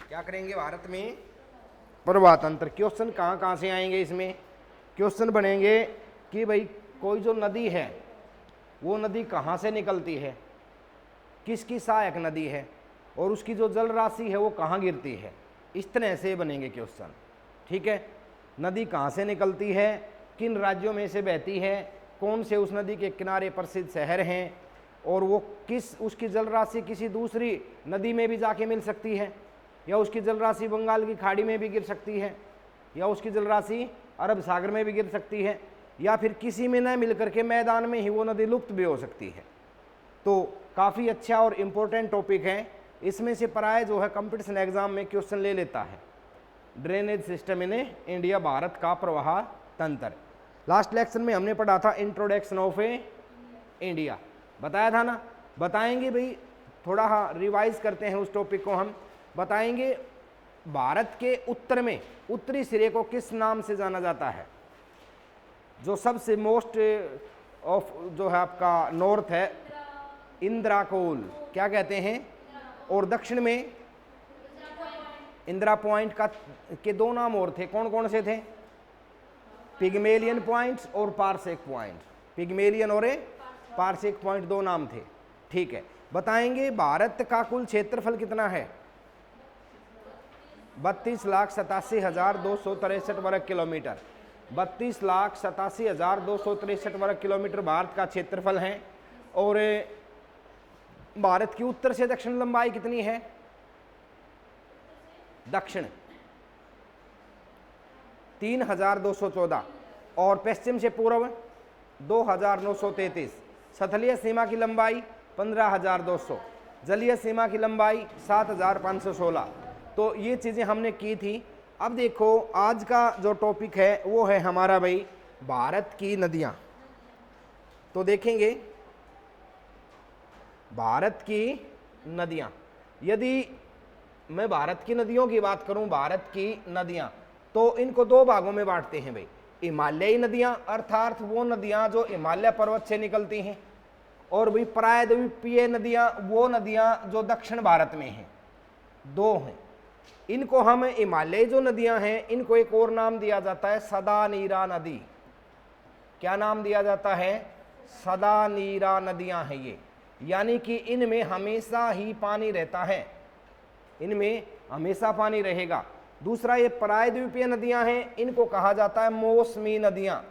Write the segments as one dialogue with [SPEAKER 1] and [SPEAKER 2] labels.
[SPEAKER 1] क्या करेंगे भारत में प्रवाह तंत्र। क्वेश्चन कहाँ कहाँ से आएंगे इसमें? क्वेश्चन बनेंगे कि भाई कोई जो नदी है वो नदी कहाँ से निकलती है, किसकी सहायक नदी है, और उसकी जो जल राशि है वो कहाँ गिरती है। इस तरह से बनेंगे क्वेश्चन। ठीक है, नदी कहाँ से निकलती है, किन राज्यों में से बहती है, कौन से उस नदी के किनारे प्रसिद्ध शहर हैं, और वो किस उसकी जल राशि किसी दूसरी नदी में भी जाके मिल सकती है, या उसकी जल राशि बंगाल की खाड़ी में भी गिर सकती है, या उसकी जल राशि अरब सागर में भी गिर सकती है, या फिर किसी में न मिल करके मैदान में ही वो नदी लुप्त भी हो सकती है। तो काफ़ी अच्छा और इम्पोर्टेंट टॉपिक है। इसमें से प्राय जो है कंपटीशन एग्जाम में क्वेश्चन ले लेता है। Drainage system in India, Bharat का प्रवाह तंत्र। लास्ट लेक्चर में हमने पढ़ा था इंट्रोडक्शन ऑफ इंडिया, बताया था ना। बताएंगे भाई, थोड़ा हाँ रिवाइज करते हैं उस टॉपिक को। हम बताएंगे भारत के उत्तर में उत्तरी सिरे को किस नाम से जाना जाता है, जो सबसे मोस्ट ऑफ जो है आपका नॉर्थ है, इंदिरा कोल, क्या कहते हैं। और दक्षिण में इंदिरा पॉइंट का के दो नाम और थे, कौन कौन से थे? पिग्मेलियन पॉइंट्स और पारसेक पॉइंट। पिग्मेलियन और पारसेक पॉइंट दो नाम थे। ठीक है, बताएंगे भारत का कुल क्षेत्रफल कितना है? 32,87,263 वर्ग किलोमीटर। 32,87,263 वर्ग किलोमीटर भारत का क्षेत्रफल है। और भारत की उत्तर से दक्षिण लंबाई कितनी है? दक्षिण 3,214 और पश्चिम से पूर्व 2,933। सतलीय सीमा की लंबाई 15,200, जलीय सीमा की लंबाई 7,516। तो ये चीज़ें हमने की थी। अब देखो आज का जो टॉपिक है वो है हमारा भाई भारत की नदियाँ। तो देखेंगे भारत की नदियाँ। यदि मैं भारत की नदियों की बात करूं, भारत की नदियां, तो इनको दो भागों में बांटते हैं भाई। हिमालयी नदियां अर्थात वो नदियां जो हिमालय पर्वत से निकलती हैं, और भाई प्रायद्वीपीय नदियां वो नदियां जो दक्षिण भारत में हैं। दो हैं। इनको हम हिमालयी जो नदियां हैं इनको एक और नाम दिया जाता है सदा नीरा नदी। क्या नाम दिया जाता है? सदा नीरा नदियां हैं ये, यानी कि इनमें हमेशा ही पानी रहता है, इनमें हमेशा पानी रहेगा। दूसरा ये प्रायद्वीपीय नदियां हैं, इनको कहा जाता है मौसमी नदियां।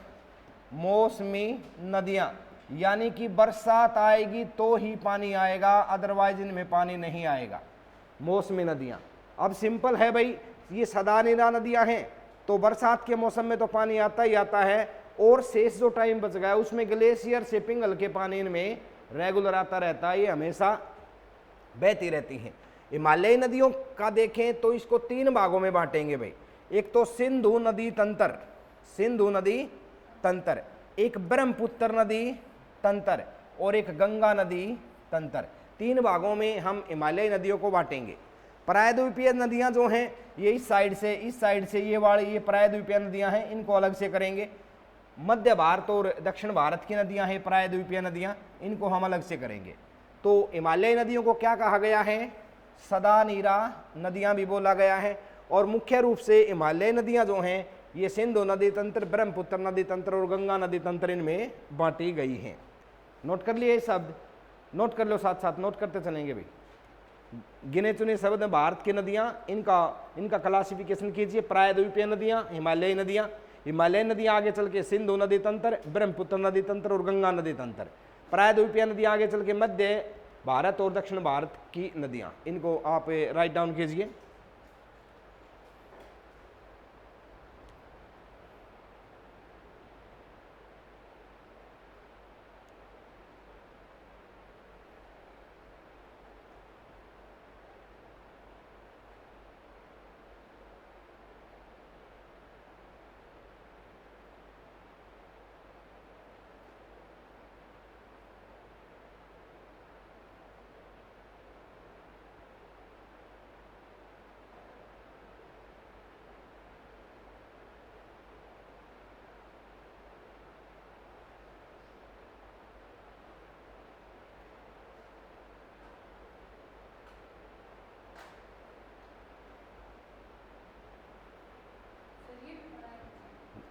[SPEAKER 1] मौसमी नदियां यानी कि बरसात आएगी तो ही पानी आएगा, अदरवाइज इनमें पानी नहीं आएगा। मौसमी नदियां। अब सिंपल है भाई, ये सदानीरा नदियां हैं तो बरसात के मौसम में तो पानी आता ही आता है, और शेष जो टाइम बच गया उसमें ग्लेशियर से पिघल के पानी इनमें रेगुलर आता रहता है, ये हमेशा बहती रहती हैं। हिमालयी नदियों का देखें तो इसको तीन भागों में बांटेंगे भाई। एक तो सिंधु नदी तंत्र, सिंधु नदी तंत्र, एक ब्रह्मपुत्र नदी तंत्र, और एक गंगा नदी तंत्र। तीन भागों में हम हिमालयी नदियों को बांटेंगे। प्रायद्वीपीय नदियां जो हैं ये इस साइड से ये वाली ये प्रायद्वीपीय नदियां हैं, इनको अलग से करेंगे। मध्य भारत और दक्षिण भारत की नदियां हैं प्रायद्वीपीय नदियां, इनको हम अलग से करेंगे। तो हिमालयी नदियों को क्या कहा गया है? सदा नीरा नदियां भी बोला गया है। और मुख्य रूप से हिमालयी नदियां जो हैं ये सिंधु नदी तंत्र, ब्रह्मपुत्र नदी तंत्र और गंगा नदी तंत्र इनमें बांटी गई हैं। नोट कर लिए शब्द? नोट कर लो, साथ साथ नोट करते चलेंगे भाई। गिने चुने शब्द भारत की नदियां, इनका क्लासिफिकेशन कीजिए। प्रायद्वीपीय नदियां, हिमालयी नदियां। हिमालयी नदियां आगे चल के सिंधु नदी तंत्र, ब्रह्मपुत्र नदी तंत्र और गंगा नदी तंत्र। प्रायद्वीपीय नदियां आगे चल के मध्य भारत और दक्षिण भारत की नदियां। इनको आप राइट डाउन कीजिए।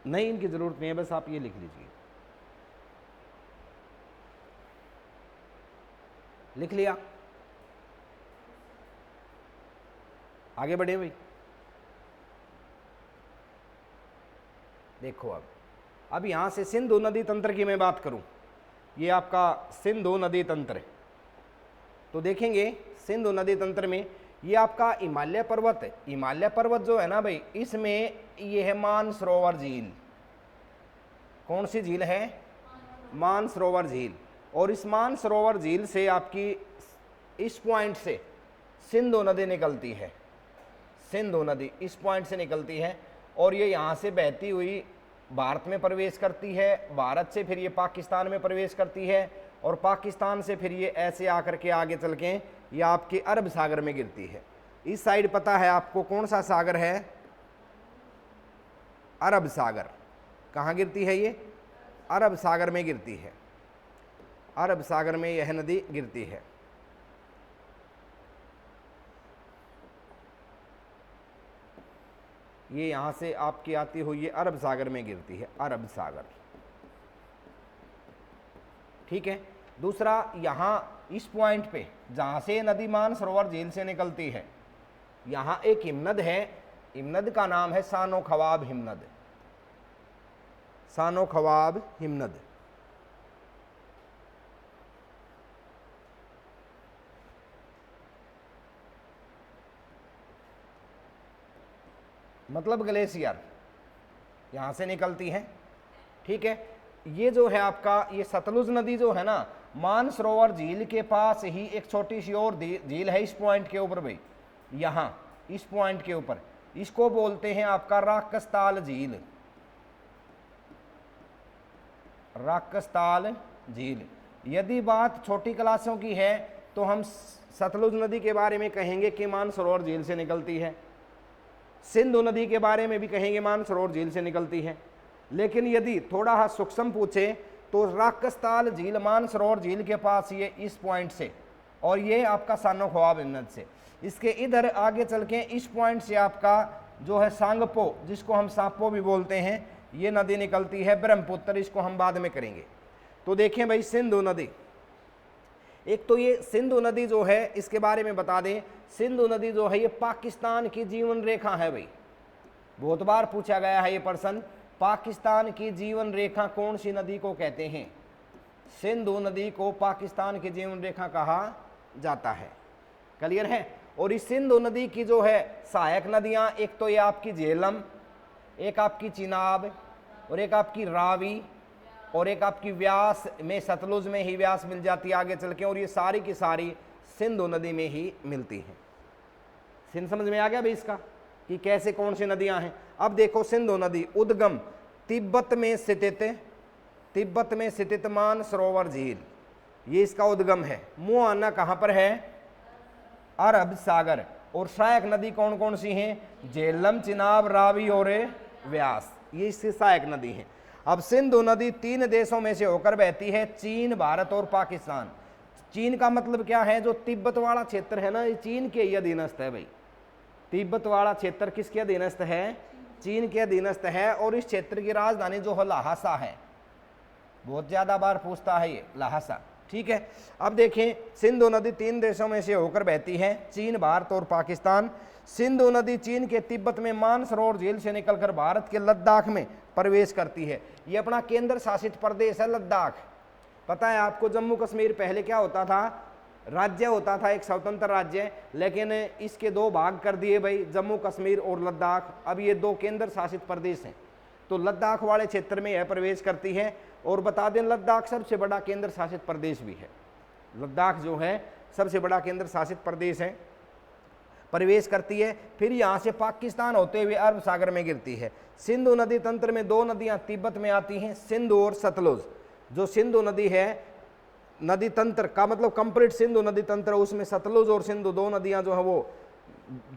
[SPEAKER 1] नहीं, इनकी जरूरत नहीं है, बस आप ये लिख लीजिए। लिख लिया, आगे बढ़े भाई। देखो अब यहां से सिंधु नदी तंत्र की मैं बात करूं, ये आपका सिंधु नदी तंत्र, तो देखेंगे सिंधु नदी तंत्र में ये आपका हिमालय पर्वत है। हिमालय पर्वत जो है ना भाई, इसमें ये है मानसरोवर झील। कौन सी झील है? मानसरोवर झील। और इस मानसरोवर झील से आपकी इस पॉइंट से सिंधु नदी निकलती है। सिंधु नदी इस पॉइंट से निकलती है और ये यहाँ से बहती हुई भारत में प्रवेश करती है। भारत से फिर ये पाकिस्तान में प्रवेश करती है और पाकिस्तान से फिर ये ऐसे आकर के आगे चल के ये आपके अरब सागर में गिरती है। इस साइड पता है आपको कौन सा सागर है? अरब सागर। कहाँ गिरती है ये? अरब सागर में गिरती है। अरब सागर में यह नदी गिरती है। ये यहां से आपकी आती हुई ये अरब सागर में गिरती है, अरब सागर। ठीक है। दूसरा, यहां इस पॉइंट पे जहां से नदी मानसरोवर झील से निकलती है, यहां एक हिमनद है। हिमनद का नाम है सानो खवाब हिमनद। सानो खवाब हिमनद। मतलब ग्लेशियर यहां से निकलती है। ठीक है। ये जो है आपका ये सतलुज नदी जो है ना, मानसरोवर झील के पास ही एक छोटी सी और झील है इस पॉइंट के ऊपर भाई, यहां इस पॉइंट के ऊपर, इसको बोलते हैं आपका राकसताल झील। राकसताल झील। यदि बात छोटी क्लासों की है तो हम सतलुज नदी के बारे में कहेंगे कि मानसरोवर झील से निकलती है। सिंधु नदी के बारे में भी कहेंगे मानसरोवर झील से निकलती है। लेकिन यदि थोड़ा सूक्ष्म पूछे तो राकसताल झील मानसरोवर झील के पास ये इस पॉइंट से, और ये आपका सानो खवाब हिमनद से। इसके इधर आगे चल के इस पॉइंट से आपका जो है सांगपो, जिसको हम सांपो भी बोलते हैं, ये नदी निकलती है ब्रह्मपुत्र। इसको हम बाद में करेंगे। तो देखें भाई सिंधु नदी, एक तो ये सिंधु नदी जो है इसके बारे में बता दें, सिंधु नदी जो है ये पाकिस्तान की जीवन रेखा है भाई। बहुत बार पूछा गया है ये प्रश्न, पाकिस्तान की जीवन रेखा कौन सी नदी को कहते हैं? सिंधु नदी को पाकिस्तान की जीवन रेखा कहा जाता है। क्लियर है। और इस सिंधु नदी की जो है सहायक नदियां, एक तो ये आपकी झेलम, एक आपकी चिनाब, और एक आपकी रावी, और एक आपकी व्यास में सतलुज में ही व्यास मिल जाती है आगे चल के, और ये सारी की सारी सिंधु नदी में ही मिलती है। सिंध समझ में आ गया भाई इसका कि कैसे कौन सी नदियां हैं। अब देखो सिंधु नदी उद्गम तिब्बत में स्थित मानसरोवर झील, ये इसका उद्गम है। मुंह आना कहां पर है? अरब सागर। और सहायक नदी कौन कौन सी हैं? झेलम, चिनाब, रावी और व्यास, ये इसकी सहायक नदी है। अब सिंधु नदी 3 देशों में से होकर बहती है, चीन, भारत और पाकिस्तान। चीन का मतलब क्या है? जो तिब्बत वाला क्षेत्र है ना, ये चीन के ही अधीनस्थ है भाई। तिब्बत वाला क्षेत्र किसके अधीनस्थ है? चीन के अधीनस्थ है। और इस क्षेत्र की राजधानी जो है लहासा है। बहुत ज्यादा बार पूछता है ये लहासा। ठीक है। अब देखें सिंधु नदी 3 देशों में से होकर बहती है, चीन, भारत और पाकिस्तान। सिंधु नदी चीन के तिब्बत में मानसरोवर झील से निकलकर भारत के लद्दाख में प्रवेश करती है। ये अपना केंद्र शासित प्रदेश है लद्दाख। पता है आपको जम्मू कश्मीर पहले क्या होता था? राज्य होता था, एक स्वतंत्र राज्य, लेकिन इसके 2 भाग कर दिए भाई, जम्मू कश्मीर और लद्दाख। अब ये 2 केंद्र शासित प्रदेश हैं। तो लद्दाख वाले क्षेत्र में यह प्रवेश करती है। और बता दें लद्दाख सबसे बड़ा केंद्र शासित प्रदेश भी है। लद्दाख जो है सबसे बड़ा केंद्र शासित प्रदेश है। प्रवेश करती है, फिर यहाँ से पाकिस्तान होते हुए अरब सागर में गिरती है। सिंधु नदी तंत्र में 2 नदियाँ तिब्बत में आती हैं, सिंधु और सतलुज। जो सिंधु नदी है नदी तंत्र का मतलब कंप्लीट सिंधु नदी तंत्र, उसमें सतलुज और सिंधु 2 नदियाँ जो है वो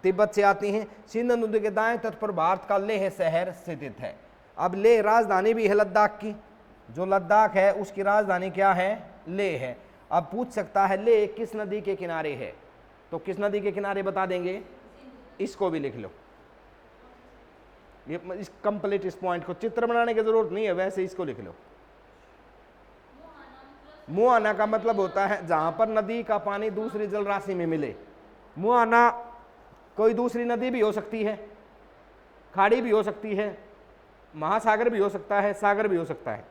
[SPEAKER 1] तिब्बत से आती हैं। सिंधु नदी के दाएं तट पर भारत का लेह शहर स्थित है। अब लेह राजधानी भी है लद्दाख की। जो लद्दाख है उसकी राजधानी क्या है? लेह है। अब पूछ सकता है लेह किस नदी के किनारे है? तो किस नदी के किनारे बता देंगे? इसको भी लिख लो, ये इस कंप्लीट इस पॉइंट को चित्र बनाने की जरूरत नहीं है, वैसे इसको लिख लो। मुहाना का मतलब होता है जहां पर नदी का पानी दूसरी जल राशि में मिले। मुहाना कोई दूसरी नदी भी हो सकती है, खाड़ी भी हो सकती है, महासागर भी हो सकता है, सागर भी हो सकता है।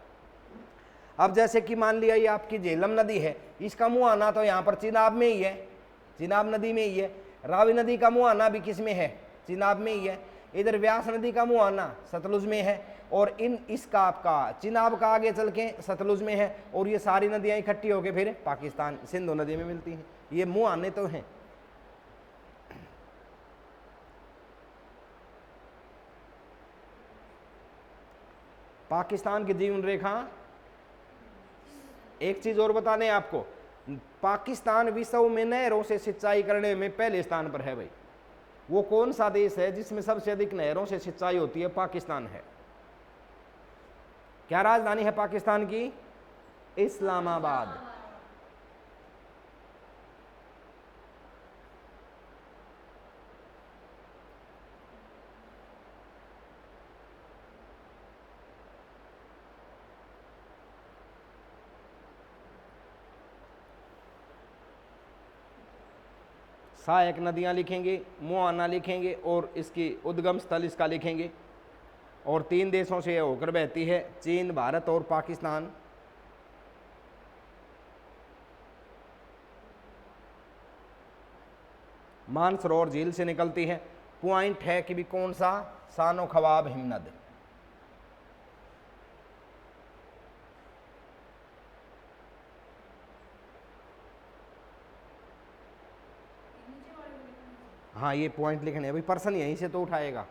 [SPEAKER 1] अब जैसे कि मान लिया ये आपकी झेलम नदी है, इसका मुहाना तो यहाँ पर चिनाब में ही है, चिनाब नदी में ही है। रावी नदी का मुहाना भी किस में है? चिनाब में ही है। इधर व्यास नदी का मुहाना सतलुज में है, और इसका आपका चिनाब का आगे चल के सतलुज में है, और ये सारी नदियां इकट्ठी होकर फिर पाकिस्तान सिंधु नदी में मिलती हैं। ये मुहाने तो हैं। पाकिस्तान की जीवन रेखा, एक चीज और बता दें आपको, पाकिस्तान विश्व में नहरों से सिंचाई करने में पहले स्थान पर है भाई। वो कौन सा देश है जिसमें सबसे अधिक नहरों से सिंचाई होती है? पाकिस्तान है। क्या राजधानी है पाकिस्तान की? इस्लामाबाद। सहायक नदियां लिखेंगे, मुहाना लिखेंगे, और इसकी उद्गम स्थल इसका लिखेंगे। और 3 देशों से होकर बहती है, चीन, भारत और पाकिस्तान। मानसरोवर झील से निकलती है। पॉइंट है कि भी कौन सा? सानो खवाब हिमनद। हाँ, ये पॉइंट लिखने हैं भाई, पर्सन यहीं से तो उठाएगा।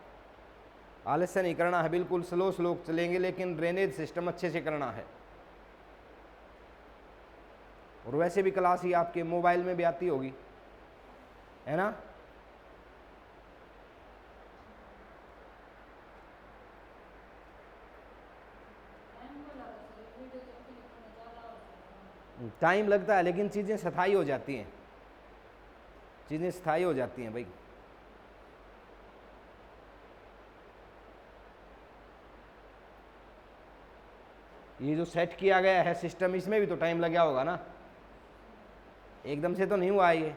[SPEAKER 1] आलस्य नहीं करना है, बिल्कुल स्लो स्लो चलेंगे, लेकिन ड्रेनेज सिस्टम अच्छे से करना है। और वैसे भी क्लास ही आपके मोबाइल में भी आती होगी, है ना? टाइम लगता है, लेकिन चीज़ें स्थायी हो जाती हैं, चीज़ें स्थायी हो जाती हैं भाई। ये जो सेट किया गया है सिस्टम, इसमें भी तो टाइम लगा होगा ना, एकदम से तो नहीं हुआ ये।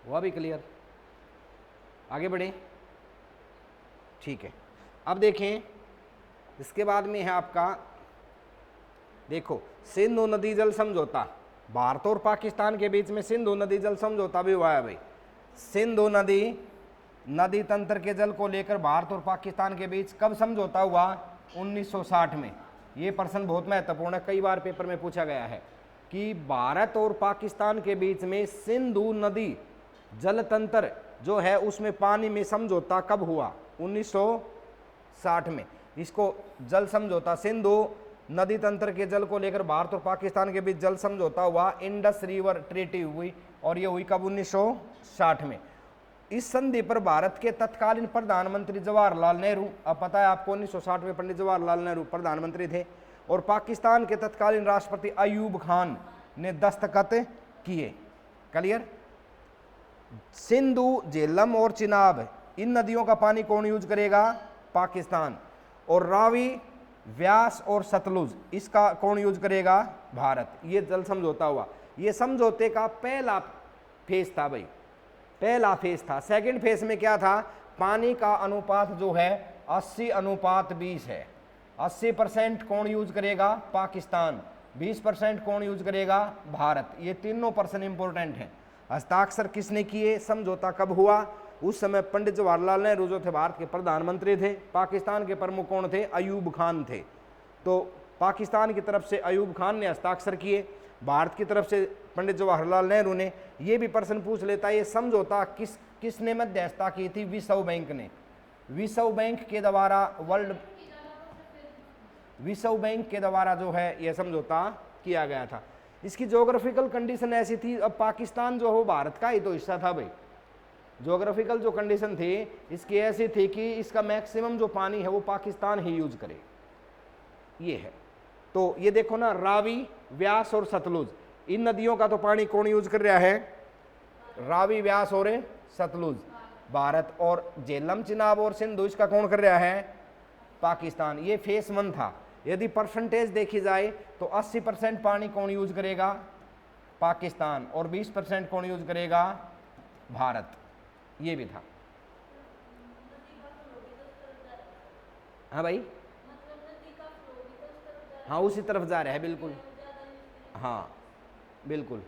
[SPEAKER 1] हुआ भी क्लियर? आगे बढ़े, ठीक है। अब देखें, इसके बाद में है आपका, देखो, सिंधु नदी जल समझौता। भारत और पाकिस्तान के बीच में सिंधु नदी जल समझौता भी हुआ है भाई। सिंधु नदी तंत्र के जल को लेकर भारत और पाकिस्तान के बीच कब समझौता हुआ? 1960 में। ये प्रश्न बहुत महत्वपूर्ण है, कई बार पेपर में पूछा गया है कि भारत और पाकिस्तान के बीच में सिंधु नदी जल तंत्र जो है उसमें पानी में समझौता कब हुआ? 1960 में। इसको जल समझौता, सिंधु नदी तंत्र के जल को लेकर भारत और पाकिस्तान के बीच जल समझौता हुआ, इंडस रिवर ट्रीटी हुई, और ये हुई कब? 1960 में। इस संधि पर भारत के तत्कालीन प्रधानमंत्री जवाहरलाल नेहरू, अब पता है आपको 1960 में पंडित जवाहरलाल नेहरू प्रधानमंत्री थे, और पाकिस्तान के तत्कालीन राष्ट्रपति अयूब खान ने दस्तखत किए। क्लियर? सिंधु, झेलम और चिनाब, इन नदियों का पानी कौन यूज करेगा? पाकिस्तान। और रावी, व्यास और सतलुज, इसका कौन यूज करेगा? भारत। ये जल समझौता हुआ। ये समझौते का पहला फेज था भाई, पहला फेज था। सेकंड फेज में क्या था? पानी का अनुपात जो है 80:20 है। 80% कौन यूज करेगा? पाकिस्तान। 20% कौन यूज करेगा? भारत। ये तीनों पर्सन इंपॉर्टेंट हैं। हस्ताक्षर किसने किए? समझौता कब हुआ? उस समय पंडित जवाहरलाल नेहरू जो थे भारत के प्रधानमंत्री थे। पाकिस्तान के प्रमुख कौन थे? अयूब खान थे। तो पाकिस्तान की तरफ से अयूब खान ने हस्ताक्षर किए, भारत की तरफ से पंडित जवाहरलाल नेहरू ने। ये भी प्रश्न पूछ लेता है, ये समझौता किसने मध्यस्थता की थी? विश्व बैंक ने। विश्व बैंक के द्वारा विश्व बैंक के द्वारा जो है यह समझौता किया गया था। इसकी ज्योग्राफिकल कंडीशन ऐसी थी, अब पाकिस्तान जो हो भारत का ही तो हिस्सा था भाई। ज्योग्राफिकल जो कंडीशन थी इसकी ऐसी थी कि इसका मैक्सिमम जो पानी है वो पाकिस्तान ही यूज करे, ये है। तो ये देखो ना, रावी, व्यास और सतलुज, इन नदियों का तो पानी कौन यूज कर रहा है? रावी, व्यास और सतलुज, भारत। और झेलम, चिनाब और सिंधु, इसका कौन कर रहा है? पाकिस्तान। ये फेज 1 था। यदि परसेंटेज देखी जाए तो 80% पानी कौन यूज करेगा? पाकिस्तान। और 20% कौन यूज करेगा? भारत। ये भी था। हाँ भाई, हाँ उसी तरफ जा रहा है, बिल्कुल। हाँ बिल्कुल।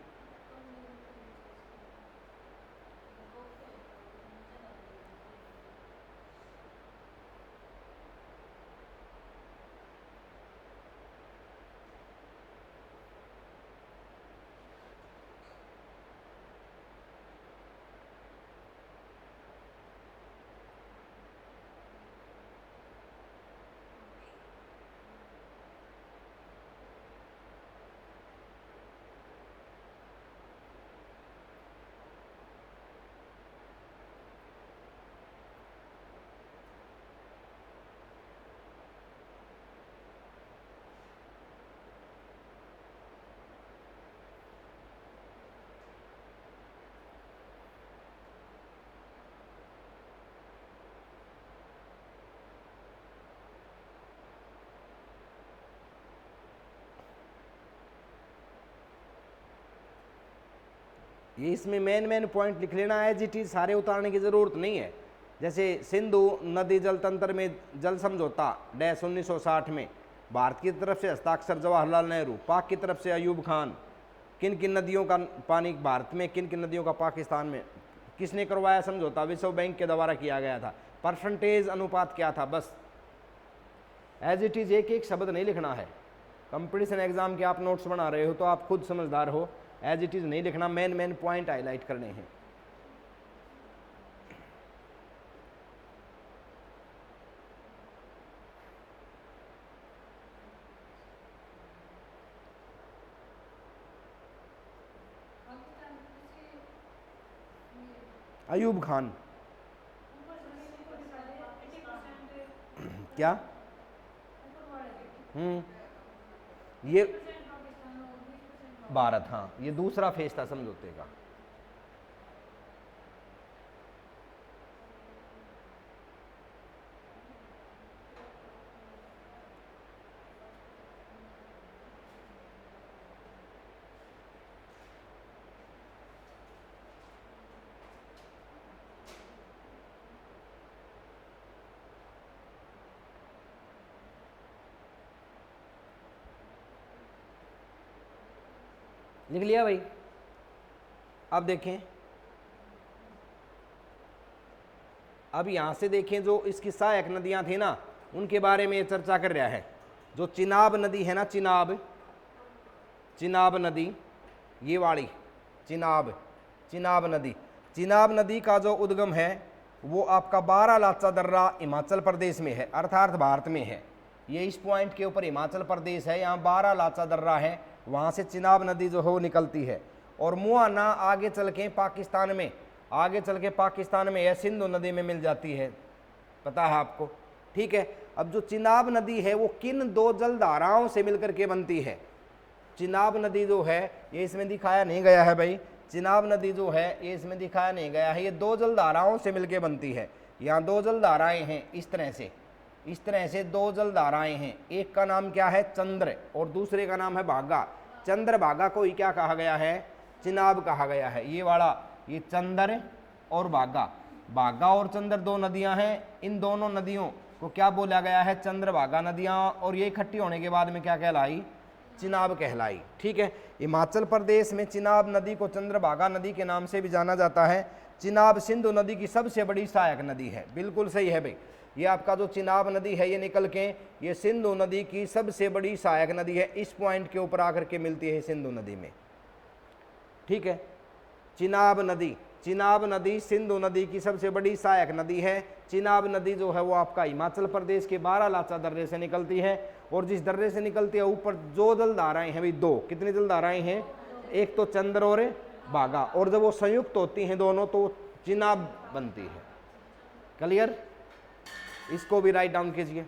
[SPEAKER 1] ये इसमें मेन पॉइंट लिख लेना है, जी सारे उतारने की जरूरत नहीं है। जैसे सिंधु नदी जल तंत्र में जल समझौता डैश 1960 में भारत की तरफ से हस्ताक्षर जवाहरलाल नेहरू, पाक की तरफ से अयूब खान। किन किन नदियों का पानी भारत में, किन किन नदियों का पाकिस्तान में, किसने करवाया समझौता? विश्व बैंक के द्वारा किया गया था। परसेंटेज अनुपात क्या था? बस एज इट इज, एक एक शब्द नहीं लिखना है। कंपटीशन एग्जाम के आप नोट्स बना रहे हो तो आप खुद समझदार हो, एज इट इज नहीं लिखना, मेन पॉइंट हाईलाइट करने हैं। अयूब खान। क्या? ये भारत, हाँ ये दूसरा फेज था समझौते का। लिख लिया भाई? अब देखें, अब यहां से देखें, जो इसकी सहायक नदियां थी ना उनके बारे में चर्चा कर रहा है। जो चिनाब नदी है ना, चिनाब नदी, ये वाली चिनाब नदी का जो उद्गम है वो आपका बारालाचा दर्रा हिमाचल प्रदेश में है, अर्थात भारत में है। ये इस पॉइंट के ऊपर हिमाचल प्रदेश है, यहाँ बारालाचा दर्रा है, वहाँ से चिनाब नदी जो है वो निकलती है। और मुआना आगे चल के पाकिस्तान में है, सिंधु नदी में मिल जाती है, पता है आपको, ठीक है। अब जो चिनाब नदी है वो किन दो जलधाराओं से मिलकर के बनती है? चिनाब नदी जो है, ये इसमें दिखाया नहीं गया है भाई। चिनाब नदी जो है ये इसमें दिखाया नहीं गया है, ये दो जलधाराओं से मिलकर बनती है। यहाँ दो जलधाराएं हैं, इस तरह से दो जलधाराएं हैं, एक का नाम क्या है चंद्र और दूसरे का नाम है भागा। चंद्र भागा को ही क्या कहा गया है, चिनाब कहा गया है। ये वाला ये चंद्र और भागा, भागा और चंद्र दो नदियां हैं, इन दोनों नदियों को क्या बोला गया है, चंद्र भागा नदियां, और ये इकट्ठी होने के बाद में क्या कहलाई, चिनाब कहलाई। ठीक है, हिमाचल प्रदेश में चिनाब नदी को चंद्रभागा नदी के नाम से भी जाना जाता है। चिनाब सिंधु नदी की सबसे बड़ी सहायक नदी है। बिल्कुल सही है भाई, ये आपका जो चिनाब नदी है ये निकल के ये सिंधु नदी की सबसे बड़ी सहायक नदी है। इस पॉइंट के ऊपर आकर के मिलती है सिंधु नदी में। ठीक है, चिनाब नदी सिंधु नदी की सबसे बड़ी सहायक नदी है। चिनाब नदी जो है वो आपका हिमाचल प्रदेश के बारालाचा दर्रे से निकलती है, और जिस दर्रे से निकलती है ऊपर जो जलधाराएं हैं भाई, दो, कितनी जलधाराएं हैं, एक तो चंद्र और भागा, और जब वो संयुक्त होती हैं दोनों तो चिनाब बनती है। क्लियर, इसको भी राइट डाउन कीजिए।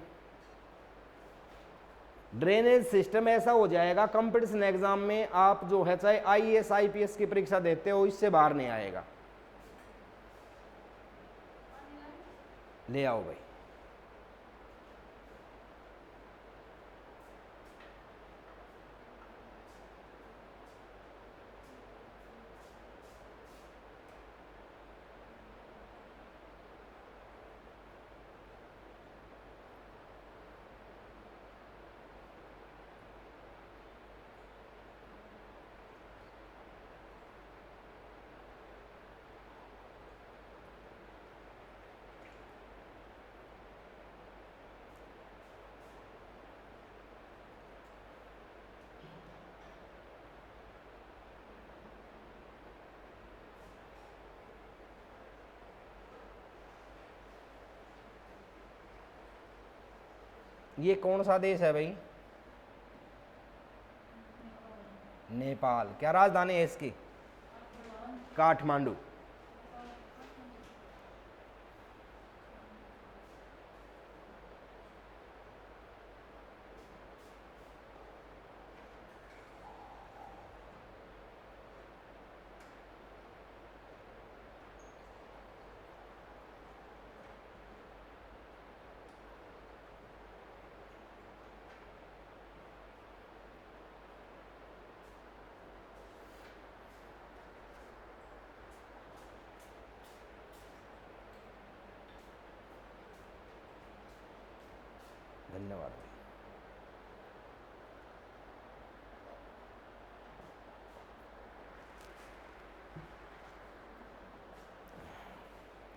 [SPEAKER 1] ड्रेनेज सिस्टम ऐसा हो जाएगा कंपटीशन एग्जाम में आप जो है चाहे आईएएस आईपीएस की परीक्षा देते हो इससे बाहर नहीं आएगा। ले आओ भाई। ये कौन सा देश है भाई, नेपाल। क्या राजधानी है इसकी, काठमांडू। धन्यवाद।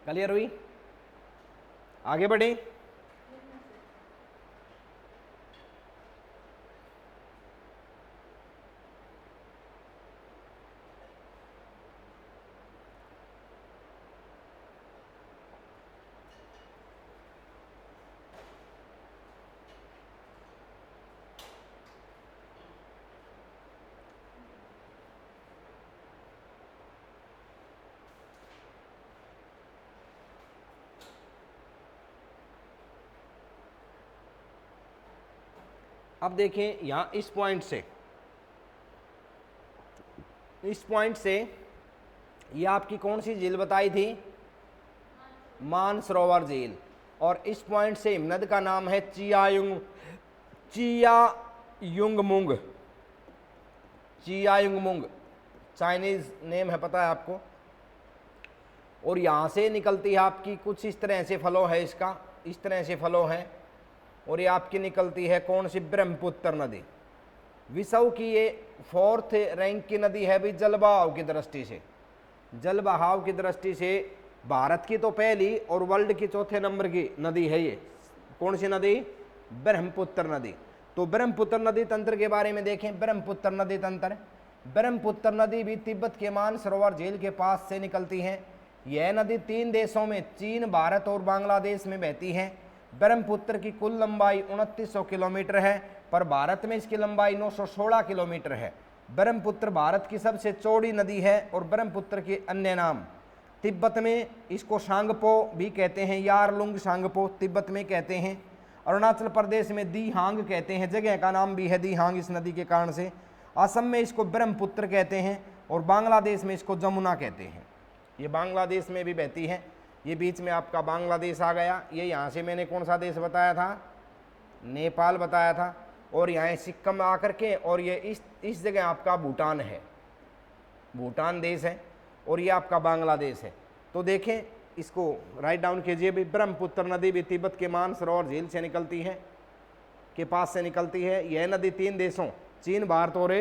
[SPEAKER 1] क्लियर हुई, आगे बढ़े। अब देखें यहां इस पॉइंट से ये आपकी कौन सी झील बताई थी, मानसरोवर झील, और इस पॉइंट से हिमनद का नाम है चियायुंगमुंग। चाइनीज नेम है, पता है आपको। और यहां से निकलती है आपकी कुछ इस तरह से फ्लो है इसका, इस तरह से फ्लो है, और ये आपकी निकलती है कौन सी, ब्रह्मपुत्र नदी। विश्व की ये 4th रैंक की नदी है भी जलबहाव की दृष्टि से। जलबहाव की दृष्टि से भारत की तो पहली और वर्ल्ड की 4थे नंबर की नदी है ये। कौन सी नदी, ब्रह्मपुत्र नदी। तो ब्रह्मपुत्र नदी तंत्र के बारे में देखें। ब्रह्मपुत्र नदी तंत्र, ब्रह्मपुत्र नदी भी तिब्बत के मानसरोवर झील के पास से निकलती है। यह नदी 3 देशों में, चीन, भारत और बांग्लादेश में बहती है। ब्रह्मपुत्र की कुल लंबाई 2900 किलोमीटर है, पर भारत में इसकी लंबाई 916 किलोमीटर है। ब्रह्मपुत्र भारत की सबसे चौड़ी नदी है, और ब्रह्मपुत्र के अन्य नाम, तिब्बत में इसको सांगपो भी कहते हैं, यारलुंग सांगपो तिब्बत में कहते हैं। अरुणाचल प्रदेश में दिहांग कहते हैं, जगह का नाम भी है दिहांग इस नदी के कारण से। असम में इसको ब्रह्मपुत्र कहते हैं, और बांग्लादेश में इसको जमुना कहते हैं। ये बांग्लादेश में भी बहती है। ये बीच में आपका बांग्लादेश आ गया। ये यहाँ से मैंने कौन सा देश बताया था, नेपाल बताया था, और यहाँ सिक्किम आकर के, और ये इस जगह आपका भूटान है, भूटान देश है, और ये आपका बांग्लादेश है। तो देखें, इसको राइट डाउन कीजिए भी। ब्रह्मपुत्र नदी भी तिब्बत के मानसरोवर झील से निकलती है, के पास से निकलती है। यह नदी 3 देशों चीन, भारत और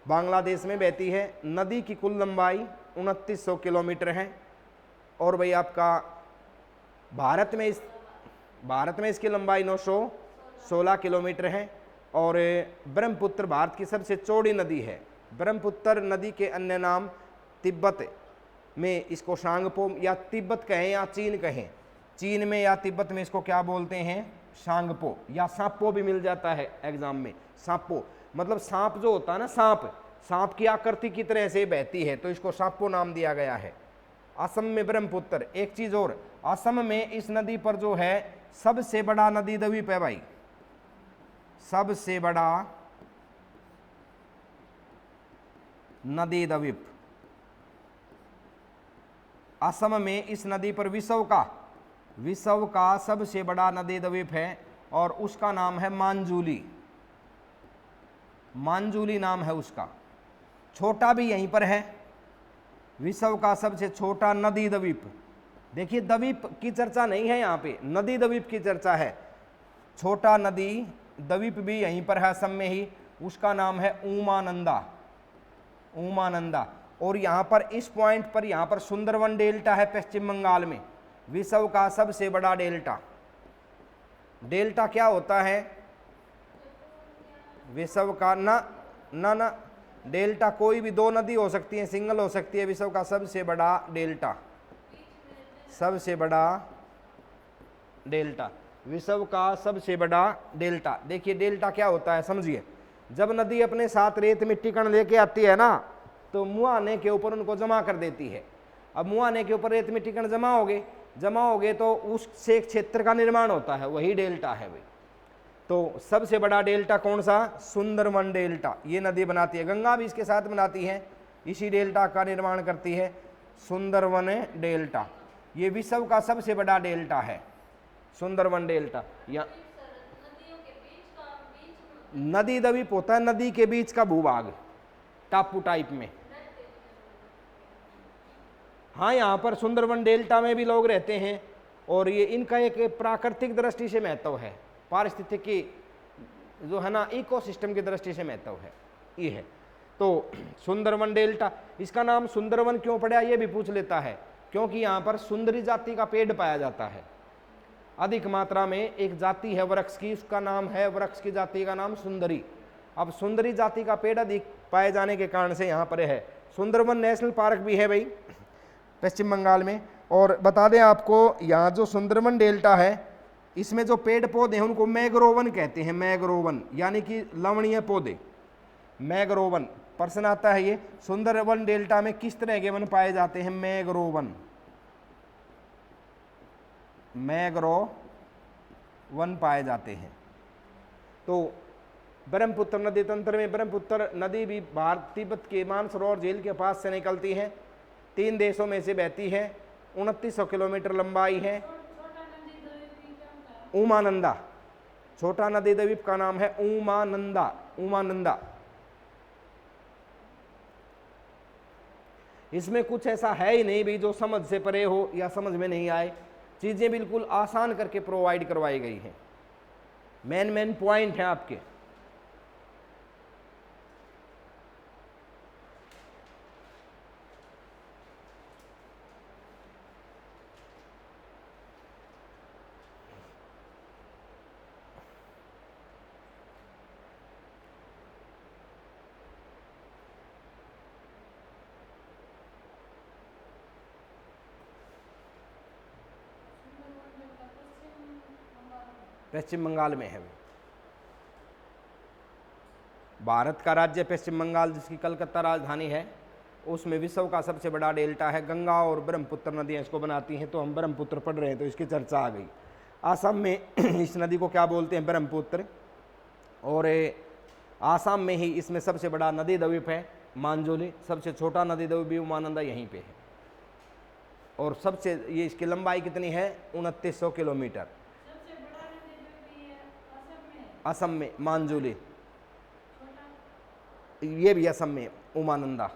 [SPEAKER 1] बांग्लादेश में बहती है। नदी की कुल लंबाई 2900 किलोमीटर है। और भाई आपका भारत में इसकी लंबाई 916 किलोमीटर है। और ब्रह्मपुत्र भारत की सबसे चौड़ी नदी है। ब्रह्मपुत्र नदी के अन्य नाम तिब्बत में इसको सांगपो या तिब्बत कहें या चीन कहें, चीन में या तिब्बत में इसको क्या बोलते हैं, सांगपो, या सांपो भी मिल जाता है एग्जाम में। सांपो मतलब सांप जो होता है ना, सांप की आकृति की तरह से बहती है, तो इसको सांपो नाम दिया गया है। असम में ब्रह्मपुत्र, एक चीज और, असम में इस नदी पर जो है सबसे बड़ा नदी द्वीप है भाई, सबसे बड़ा नदी द्वीप असम में इस नदी पर विश्व का सबसे बड़ा नदी द्वीप है, और उसका नाम है मांजुली। मांजुली नाम है उसका। छोटा भी यहीं पर है, विश्व का सबसे छोटा नदी द्वीप। देखिए, द्वीप की चर्चा नहीं है यहाँ पे, नदी द्वीप की चर्चा है। छोटा नदी द्वीप भी यहीं पर है, असम में ही। उसका नाम है उमानंदा, उमानंदा। और यहाँ पर इस पॉइंट पर, यहाँ पर सुंदरवन डेल्टा है पश्चिम बंगाल में, विश्व का सबसे बड़ा डेल्टा। डेल्टा क्या होता है, विश्व का ना डेल्टा कोई भी 2 नदी हो सकती है, सिंगल हो सकती है। विश्व का सबसे बड़ा डेल्टा, सबसे बड़ा डेल्टा, विश्व का सबसे बड़ा डेल्टा। देखिए डेल्टा क्या होता है समझिए। जब नदी अपने साथ रेत मिट्टी कण लेके आती है ना, तो मुहाने के ऊपर उनको जमा कर देती है। अब मुहाने के ऊपर रेत मिट्टी कण जमा हो गए तो उससे एक क्षेत्र का निर्माण होता है, वही डेल्टा है भाई। तो सबसे बड़ा डेल्टा कौन सा, सुंदरवन डेल्टा। ये नदी बनाती है, गंगा भी इसके साथ बनाती है, इसी डेल्टा का निर्माण करती है, सुंदरवन डेल्टा। ये विश्व का सबसे बड़ा डेल्टा है, सुंदरवन डेल्टा। या नदी द्वीप होता है नदी के बीच का भूभाग, टापू टाइप में। हाँ, यहाँ पर सुंदरवन डेल्टा में भी लोग रहते हैं, और ये इनका एक प्राकृतिक दृष्टि से महत्व है, पारिस्थितिकी जो है ना, इकोसिस्टम की दृष्टि से महत्व है ये है। तो सुंदरवन डेल्टा, इसका नाम सुंदरवन क्यों पड़ा ये भी पूछ लेता है, क्योंकि यहाँ पर सुंदरी जाति का पेड़ पाया जाता है अधिक मात्रा में। एक जाति है वृक्ष की, उसका नाम है, वृक्ष की जाति का नाम सुंदरी। अब सुंदरी जाति का पेड़ अधिक पाए जाने के कारण से यहाँ पर है। सुंदरवन नेशनल पार्क भी है भाई पश्चिम बंगाल में। और बता दें आपको, यहाँ जो सुंदरवन डेल्टा है, इसमें जो पेड़ पौधे हैं उनको मैग्रोवन कहते हैं, मैग्रोवन यानी कि लवणीय पौधे, मैग्रोवन। प्रश्न आता है ये, सुंदरवन डेल्टा में किस तरह के वन पाए जाते हैं, मैग्रोवन, मैग्रोवन पाए जाते हैं। तो ब्रह्मपुत्र नदी तंत्र में ब्रह्मपुत्र नदी भी भारत तिब्बत के मानसरोवर झील के पास से निकलती है, 3 देशों में से बहती है, 2900 किलोमीटर लंबाई है। उमानंदा, छोटा नदी द्वीप का नाम है उमानंदा, उमानंदा। इसमें कुछ ऐसा है ही नहीं भी जो समझ से परे हो या समझ में नहीं आए, चीजें बिल्कुल आसान करके प्रोवाइड करवाई गई हैं। मेन पॉइंट है आपके। पश्चिम बंगाल में है। भारत का राज्य पश्चिम बंगाल, जिसकी कलकत्ता राजधानी है, उसमें विश्व का सबसे बड़ा डेल्टा है। गंगा और ब्रह्मपुत्र नदियाँ इसको बनाती हैं, तो हम ब्रह्मपुत्र पढ़ रहे हैं तो इसकी चर्चा आ गई। आसाम में इस नदी को क्या बोलते हैं, ब्रह्मपुत्र। और आसाम में ही इसमें सबसे बड़ा नदी द्वीप है, मांजुली। सबसे छोटा नदी द्वीप उमानंदा यहीं पे है। और सबसे ये इसकी लंबाई कितनी है? 2900 किलोमीटर।
[SPEAKER 2] सबसे बड़ा नदी द्वीप ये
[SPEAKER 1] असम में मांजुली, ये भी असम में उमानंदा।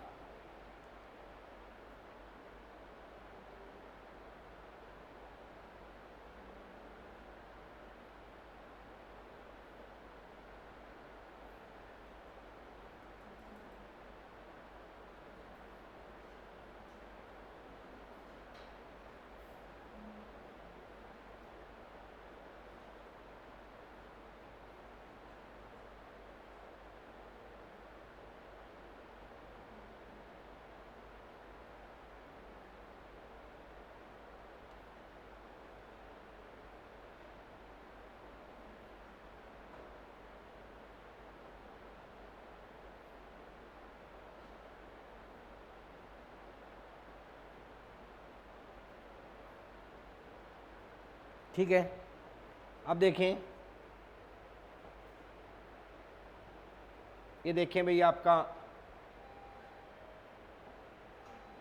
[SPEAKER 1] ठीक है, अब देखें, ये देखें भाई, आपका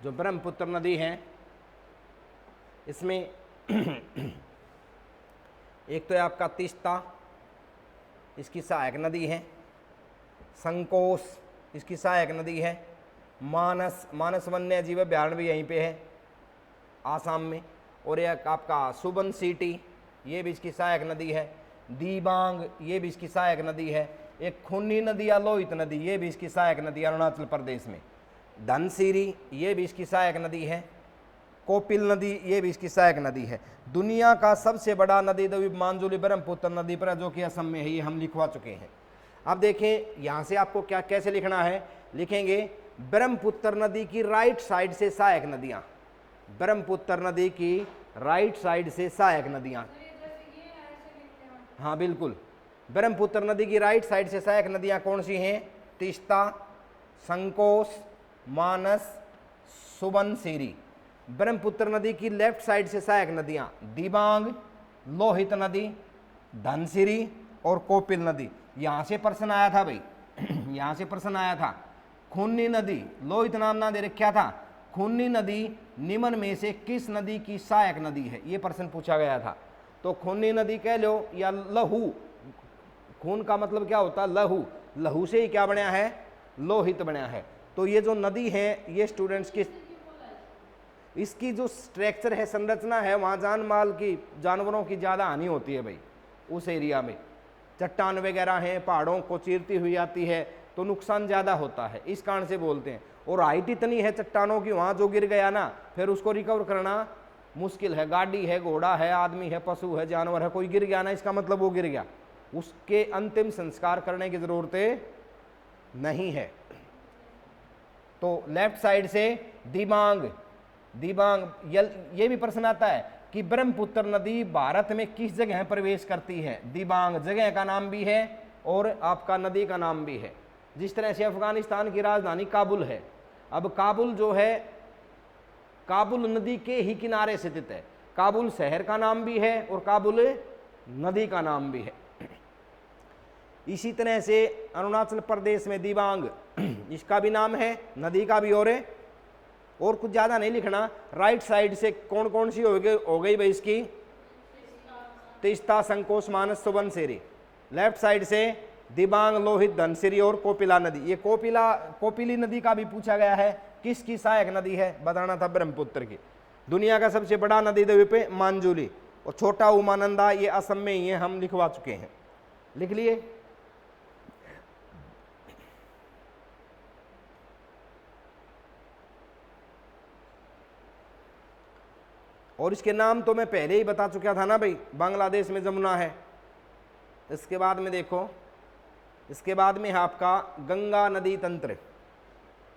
[SPEAKER 1] जो ब्रह्मपुत्र नदी है इसमें एक तो है आपका तीस्ता, इसकी सहायक नदी है। संकोश इसकी सहायक नदी है। मानस, मानस वन्य जीव अभ्यारण्य भी यहीं पे है आसाम में। और एक आपका सुबनसिटी, ये भी इसकी सहायक नदी है। दीबांग, ये भी इसकी सहायक नदी है। एक खूनी नदी या लोहित नदी, ये भी इसकी सहायक नदी है अरुणाचल प्रदेश में। धनसिरी, ये भी इसकी सहायक नदी है। कोपिल नदी, ये भी इसकी सहायक नदी है। दुनिया का सबसे बड़ा नदी द्वीप मांजुली ब्रह्मपुत्र नदी पर, जो कि असम में है, ये हम लिखवा चुके हैं। अब देखें यहाँ से आपको क्या कैसे लिखना है, लिखेंगे ब्रह्मपुत्र नदी की राइट साइड से सहायक नदियाँ, ब्रह्मपुत्र नदी की राइट साइड से सहायक नदियाँ। हाँ बिल्कुल, ब्रह्मपुत्र नदी की राइट साइड से सहायक नदियाँ कौन सी हैं? तीस्ता, संकोश, मानस, सुबनसिरी। ब्रह्मपुत्र नदी की लेफ्ट साइड से सहायक नदियाँ दिबांग, लोहित नदी, धनसिरी और कोपिल नदी। यहाँ से प्रश्न आया था भाई यहाँ से प्रश्न आया था। खूनी नदी, लोहित नाम ना दे रखा था। खूनी नदी निम्न में से किस नदी की सहायक नदी है, ये प्रश्न पूछा गया था। तो खूनी नदी कह लो या लहू, खून का मतलब क्या होता है? लहू, लहू से ही क्या बना है? लोहित बना है। तो ये जो नदी है ये स्टूडेंट्स की, इसकी जो स्ट्रक्चर है, संरचना है, वहाँ जान माल की, जानवरों की ज़्यादा हानि होती है भाई। उस एरिया में चट्टान वगैरह हैं, पहाड़ों को चीरती हुई आती है तो नुकसान ज़्यादा होता है, इस कारण से बोलते हैं। और हाइट इतनी है चट्टानों की, वहाँ जो गिर गया ना, फिर उसको रिकवर करना मुश्किल है। गाड़ी है, घोड़ा है, आदमी है, पशु है, जानवर है, कोई गिर गया ना, इसका मतलब वो गिर गया, उसके अंतिम संस्कार करने की ज़रूरत नहीं है। तो लेफ्ट साइड से दिबांग, दिबांग, ये भी प्रश्न आता है कि ब्रह्मपुत्र नदी भारत में किस जगह प्रवेश करती है। दिबांग जगह का नाम भी है और आपका नदी का नाम भी है। जिस तरह से अफगानिस्तान की राजधानी काबुल है, अब काबुल जो है, काबुल नदी के ही किनारे स्थित है। काबुल शहर का नाम भी है और काबुल नदी का नाम भी है। इसी तरह से अरुणाचल प्रदेश में दिबांग, इसका भी नाम है, नदी का भी। और कुछ ज़्यादा नहीं लिखना। राइट साइड से कौन कौन सी हो गई भाई इसकी? तीस्ता, संकोश, मानस, सुबनसिरी। लेफ्ट साइड से दिबांग, लोहित, धनसिरी और कोपिला नदी। ये कोपिली नदी का भी पूछा गया है, किसकी सहायक नदी है? बताना था ब्रह्मपुत्र की। दुनिया का सबसे बड़ा नदी द्वीप मांजुली और छोटा उमानंदा, ये असम में ही है, हम लिखवा चुके हैं, लिख लिए। और इसके नाम तो मैं पहले ही बता चुका था ना भाई। बांग्लादेश में जमुना है, इसके बाद में देखो, इसके बाद में है आपका गंगा नदी तंत्र।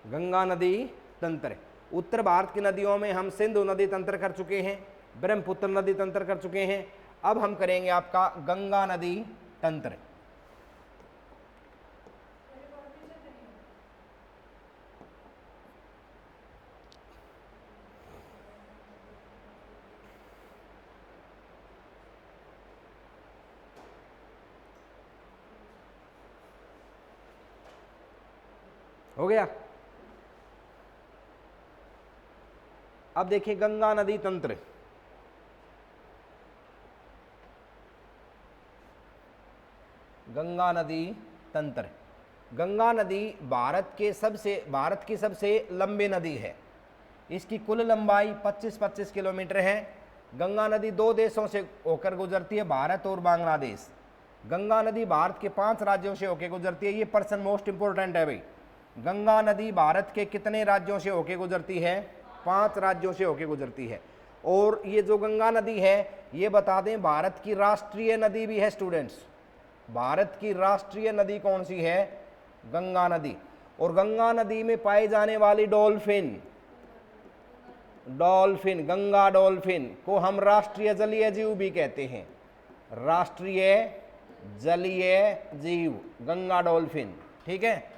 [SPEAKER 1] गंगा नदी तंत्र, उत्तर भारत की नदियों में हम सिंधु नदी तंत्र कर चुके हैं, ब्रह्मपुत्र नदी तंत्र कर चुके हैं। अब हम करेंगे आपका गंगा नदी तंत्र। हो गया? अब देखिए गंगा नदी तंत्र। गंगा नदी तंत्र। गंगा नदी भारत की सबसे लंबी नदी है। इसकी कुल लंबाई 25-25 किलोमीटर है। गंगा नदी दो देशों से होकर गुजरती है, भारत और बांग्लादेश। गंगा नदी भारत के 5 राज्यों से होकर गुजरती है। ये पर्सन मोस्ट इंपोर्टेंट है भाई। गंगा नदी भारत के कितने राज्यों से होकर गुजरती है? 5 राज्यों से होकर गुजरती है। और ये जो गंगा नदी है, ये बता दें भारत की राष्ट्रीय नदी भी है स्टूडेंट्स। भारत की राष्ट्रीय नदी कौन सी है? गंगा नदी। और गंगा नदी में पाई जाने वाली डॉल्फिन गंगा डॉल्फिन को हम राष्ट्रीय जलीय जीव भी कहते हैं। राष्ट्रीय जलीय जीव गंगा डॉल्फिन। ठीक है।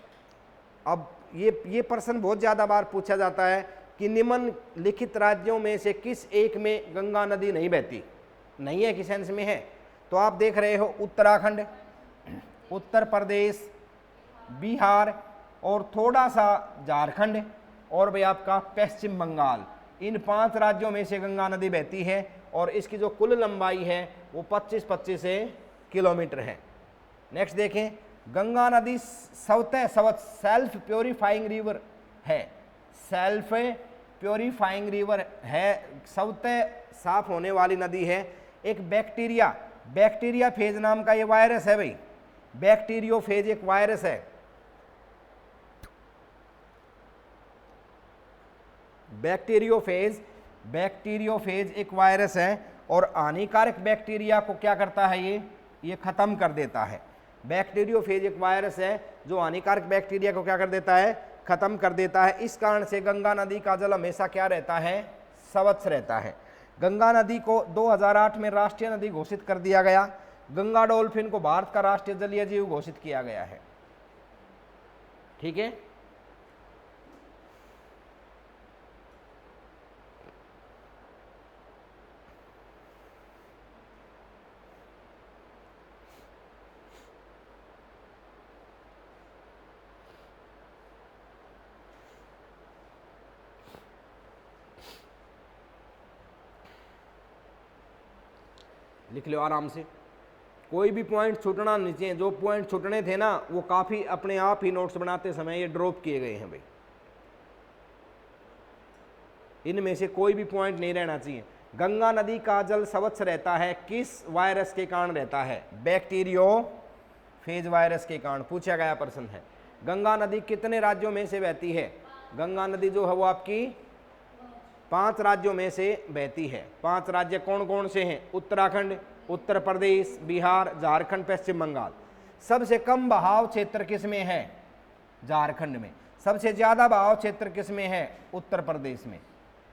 [SPEAKER 1] अब ये प्रश्न बहुत ज्यादा बार पूछा जाता है कि निम्नलिखित राज्यों में से किस एक में गंगा नदी नहीं बहती? नहीं है, किस सेंस में है? तो आप देख रहे हो उत्तराखंड, उत्तर प्रदेश, बिहार और थोड़ा सा झारखंड और भाई आपका पश्चिम बंगाल। इन 5 राज्यों में से गंगा नदी बहती है और इसकी जो कुल लंबाई है वो 25-25 किलोमीटर है। नेक्स्ट देखें, गंगा नदी सेल्फ प्योरीफाइंग रिवर है। सेल्फ प्योरीफाइंग रिवर है, स्वतः साफ होने वाली नदी है। एक बैक्टीरिया फेज नाम का ये वायरस है भाई। बैक्टीरियोफेज एक वायरस है। बैक्टीरियोफेज एक वायरस है और हानिकारक बैक्टीरिया को क्या करता है? ये खत्म कर देता है। बैक्टीरियोफेज एक वायरस है जो हानिकारक बैक्टीरिया को क्या कर देता है? खत्म कर देता है। इस कारण से गंगा नदी का जल हमेशा क्या रहता है? स्वच्छ रहता है। गंगा नदी को 2008 में राष्ट्रीय नदी घोषित कर दिया गया। गंगा डॉल्फिन को भारत का राष्ट्रीय जलीय जीव घोषित किया गया है। ठीक है। लिख लो आराम से, कोई भी पॉइंट छूटना नहीं चाहिए। जो पॉइंट छूटने थे ना वो काफी अपने आप ही नोट्स बनाते समय ये ड्रॉप किए गए हैं भाई। इनमें से कोई भी पॉइंट नहीं रहना चाहिए। गंगा नदी का जल स्वच्छ रहता है, किस वायरस के कारण रहता है? बैक्टीरियोफेज वायरस के कारण पूछा गया प्रश्न है। गंगा नदी कितने राज्यों में से बहती है? गंगा नदी जो है वो आपकी 5 राज्यों में से बहती है। 5 राज्य कौन कौन से हैं? उत्तराखंड, उत्तर प्रदेश, बिहार, झारखंड, पश्चिम बंगाल। सबसे कम बहाव क्षेत्र किस में है? झारखंड में। सबसे ज्यादा बहाव क्षेत्र किस में है? उत्तर प्रदेश में।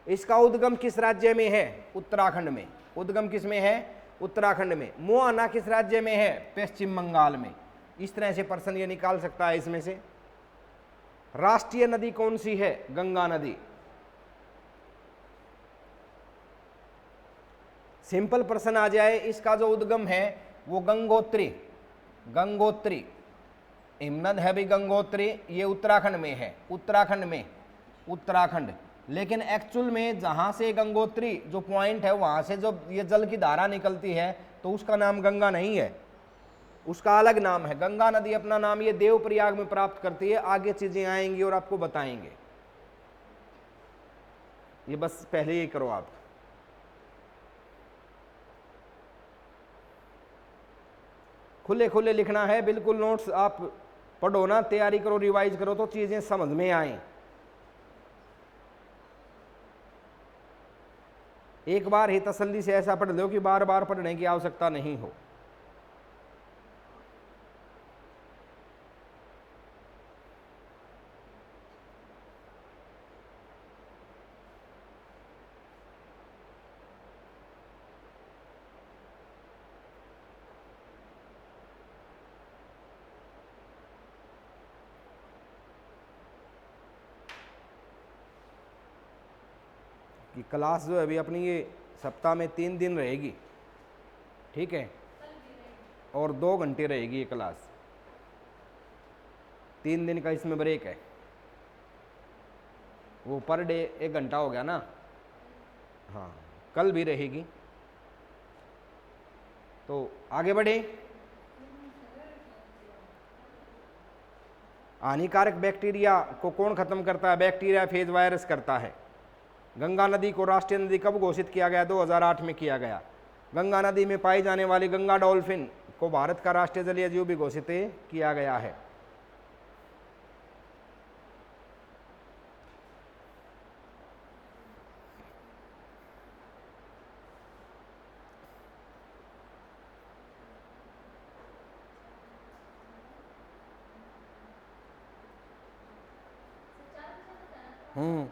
[SPEAKER 1] इसका उद्गम किस राज्य में है? उत्तराखंड में। उद्गम किस में है? उत्तराखंड में। मोहाना किस राज्य में है? पश्चिम बंगाल में। इस तरह से प्रश्न ये निकाल सकता है इसमें से। राष्ट्रीय नदी कौन सी है? गंगा नदी। सिंपल प्रश्न आ जाए, इसका जो उद्गम है वो गंगोत्री हिमनद है भी गंगोत्री। ये उत्तराखंड में है। उत्तराखंड। लेकिन एक्चुअल में जहां से गंगोत्री जो पॉइंट है वहां से जो ये जल की धारा निकलती है तो उसका नाम गंगा नहीं है, उसका अलग नाम है। गंगा नदी अपना नाम ये देवप्रयाग में प्राप्त करती है। आगे चीजें आएंगी और आपको बताएंगे। ये बस पहले ही करो आप। खुले खुले लिखना है बिल्कुल। नोट्स आप पढ़ो ना, तैयारी करो, रिवाइज करो तो चीजें समझ में आए। एक बार ही तसल्ली से ऐसा पढ़ लो कि बार बार पढ़ने की आवश्यकता नहीं हो। कि क्लास जो है अभी अपनी ये सप्ताह में 3 दिन रहेगी। ठीक है। और 2 घंटे रहेगी ये क्लास। 3 दिन का इसमें ब्रेक है। वो पर डे 1 घंटा हो गया ना, हाँ कल भी रहेगी। तो आगे बढ़े। हानिकारक बैक्टीरिया को कौन खत्म करता है? बैक्टीरिया फेज वायरस करता है। गंगा नदी को राष्ट्रीय नदी कब घोषित किया गया? 2008 में किया गया। गंगा नदी में पाई जाने वाली गंगा डॉल्फिन को भारत का राष्ट्रीय जलीय जीव भी घोषित किया गया है। हम्म।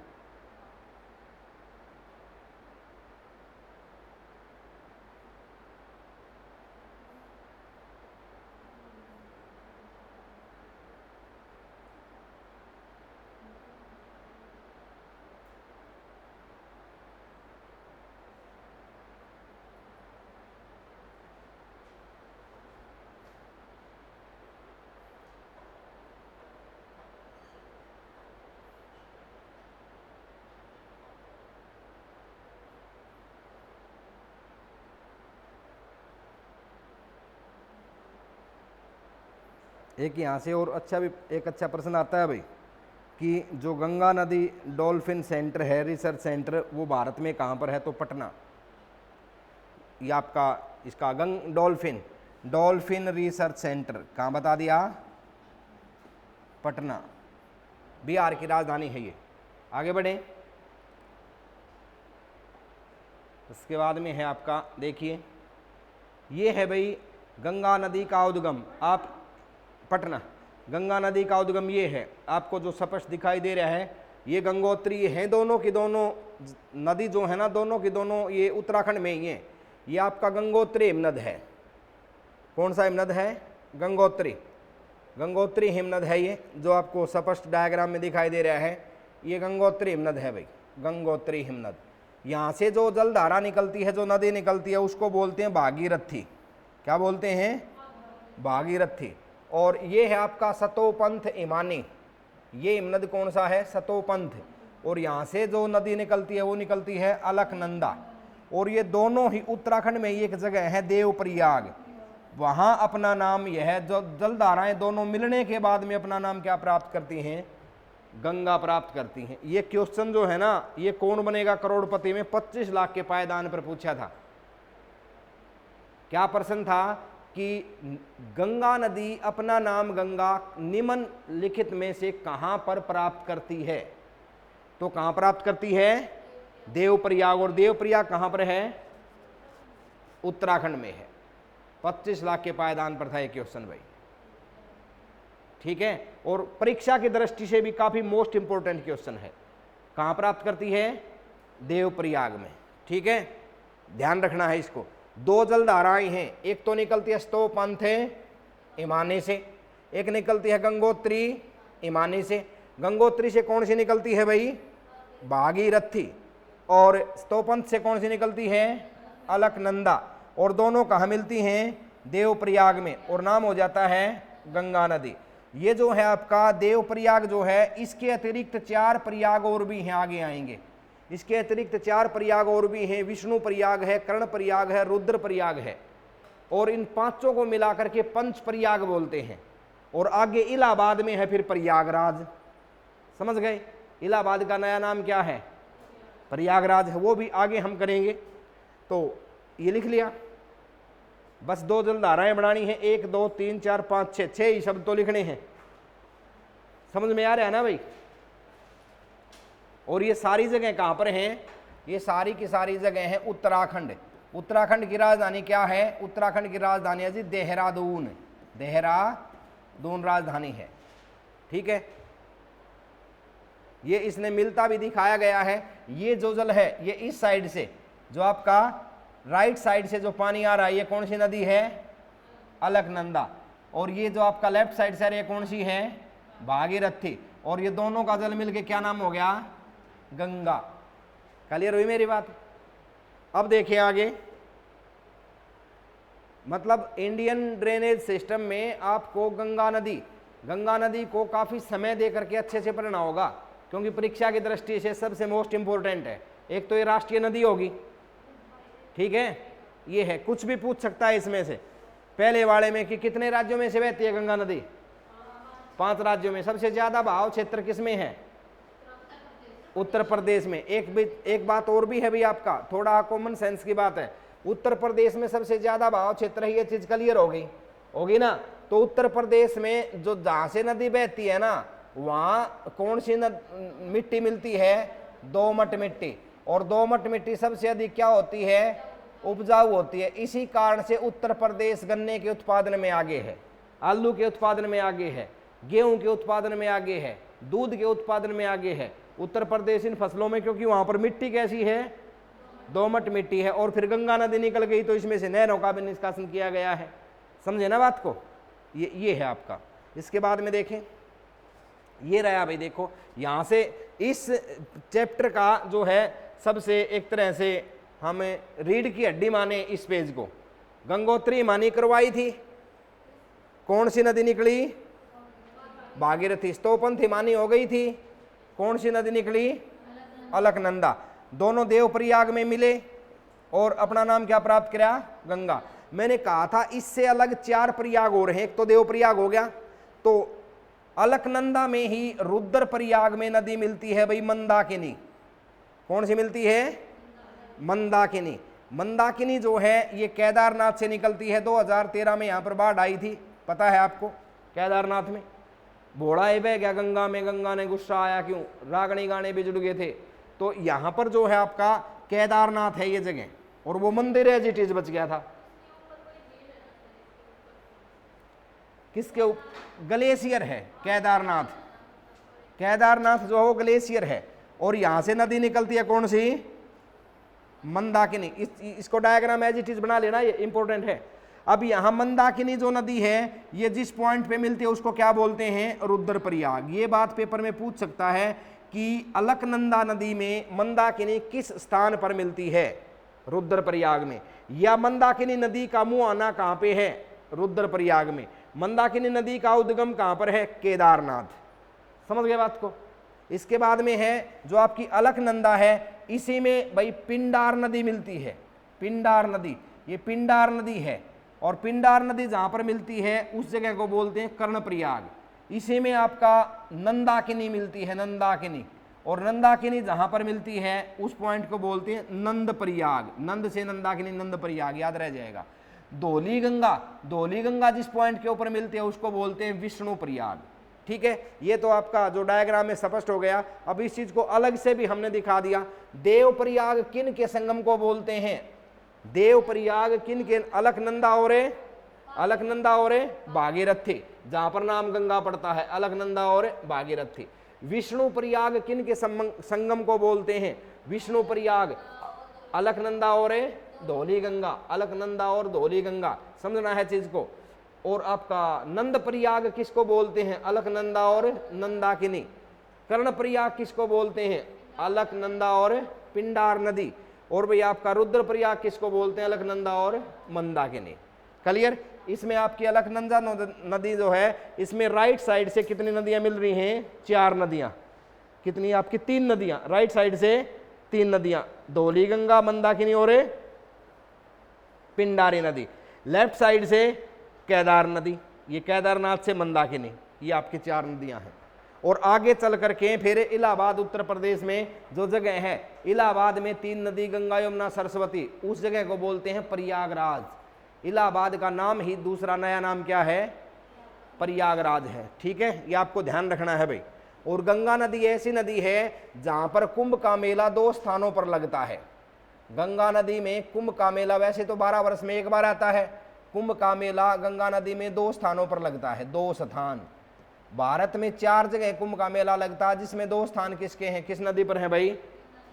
[SPEAKER 1] एक यहाँ से और अच्छा भी एक अच्छा प्रश्न आता है भाई कि जो गंगा नदी डॉल्फिन सेंटर है, रिसर्च सेंटर, वो भारत में कहाँ पर है? तो पटना। ये आपका इसका डॉल्फिन रिसर्च सेंटर कहाँ बता दिया? पटना, बिहार की राजधानी है ये। आगे बढ़े। उसके बाद में है आपका, देखिए ये है भाई गंगा नदी का उद्गम। आप पटना, गंगा नदी का उद्गम ये है, आपको जो स्पष्ट दिखाई दे रहा है ये गंगोत्री है। दोनों की दोनों नदी जो है ना, दोनों की दोनों ये उत्तराखंड में ही है। ये आपका गंगोत्री हिमनद है। कौन सा हिमनद है? गंगोत्री हिमनद है ये, जो आपको स्पष्ट डायग्राम में दिखाई दे रहा है। ये गंगोत्री हिमनद है भाई, गंगोत्री हिमनद। यहाँ से जो जलधारा निकलती है, जो नदी निकलती है, उसको बोलते हैं भागीरथी। क्या बोलते हैं? भागीरथी। और ये है आपका सतोपंथ इमानी। ये हिमनद कौन सा है? सतोपंथ। और यहाँ से जो नदी निकलती है वो निकलती है अलकनंदा। और ये दोनों ही उत्तराखंड में एक जगह है देवप्रयाग। वहाँ अपना नाम यह जो जलधाराएं दोनों मिलने के बाद में अपना नाम क्या प्राप्त करती हैं? गंगा प्राप्त करती हैं। ये क्वेश्चन जो है ना, ये कौन बनेगा करोड़पति में 25 लाख के पायदान पर पूछा था। क्या प्रश्न था कि गंगा नदी अपना नाम गंगा निम्नलिखित में से कहां पर प्राप्त करती है? तो कहां प्राप्त करती है? देवप्रयाग। और देवप्रयाग कहां पर है? उत्तराखंड में है। 25 लाख के पायदान पर था ये क्वेश्चन भाई। ठीक है। और परीक्षा की दृष्टि से भी काफी मोस्ट इंपोर्टेंट क्वेश्चन है। कहां प्राप्त करती है? देवप्रयाग में। ठीक है, ध्यान रखना है इसको। दो जलधाराएं हैं, एक तो निकलती है स्तोपंथ इमानी से, एक निकलती है गंगोत्री इमानी से। गंगोत्री से कौन सी निकलती है भाई? भागीरथी। और स्तोपंथ से कौन सी निकलती है? अलकनंदा। और दोनों कहाँ मिलती हैं? देवप्रयाग में। और नाम हो जाता है गंगा नदी। ये जो है आपका देवप्रयाग जो है, इसके अतिरिक्त 4 प्रयाग और भी हैं, आगे आएंगे। इसके अतिरिक्त 4 प्रयाग और भी हैं। विष्णु प्रयाग है, कर्ण प्रयाग है, रुद्र प्रयाग है। और इन पांचों को मिलाकर के पंच प्रयाग बोलते हैं। और आगे इलाहाबाद में है फिर प्रयागराज। समझ गए? इलाहाबाद का नया नाम क्या है? प्रयागराज है। वो भी आगे हम करेंगे। तो ये लिख लिया। बस 2 जलधाराएं बनानी है, 1 2 3 4 5 6, 6 ही शब्द तो लिखने हैं। समझ में आ रहा है ना भाई? और ये सारी जगह कहां पर हैं? ये सारी की सारी जगह है उत्तराखंड। उत्तराखंड की राजधानी क्या है? उत्तराखंड की राजधानी है जी देहरादून। देहरादून राजधानी है। ठीक है, ये इसने मिलता भी दिखाया गया है। ये जो जल है ये इस साइड से, जो आपका राइट साइड से जो पानी आ रहा है, ये कौन सी नदी है? अलकनंदा। और ये जो आपका लेफ्ट साइड से ये कौन सी है? भागीरथी। और ये दोनों का जल मिलके क्या नाम हो गया? गंगा। क्लियर हुई मेरी बात? अब देखिए आगे, मतलब इंडियन ड्रेनेज सिस्टम में आपको गंगा नदी को काफी समय दे करके अच्छे से पढ़ना होगा, क्योंकि परीक्षा की दृष्टि से सबसे मोस्ट इंपोर्टेंट है। एक तो ये राष्ट्रीय नदी होगी, ठीक है, ये है। कुछ भी पूछ सकता है इसमें से पहले वाले में कि कितने राज्यों में से बहती है गंगा नदी? 5 राज्यों में। सबसे ज्यादा बहाव क्षेत्र किसमें है? उत्तर प्रदेश में। एक बात और भी है भाई, आपका थोड़ा कॉमन सेंस की बात है, उत्तर प्रदेश में सबसे ज्यादा बहाव क्षेत्र है, ये चीज क्लियर होगी ना। तो उत्तर प्रदेश में जो जहां से नदी बहती है ना, वहां कौन सी मिट्टी मिलती है? दोमट मिट्टी। और दोमट मिट्टी सबसे अधिक क्या होती है? उपजाऊ होती है। इसी कारण से उत्तर प्रदेश गन्ने के उत्पादन में आगे है, आलू के उत्पादन में आगे है, गेहूं के उत्पादन में आगे है, दूध के उत्पादन में आगे है उत्तर प्रदेश इन फसलों में, क्योंकि वहां पर मिट्टी कैसी है? दोमट मिट्टी है। और फिर गंगा नदी निकल गई तो इसमें से नहरों का भी निष्कासन किया गया है। समझे ना बात को? ये है आपका। इसके बाद में देखें, ये रहा भाई, देखो यहां से इस चैप्टर का जो है सबसे एक तरह से हम रीढ़ की हड्डी माने इस पेज को। गंगोत्री मानी करवाई थी, कौन सी नदी निकली? भागीरथी। स्तोपंथी मानी हो गई थी, कौन सी नदी निकली? अलकनंदा। दोनों देवप्रयाग में मिले और अपना नाम क्या प्राप्त किया? गंगा। मैंने कहा था इससे अलग 4 प्रयाग और हैं, एक तो देवप्रयाग हो गया, तो अलकनंदा में ही रुद्रप्रयाग में नदी मिलती है भाई, मंदाकिनी। कौन सी मिलती है? मंदाकिनी। मंदाकिनी जो है ये केदारनाथ से निकलती है। 2013 में यहाँ पर बाढ़ आई थी, पता है आपको? केदारनाथ में भोड़ा ही बह गया गंगा में, गंगा ने गुस्सा आया क्यों? रागणी गाने भी जुड़ गए थे। तो यहाँ पर जो है आपका केदारनाथ है ये जगह, और वो मंदिर है जिटीज बच गया था। किसके ऊपर? ग्लेशियर है केदारनाथ। केदारनाथ जो है वो ग्लेशियर है, और यहां से नदी निकलती है कौन सी? मंदाकिनी। इसको डायग्राम एज इट इज बना लेना, ये इंपॉर्टेंट है। अब यहां मंदाकिनी जो नदी है ये जिस पॉइंट पे मिलती है उसको क्या बोलते हैं? रुद्रप्रयाग। ये बात पेपर में पूछ सकता है कि अलकनंदा नदी में मंदाकिनी किस स्थान पर मिलती है? रुद्रप्रयाग में। या मंदाकिनी नदी का मुंह आना कहां पे है? रुद्रप्रयाग में। मंदाकिनी नदी का उद्गम कहां पर है? केदारनाथ। समझ गए बात को? इसके बाद में है जो आपकी अलकनंदा है, इसी में भाई पिंडार नदी मिलती है। पिंडार नदी, ये पिंडार नदी है, और पिंडार नदी जहां पर मिलती है उस जगह को बोलते हैं कर्णप्रयाग। इसी में आपका नंदाकिनी मिलती है, नंदाकिनी। और नंदाकिनी जहां पर मिलती है उस पॉइंट को बोलते हैं नंदप्रयाग। नंद से नंदाकिनी, नंदप्रयाग याद रह जाएगा। धौली गंगा, धौली गंगा जिस पॉइंट के ऊपर मिलती है उसको बोलते हैं विष्णुप्रयाग। ठीक है, ये तो आपका जो डायग्राम में स्पष्ट हो गया। अब इस चीज को अलग से भी हमने दिखा दिया। देवप्रयाग किन के संगम को बोलते हैं? देवप्रयाग किन के? अलकनंदा और भागीरथी, जहां पर नाम गंगा पड़ता है, अलकनंदा और भागीरथी। विष्णुप्रयाग किन के संगम को बोलते हैं? विष्णुप्रयाग अलकनंदा और धौली गंगा, अलकनंदा और धौली गंगा, समझना है चीज को। और आपका नंदप्रयाग किसको बोलते हैं? अलकनंदा और नंदाकिनी। कर्णप्रयाग किसको बोलते हैं? अलकनंदा और पिंडार नदी। और भाई आपका रुद्रप्रयाग किसको बोलते हैं? अलकनंदा और मंदाकिनी। क्लियर? इसमें आपकी अलकनंदा नदी जो है, इसमें राइट साइड से कितनी नदियां मिल रही हैं? 4 नदियां। कितनी? आपकी 3 नदियां। राइट साइड से 3 नदियां, धौली गंगा, मंदाकिनी और पिंडारी नदी। लेफ्ट साइड से केदार नदी, ये केदारनाथ से मंदाकिनी, ये आपकी 4 नदियां हैं। और आगे चल करके फिर इलाहाबाद उत्तर प्रदेश में जो जगह है, इलाहाबाद में 3 नदी गंगा, यमुना, सरस्वती, उस जगह को बोलते हैं प्रयागराज। इलाहाबाद का नाम ही दूसरा नया नाम क्या है? प्रयागराज है। ठीक है, ये आपको ध्यान रखना है भाई। और गंगा नदी ऐसी नदी है जहां पर कुंभ का मेला 2 स्थानों पर लगता है। गंगा नदी में कुंभ का मेला वैसे तो 12 वर्ष में एक बार आता है, कुंभ का मेला गंगा नदी में 2 स्थानों पर लगता है। 2 स्थान। भारत में 4 जगह कुंभ का मेला लगता है, जिसमें 2 स्थान किसके हैं? किस नदी पर है भाई?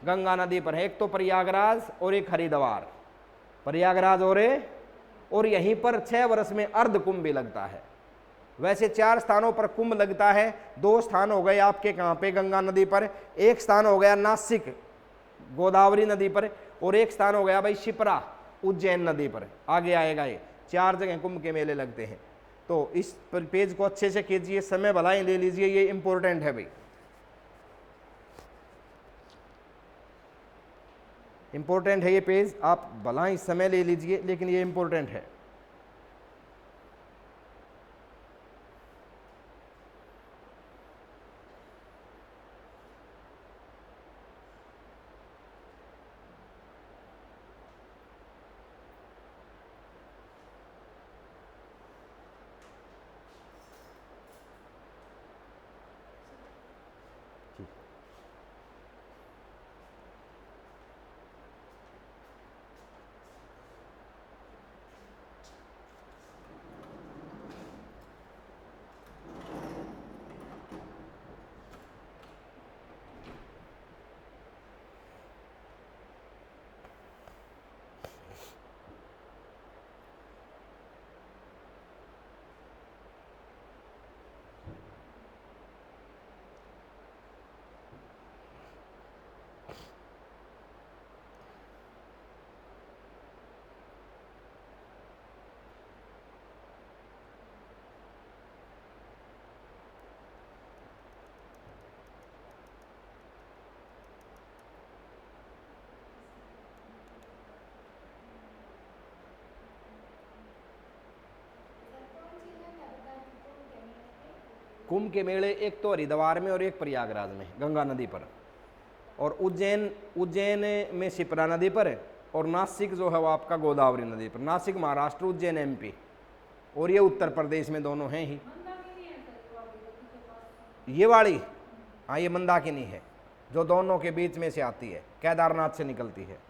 [SPEAKER 1] गंगा नदी पर है। एक तो प्रयागराज और एक हरिद्वार। प्रयागराज और यहीं पर 6 वर्ष में अर्ध कुंभ भी लगता है। वैसे 4 स्थानों पर कुंभ लगता है। 2 स्थान हो गए आपके कहाँ पे? गंगा नदी पर। एक स्थान हो गया नासिक गोदावरी नदी पर, और एक स्थान हो गया भाई शिप्रा उज्जैन नदी पर। आगे आएगा ये। 4 जगह कुंभ के मेले लगते हैं। तो इस पर पेज को अच्छे से कीजिए, समय भलाई ले लीजिए, ये इंपॉर्टेंट है भाई। इंपॉर्टेंट है ये पेज, आप भला ही समय ले लीजिए लेकिन ये इंपॉर्टेंट है। कुंभ के मेले एक तो हरिद्वार में और एक प्रयागराज में गंगा नदी पर, और उज्जैन में शिप्रा नदी पर है, और नासिक जो है वो आपका गोदावरी नदी पर। नासिक महाराष्ट्र, उज्जैन एमपी, और ये उत्तर प्रदेश में दोनों हैं ही। ये वाली, हाँ ये मंदाकिनी है जो दोनों के बीच में से आती है, केदारनाथ से निकलती है।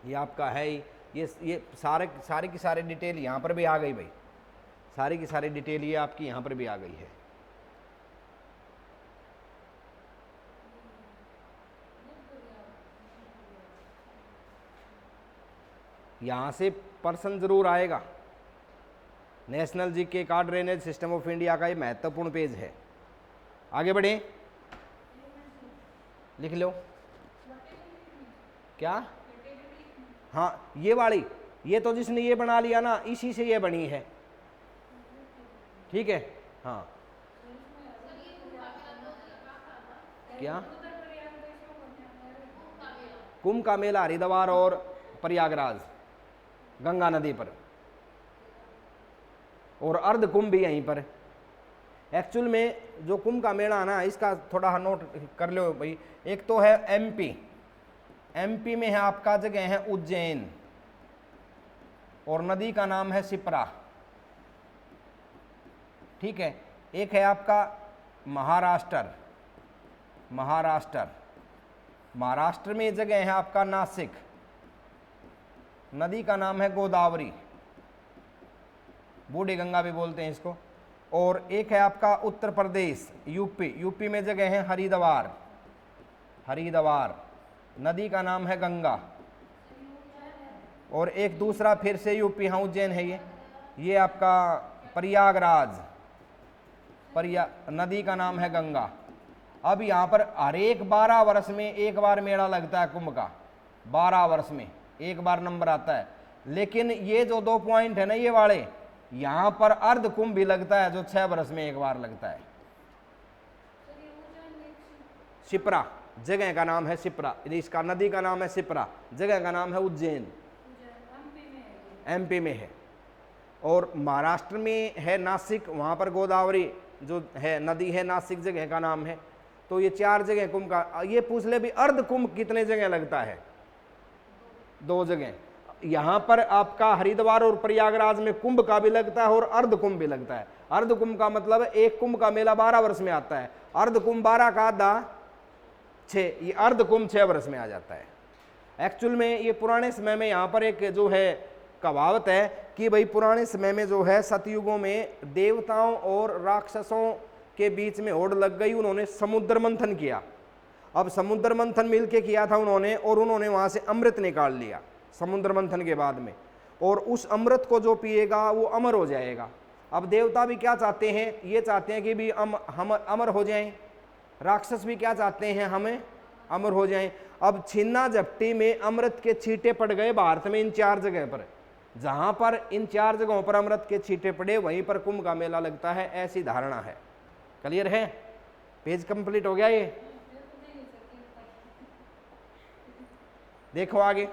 [SPEAKER 1] ये आपका है ही, ये सारे की सारी डिटेल यहाँ पर भी आ गई भाई, सारी की सारी डिटेल ये आपकी यहाँ पर भी आ गई है। यहाँ से पर्सन जरूर आएगा। नेशनल जीके का ड्रेनेज सिस्टम ऑफ इंडिया का ये महत्वपूर्ण पेज है। आगे बढ़े, लिख लो क्या। हाँ ये वाली, ये तो जिसने ये बना लिया ना, इसी से ये बनी है, ठीक है। हाँ क्या, कुंभ का मेला हरिद्वार और प्रयागराज गंगा नदी पर, और अर्ध कुंभ भी यहीं पर। एक्चुअल में जो कुंभ का मेला है ना, इसका थोड़ा नोट कर लो भाई। एक तो है एमपी में है आपका जगह है उज्जैन, और नदी का नाम है शिप्रा, ठीक है। एक है आपका महाराष्ट्र में जगह है आपका नासिक, नदी का नाम है गोदावरी, बूढ़ी गंगा भी बोलते हैं इसको। और एक है आपका उत्तर प्रदेश यूपी में जगह है हरिद्वार, नदी का नाम है गंगा। और एक दूसरा फिर से यूपी, हाँ उज्जैन है ये आपका प्रयागराज, नदी का नाम है गंगा। अब यहाँ पर हर एक 12 वर्ष में एक बार मेला लगता है कुंभ का, 12 वर्ष में एक बार नंबर आता है। लेकिन ये जो 2 पॉइंट है ना ये वाले, यहाँ पर अर्ध कुंभ भी लगता है जो 6 वर्ष में एक बार लगता है। शिप्रा जगह का नाम है शिप्रा, इसका नदी का नाम है शिप्रा, जगह का नाम है उज्जैन, एमपी में है। और महाराष्ट्र में है नासिक, वहाँ पर गोदावरी जो है नदी है, नासिक जगह का नाम है। तो ये 4 जगह कुंभ का। ये पूछ ले भी अर्ध कुंभ कितने जगह लगता है, 2 जगह। यहाँ पर आपका हरिद्वार और प्रयागराज में कुंभ का भी लगता है और अर्ध कुंभ भी लगता है। अर्ध कुंभ का मतलब एक कुंभ का मेला 12 वर्ष में आता है, अर्ध कुंभ 12 का आधा 6, ये अर्ध कुंभ 6 वर्ष में आ जाता है। एक्चुअल में ये पुराने समय में यहाँ पर एक जो है कहावत है कि भाई पुराने समय में जो है सतयुगों में देवताओं और राक्षसों के बीच में होड़ लग गई, उन्होंने समुद्र मंथन किया। अब समुद्र मंथन मिलके किया था उन्होंने, और उन्होंने वहाँ से अमृत निकाल लिया समुद्र मंथन के बाद में, और उस अमृत को जो पिएगा वो अमर हो जाएगा। अब देवता भी क्या चाहते हैं, ये चाहते हैं कि भी हम अमर हो जाएं, राक्षस भी क्या चाहते हैं, हमें अमर हो जाएं। अब छिन्ना झपटी में अमृत के छींटे पड़ गए भारत में इन 4 जगह पर, जहां पर इन 4 जगहों पर अमृत के छींटे पड़े वहीं पर कुंभ का मेला लगता है, ऐसी धारणा है। क्लियर है? पेज कंप्लीट हो गया ये। देखो आगे,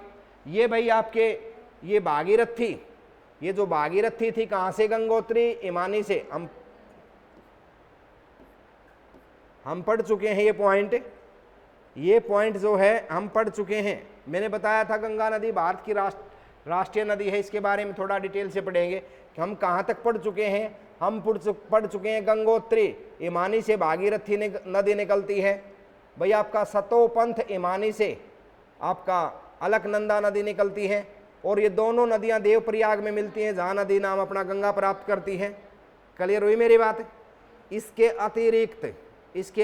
[SPEAKER 1] ये भाई आपके ये भागीरथी, ये जो भागीरथी थी कहां से? गंगोत्री इमानी से। हम पढ़ चुके हैं ये पॉइंट जो है हम पढ़ चुके हैं। मैंने बताया था गंगा नदी भारत की राष्ट्रीय नदी है। इसके बारे में थोड़ा डिटेल से पढ़ेंगे कि हम कहां तक पढ़ चुके हैं। हम पढ़ चुके हैं गंगोत्री इमानी से भागीरथी नदी निकलती है। भाई आपका सतोपंथ इमानी से आपका अलकनंदा नदी निकलती है, और ये दोनों नदियां देवप्रयाग में मिलती हैं, जहां नदी नाम अपना गंगा प्राप्त करती है। क्लियर हुई मेरी बात? इसके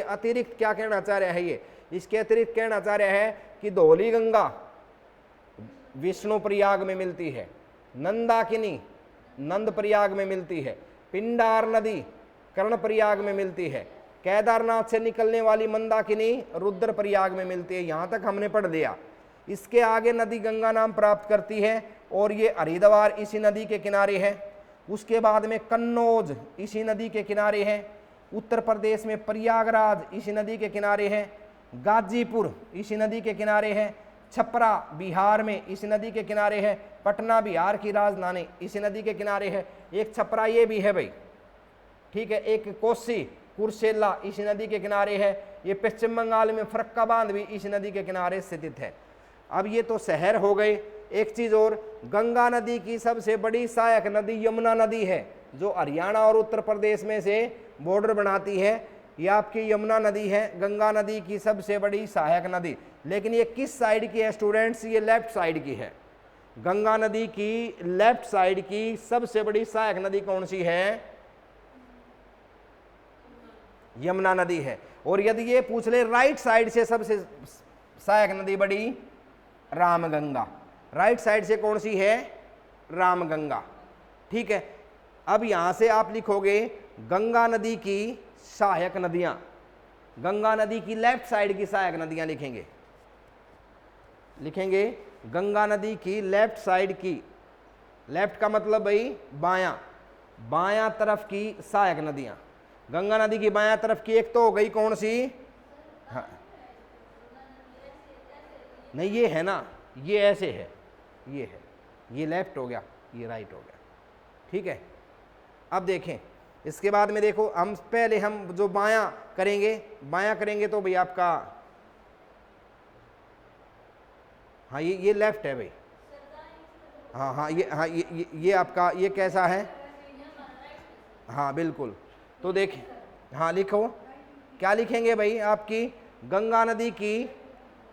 [SPEAKER 1] अतिरिक्त क्या कहना चाह रहा है ये? इसके अतिरिक्त कहना चाह रहा है कि धौली गंगा विष्णु प्रयाग में मिलती है, नंदाकिनी नंद प्रयाग में मिलती है, पिंडार नदी कर्ण प्रयाग में मिलती है, केदारनाथ से निकलने वाली मंदाकिनी रुद्र प्रयाग में मिलती है। यहां तक हमने पढ़ लिया। इसके आगे नदी गंगा नाम प्राप्त करती है, और ये हरिद्वार इसी नदी के किनारे है। उसके बाद में कन्नौज इसी नदी के किनारे है। उत्तर प्रदेश में प्रयागराज इसी नदी के किनारे है। गाजीपुर इसी नदी के किनारे है। छपरा बिहार में इसी नदी के किनारे है। पटना बिहार की राजधानी इसी नदी के किनारे है। एक छपरा ये भी है भाई, ठीक है। एक कोसी कुर्सेला इसी नदी के किनारे है। ये पश्चिम बंगाल में फरक्का बांध भी इसी नदी के किनारे स्थित है। अब ये तो शहर हो गए। एक चीज और, गंगा नदी की सबसे बड़ी सहायक नदी यमुना नदी है, जो हरियाणा और उत्तर प्रदेश में से बॉर्डर बनाती है। ये आपकी यमुना नदी है, गंगा नदी की सबसे बड़ी सहायक नदी। लेकिन ये किस साइड की है स्टूडेंट्स? ये लेफ्ट साइड की है। गंगा नदी की लेफ्ट साइड की सबसे बड़ी सहायक नदी कौन सी है? यमुना नदी है। और यदि ये पूछ ले राइट साइड से सबसे सहायक नदी बड़ी, रामगंगा। राइट साइड से कौन सी है? रामगंगा। ठीक है। अब यहां से आप लिखोगे गंगा नदी की सहायक नदियां, गंगा नदी की लेफ्ट साइड की सहायक नदियां लिखेंगे गंगा नदी की लेफ्ट साइड की, लेफ्ट का मतलब भाई बायां तरफ की सहायक नदियां। गंगा नदी की बायां तरफ की एक तो हो गई कौन सी? हाँ नहीं, ये है ना, ये ऐसे है, ये है, ये लेफ्ट हो गया, ये राइट हो गया। ठीक है। अब देखें इसके बाद में, देखो हम पहले हम जो बायां करेंगे तो भाई आपका, हाँ ये लेफ्ट है भाई। हाँ ये आपका ये कैसा है? हाँ बिल्कुल। तो देखें, हाँ लिखो, क्या लिखेंगे भाई? आपकी गंगा नदी की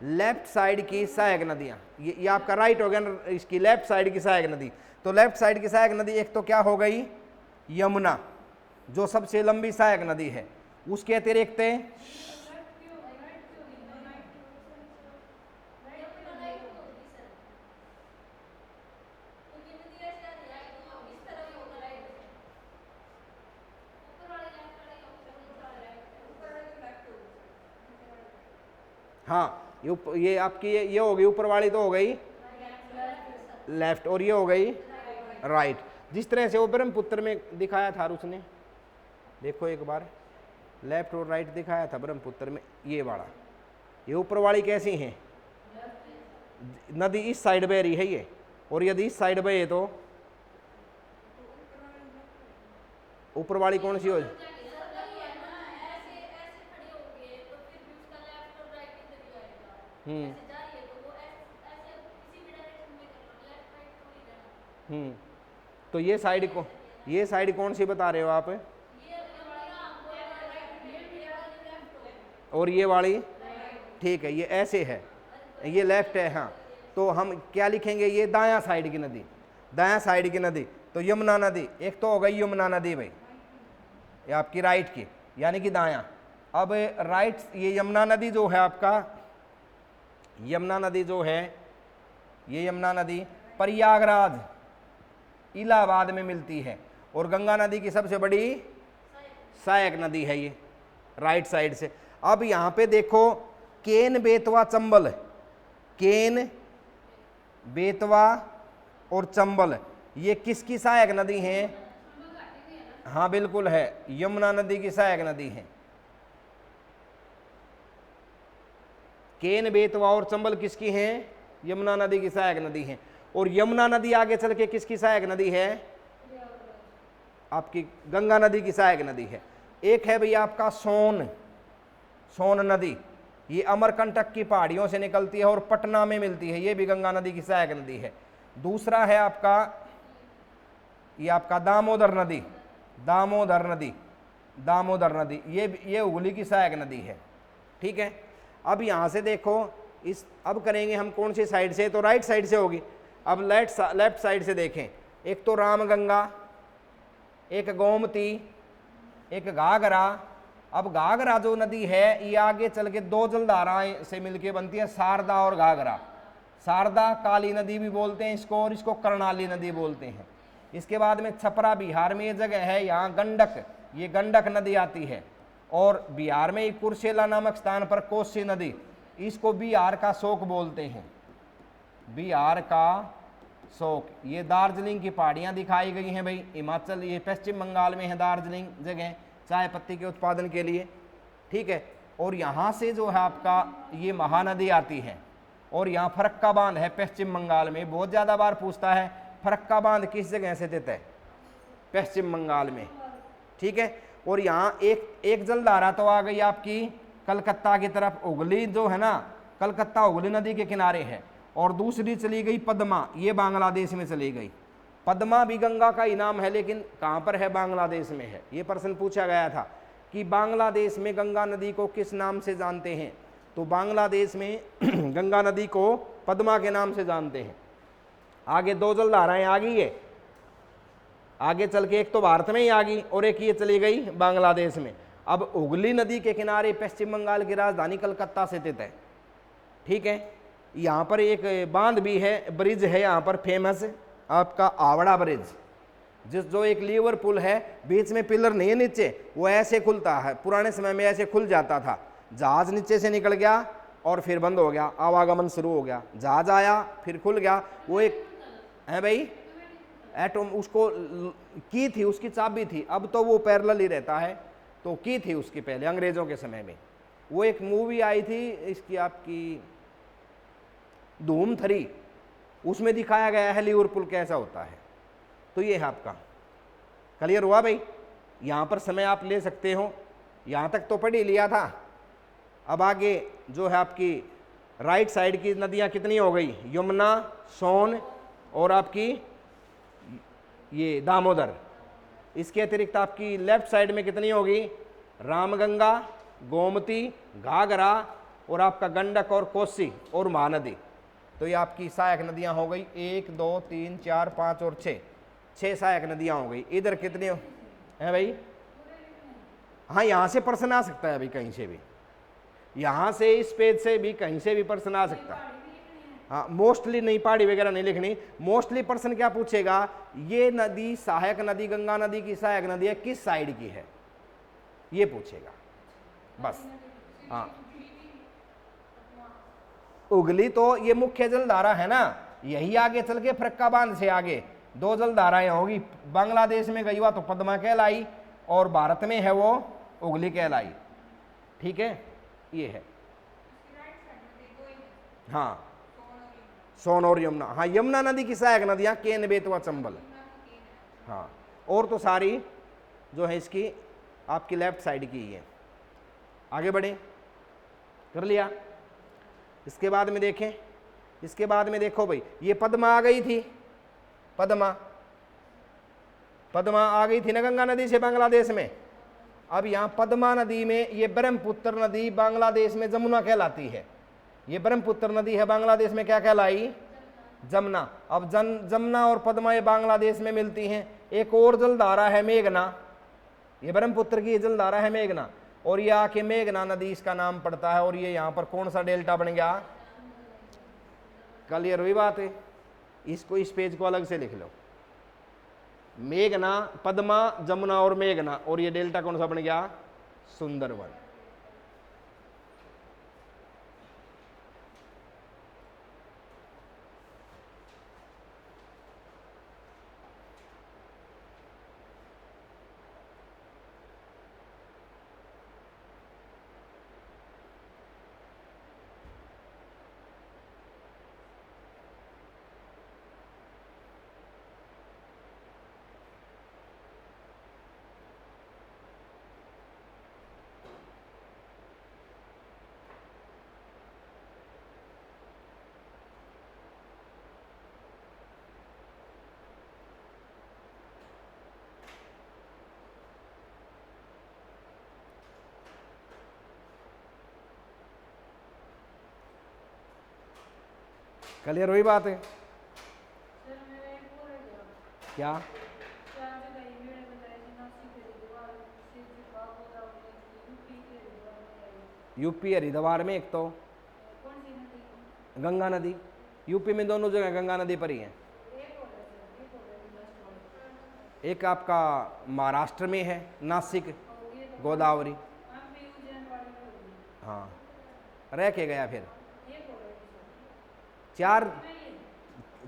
[SPEAKER 1] लेफ्ट साइड की सहायक नदियाँ, ये आपका राइट हो गया ना, इसकी लेफ्ट साइड की सहायक नदी। तो लेफ्ट साइड की सहायक नदी एक तो क्या हो गई? यमुना, जो सबसे लंबी सहायक नदी है। उसके अतिरिक्त हाँ ये आपकी ये हो गई ऊपर वाली, तो हो गई लेफ्ट, और ये हो गई राइट। जिस तरह से वो ब्रह्मपुत्र में दिखाया था उसने, देखो एक बार लेफ्ट और राइट दिखाया था ब्रह्मपुत्र में। ये वाला, ये ऊपर वाली कैसी है? नदी इस साइड बह रही है ये, और यदि इस साइड बहे तो ऊपर वाली कौन सी हो? तो ये साइड कौन सी बता रहे हो आप? और ये वाली, ठीक है, ये ऐसे है, ये लेफ्ट है। हाँ, तो हम क्या लिखेंगे? ये दायां साइड की नदी, दायां साइड की नदी। तो यमुना नदी एक तो हो गई यमुना नदी भाई, ये आपकी राइट की, यानी कि दायां। अब राइट, ये यमुना नदी जो है आपका, यमुना नदी जो है, ये यमुना नदी प्रयागराज इलाहाबाद में मिलती है, और गंगा नदी की सबसे बड़ी सहायक नदी है ये, राइट साइड से। अब यहां पे देखो केन, बेतवा, चंबल, केन, बेतवा और चंबल, ये किसकी सहायक नदी है? हाँ बिल्कुल है, यमुना नदी की सहायक नदी है। केन, बेतवा और चंबल किसकी हैं? यमुना नदी की सहायक नदी है। और यमुना नदी आगे चल के किसकी सहायक नदी है? आपकी गंगा नदी की सहायक नदी है। एक है भैया आपका सोन नदी, ये अमरकंटक की पहाड़ियों से निकलती है और पटना में मिलती है, ये भी गंगा नदी की सहायक नदी है। दूसरा है आपका ये आपका दामोदर नदी, ये हुगली की सहायक नदी है। ठीक है, अब यहां से देखो, अब करेंगे हम कौन सी साइड से? तो राइट साइड से होगी। अब लेफ्ट साइड से देखें, एक तो रामगंगा, एक गोमती, एक घाघरा। अब घाघरा जो नदी है ये आगे चल के दो जलधाराएं से मिलके बनती है, शारदा और घाघरा। शारदा काली नदी भी बोलते हैं इसको, और इसको कर्णाली नदी बोलते हैं। इसके बाद में छपरा बिहार में ये जगह है, यहाँ ये गंडक नदी आती है। और बिहार में कुर्सेला नामक स्थान पर कोसी नदी, इसको बिहार का शोक बोलते हैं, बिहार का शोक। ये दार्जिलिंग की पहाड़ियाँ दिखाई गई हैं भाई, हिमाचल, ये पश्चिम बंगाल में है दार्जिलिंग जगह चाय पत्ती के उत्पादन के लिए। ठीक है, और यहाँ से जो है आपका ये महानदी आती है, और यहाँ फरक्का बांध है पश्चिम बंगाल में। बहुत ज़्यादा बार पूछता है फरक्का बांध किस जगह से स्थित है? पश्चिम बंगाल में। ठीक है, और यहाँ एक जलधारा तो आ गई आपकी कलकत्ता की तरफ, हुगली जो है ना, कलकत्ता हुगली नदी के किनारे है। और दूसरी चली गई पद्मा, ये बांग्लादेश में चली गई। पद्मा भी गंगा का ही नाम है, लेकिन कहाँ पर है? बांग्लादेश में है। ये प्रश्न पूछा गया था कि बांग्लादेश में गंगा नदी को किस नाम से जानते हैं? तो बांग्लादेश में गंगा नदी को पद्मा के नाम से जानते हैं। आगे दो जलधाराएं आ गई है, आगे चल के एक तो भारत में ही आ गई और एक ये चली गई बांग्लादेश में। अब हुगली नदी के किनारे पश्चिम बंगाल की राजधानी कलकत्ता से स्थित है। ठीक है, यहाँ पर एक बांध भी है, ब्रिज है यहाँ पर फेमस आपका आवड़ा ब्रिज, जो एक लीवर पुल है, बीच में पिलर नहीं है नीचे, वो ऐसे खुलता है, पुराने समय में ऐसे खुल जाता था। जहाज नीचे से निकल गया और फिर बंद हो गया, आवागमन शुरू हो गया, जहाज आया फिर खुल गया। वो एक है भाई एटम, उसको की थी, उसकी चाबी थी, अब तो वो पैरेलल ही रहता है, तो की थी उसकी पहले अंग्रेजों के समय में। वो एक मूवी आई थी इसकी आपकी धूम 3, उसमें दिखाया गया है लिवरपूल कैसा होता है। तो ये है आपका, क्लियर हुआ भाई? यहाँ पर समय आप ले सकते हो, यहाँ तक तो पढ़ ही लिया था। अब आगे जो है आपकी राइट साइड की नदियाँ कितनी हो गई? यमुना, सोन और आपकी ये दामोदर। इसके अतिरिक्त आपकी लेफ्ट साइड में कितनी होगी? रामगंगा, गोमती, घाघरा और आपका गंडक और कोसी और महानदी। तो ये आपकी सहायक नदियां हो गई, 1 2 3 4 5 और 6 सहायक नदियां हो गई। इधर कितनी हैं भाई? हाँ, यहाँ से प्रश्न आ सकता है अभी, कहीं से भी, यहाँ से इस पेज से भी कहीं से भी प्रश्न आ सकता है। हाँ, मोस्टली नहीं, पहाड़ी वगैरह नहीं लिखनी। मोस्टली प्रश्न क्या पूछेगा? ये नदी सहायक नदी, गंगा नदी की सहायक नदी है, किस साइड की है, ये पूछेगा बस। हाँ, उगली तो ये मुख्य जलधारा है ना, यही आगे चल के फरक्का बांध से आगे दो जलधाराएं होगी। बांग्लादेश में गई हुआ तो पद्मा कहलाई, और भारत में है वो उगली कहलाई। ठीक है, ये है। हाँ, सोन और यमुना। हाँ, यमुना नदी की सहायक नदियां केन, बेतवा, चंबल। हाँ, और तो सारी जो है इसकी आपकी लेफ्ट साइड की ही है। आगे बढ़े, कर लिया। इसके बाद में देखें, इसके बाद में देखो भाई, ये पद्मा आ गई थी, पद्मा आ गई थी ना गंगा नदी से बांग्लादेश में। अब यहाँ पद्मा नदी में ये ब्रह्मपुत्र नदी बांग्लादेश में जमुना कहलाती है। ये ब्रह्मपुत्र नदी है, बांग्लादेश में क्या कहलाई? जमुना। अब जमुना और पद्मा ये बांग्लादेश में मिलती हैं। एक और जलधारा है मेघना, ये ब्रह्मपुत्र की जलधारा है मेघना, और ये आके मेघना नदी इसका नाम पड़ता है। और ये यहाँ पर कौन सा डेल्टा बन गया? क्लियर हुई बात है? इसको, इस पेज को अलग से लिख लो, मेघना, पद्मा, जमुना और मेघना, और ये डेल्टा कौन सा बन गया? सुंदरवन। क्लियर हुई बात है?
[SPEAKER 2] सर मेरा एक और है क्या?
[SPEAKER 1] क्या?
[SPEAKER 2] चार जगह ये मेरे बताए थे, नासिक हरिद्वार, सिर्फ गोदावरी, यूपी के हरिद्वार में आई।
[SPEAKER 1] यूपी हरिद्वार में एक तो
[SPEAKER 2] कौन सी नदी?
[SPEAKER 1] गंगा नदी, यूपी में दोनों जगह गंगा नदी पर ही है।
[SPEAKER 2] एक और है सर, एक और है लास्ट वाला।
[SPEAKER 1] एक आपका महाराष्ट्र में है, नासिक
[SPEAKER 2] और ये तो
[SPEAKER 1] गोदावरी।
[SPEAKER 2] हम भी उज्जैन वाली में होगी।
[SPEAKER 1] हाँ, रह के गया फिर।
[SPEAKER 2] एक और है सर।
[SPEAKER 1] चार
[SPEAKER 2] नहीं,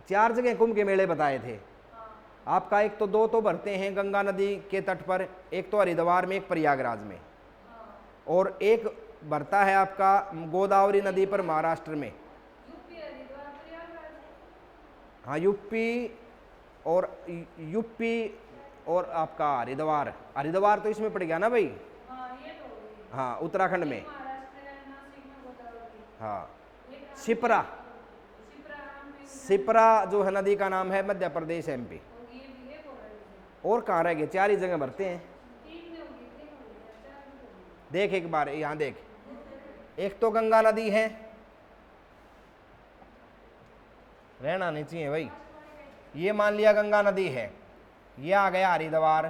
[SPEAKER 1] 4 जगह कुंभ के मेले बताए थे
[SPEAKER 2] हाँ
[SPEAKER 1] आपका। एक तो 2 तो भरते हैं गंगा नदी के तट पर, एक तो हरिद्वार में, एक प्रयागराज में,
[SPEAKER 2] हाँ।
[SPEAKER 1] और एक भरता है आपका गोदावरी नदी पर महाराष्ट्र में।
[SPEAKER 2] यूपी हरिद्वार प्रयागराज।
[SPEAKER 1] हाँ, यूपी और आपका हरिद्वार। हरिद्वार तो इसमें पड़ गया ना भाई?
[SPEAKER 2] हाँ ये तो होगी।
[SPEAKER 1] हाँ, उत्तराखंड में।
[SPEAKER 2] महाराष्ट्र है, नासिक में गोदावरी।
[SPEAKER 1] हाँ,
[SPEAKER 2] एक
[SPEAKER 1] शिप्रा।
[SPEAKER 2] शिप्रा हम भी
[SPEAKER 1] शिप्रा जो है नदी का नाम है, मध्य प्रदेश, एमपी।
[SPEAKER 2] होगी। ये भी एक और है सर।
[SPEAKER 1] और कहाँ रह गए? 4 ही जगह भरते हैं।
[SPEAKER 2] तीन में होगी, तीन होगी, चार में होगी।
[SPEAKER 1] देख एक बार यहाँ देख, एक तो गंगा नदी है, रहना नहीं चाहिए भाई। ये मान लिया गंगा नदी है, ये आ गया हरिद्वार,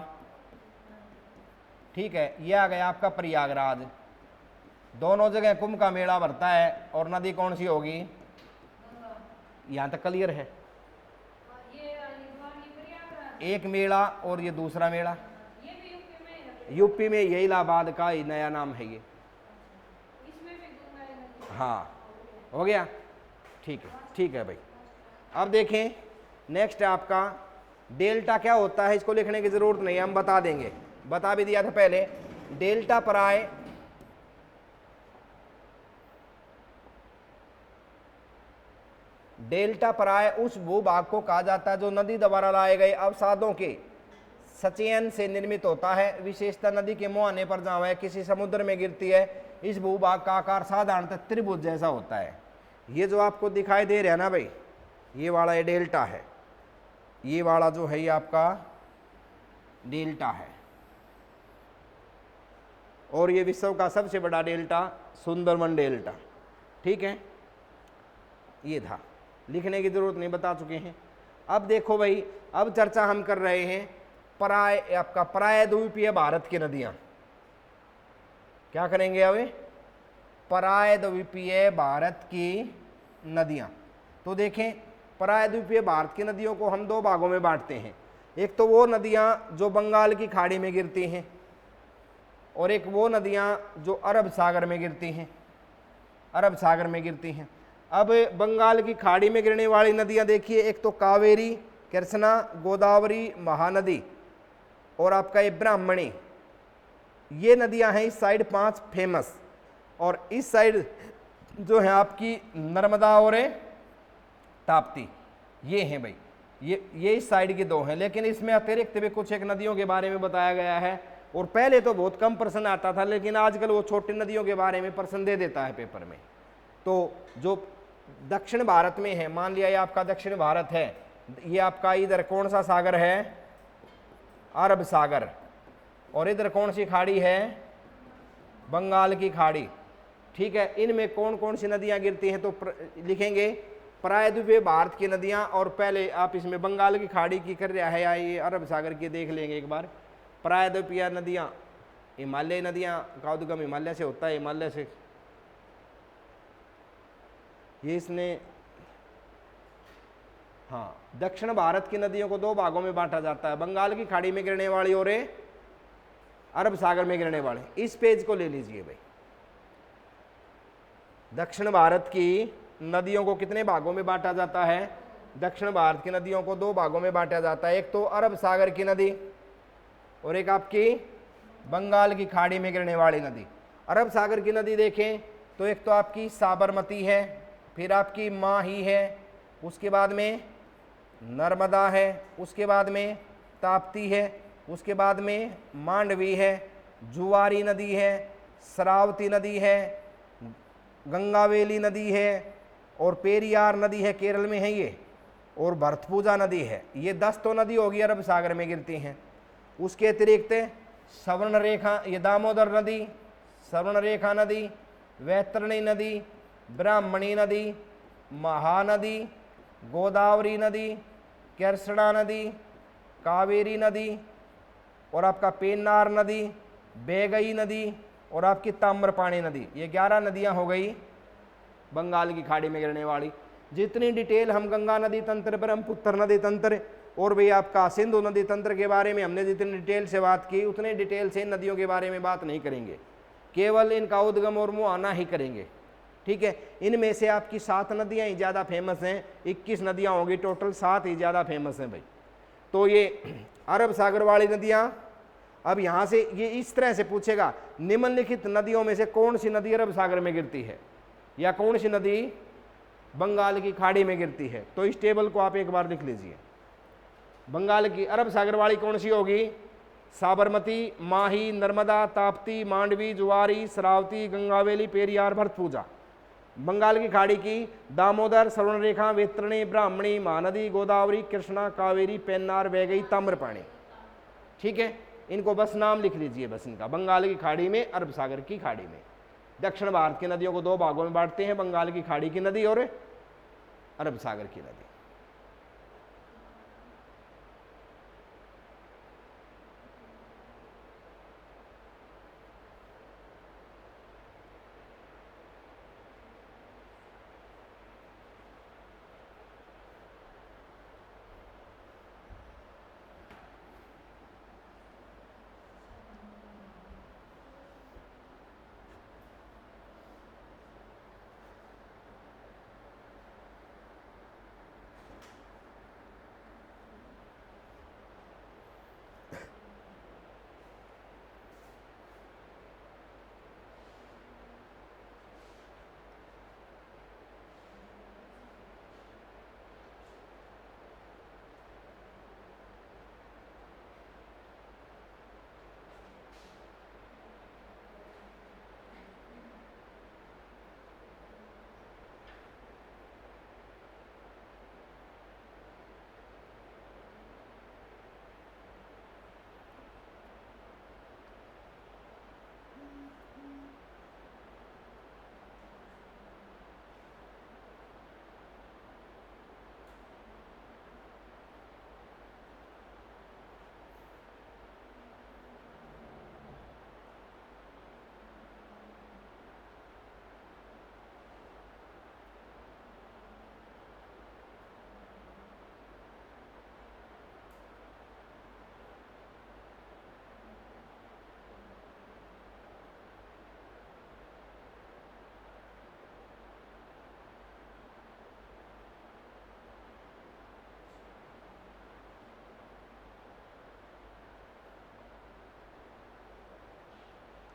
[SPEAKER 1] ठीक है, ये आ गया आपका प्रयागराज। दोनों जगह कुंभ का मेला भरता है, और नदी कौन सी होगी? यहाँ तक क्लियर है?
[SPEAKER 2] ये हरिद्वार की प्रयागराज।
[SPEAKER 1] एक मेला और ये दूसरा मेला।
[SPEAKER 2] ये भी यूपी में है।
[SPEAKER 1] यूपी में ये इलाहाबाद का ही नया नाम है ये।
[SPEAKER 2] इसमें भी गंगा नदी।
[SPEAKER 1] हाँ, हो गया, ठीक है भाई। अब देखें, नेक्स्ट है आपका डेल्टा। क्या होता है इसको लिखने की जरूरत नहीं है, हम बता देंगे, बता भी दिया था पहले। डेल्टा प्राय उस भूभाग को कहा जाता है जो नदी द्वारा लाए गए अवसादों के सचयन से निर्मित होता है। विशेषता नदी के मुहाने पर जहाँ वह किसी समुद्र में गिरती है, इस भूभाग का आकार साधारणतः त्रिभुज जैसा होता है। ये जो आपको दिखाई दे रहा है ना भाई, ये वाला ये डेल्टा है, ये वाला जो है ये आपका डेल्टा है। और ये विश्व का सबसे बड़ा डेल्टा सुंदरबन डेल्टा, ठीक है। ये था, लिखने की जरूरत नहीं, बता चुके हैं। अब देखो भाई, अब चर्चा हम कर रहे हैं प्रायद्वीपीय भारत की नदियां। क्या करेंगे अब? प्रायद्वीपीय भारत की नदियां। तो देखें, प्रायद्वीपीय भारत की नदियों को हम 2 भागों में बांटते हैं। एक तो वो नदियां जो बंगाल की खाड़ी में गिरती हैं, और एक वो नदियां जो अरब सागर में गिरती हैं। अब बंगाल की खाड़ी में गिरने वाली नदियां देखिए, एक तो कावेरी, कृष्णा, गोदावरी, महानदी, और आपका ये ब्राह्मणी। ये नदियां हैं इस साइड 5 फेमस, और इस साइड जो है आपकी नर्मदा और ताप्ती, ये हैं भाई। ये इस साइड की 2 हैं, लेकिन इसमें अतिरिक्त भी कुछ एक नदियों के बारे में बताया गया है। और पहले तो बहुत कम प्रश्न आता था, लेकिन आजकल वो छोटी नदियों के बारे में प्रश्न दे देता है पेपर में। तो जो दक्षिण भारत में है, मान लिया ये आपका दक्षिण भारत है, ये आपका इधर कौन सा सागर है? अरब सागर। और इधर कौन सी खाड़ी है? बंगाल की खाड़ी, ठीक है। इनमें कौन कौन सी नदियां गिरती हैं? तो लिखेंगे प्रायद्वीपीय भारत की नदियां, और पहले आप इसमें बंगाल की खाड़ी की कर रहा है या ये अरब सागर की देख लेंगे एक बार। प्रायद्वीपीय नदियां, हिमालय नदियां का उद्गम हिमालय से होता है, हिमालय से ये इसने। हाँ, दक्षिण भारत की नदियों को 2 भागों में बांटा जाता है, बंगाल की खाड़ी में गिरने वाली और अरब सागर में गिरने वाले। इस पेज को ले लीजिए भाई। दक्षिण भारत की नदियों को कितने भागों में बांटा जाता है? दक्षिण भारत की नदियों को 2 भागों में बांटा जाता है, एक तो अरब सागर की नदी और एक आपकी बंगाल की खाड़ी में गिरने वाली नदी। अरब सागर की नदी देखें तो एक तो आपकी साबरमती है, फिर आपकी माही है, उसके बाद में नर्मदा है, उसके बाद में ताप्ती है, उसके बाद में मांडवी है, जुआरी नदी है, श्रावती नदी है, गंगावेली नदी है, और पेरियार नदी है, केरल में है ये, और भरतपूजा नदी है। ये 10 तो नदी होगी अरब सागर में गिरती हैं। उसके अतिरिक्त सवर्ण रेखा, ये दामोदर नदी, सवर्ण रेखा नदी, वैतरणी नदी, ब्राह्मणी नदी, महानदी, गोदावरी नदी, कृष्णा नदी, कावेरी नदी और आपका पेन्नार नदी, बेगई नदी और आपकी ताम्रपाणी नदी। ये 11 नदियां हो गई बंगाल की खाड़ी में गिरने वाली। जितनी डिटेल हम गंगा नदी तंत्र, ब्रह्मपुत्र नदी तंत्र और भी आपका सिंधु नदी तंत्र के बारे में हमने जितनी डिटेल से बात की, उतने डिटेल से इन नदियों के बारे में बात नहीं करेंगे, केवल इनका उद्गम और मुहाना ही करेंगे। ठीक है, इनमें से आपकी 7 नदियां ही ज़्यादा फेमस हैं, 21 नदियां होंगी टोटल, 7 ही ज़्यादा फेमस हैं भाई। तो ये अरब सागर वाली नदियां, अब यहाँ से ये इस तरह से पूछेगा, निम्नलिखित नदियों में से कौन सी नदी अरब सागर में गिरती है या कौन सी नदी बंगाल की खाड़ी में गिरती है। तो इस टेबल को आप एक बार लिख लीजिए। बंगाल की अरब सागर वाली कौन सी होगी? साबरमती, माही, नर्मदा, ताप्ती, मांडवी, जुआरी, शरावती, गंगावेली, पेरियार, भरतपूजा। बंगाल की खाड़ी की दामोदर, स्वर्णरेखा, वैतरणी, ब्राह्मणी, महानदी, गोदावरी, कृष्णा, कावेरी, पेन्नार, वैगई, ताम्रपाणी। ठीक है, इनको बस नाम लिख लीजिए बस इनका। बंगाल की खाड़ी में, अरब सागर की खाड़ी में। दक्षिण भारत की नदियों को 2 भागों में बांटते हैं, बंगाल की खाड़ी की नदी और अरब सागर की नदी।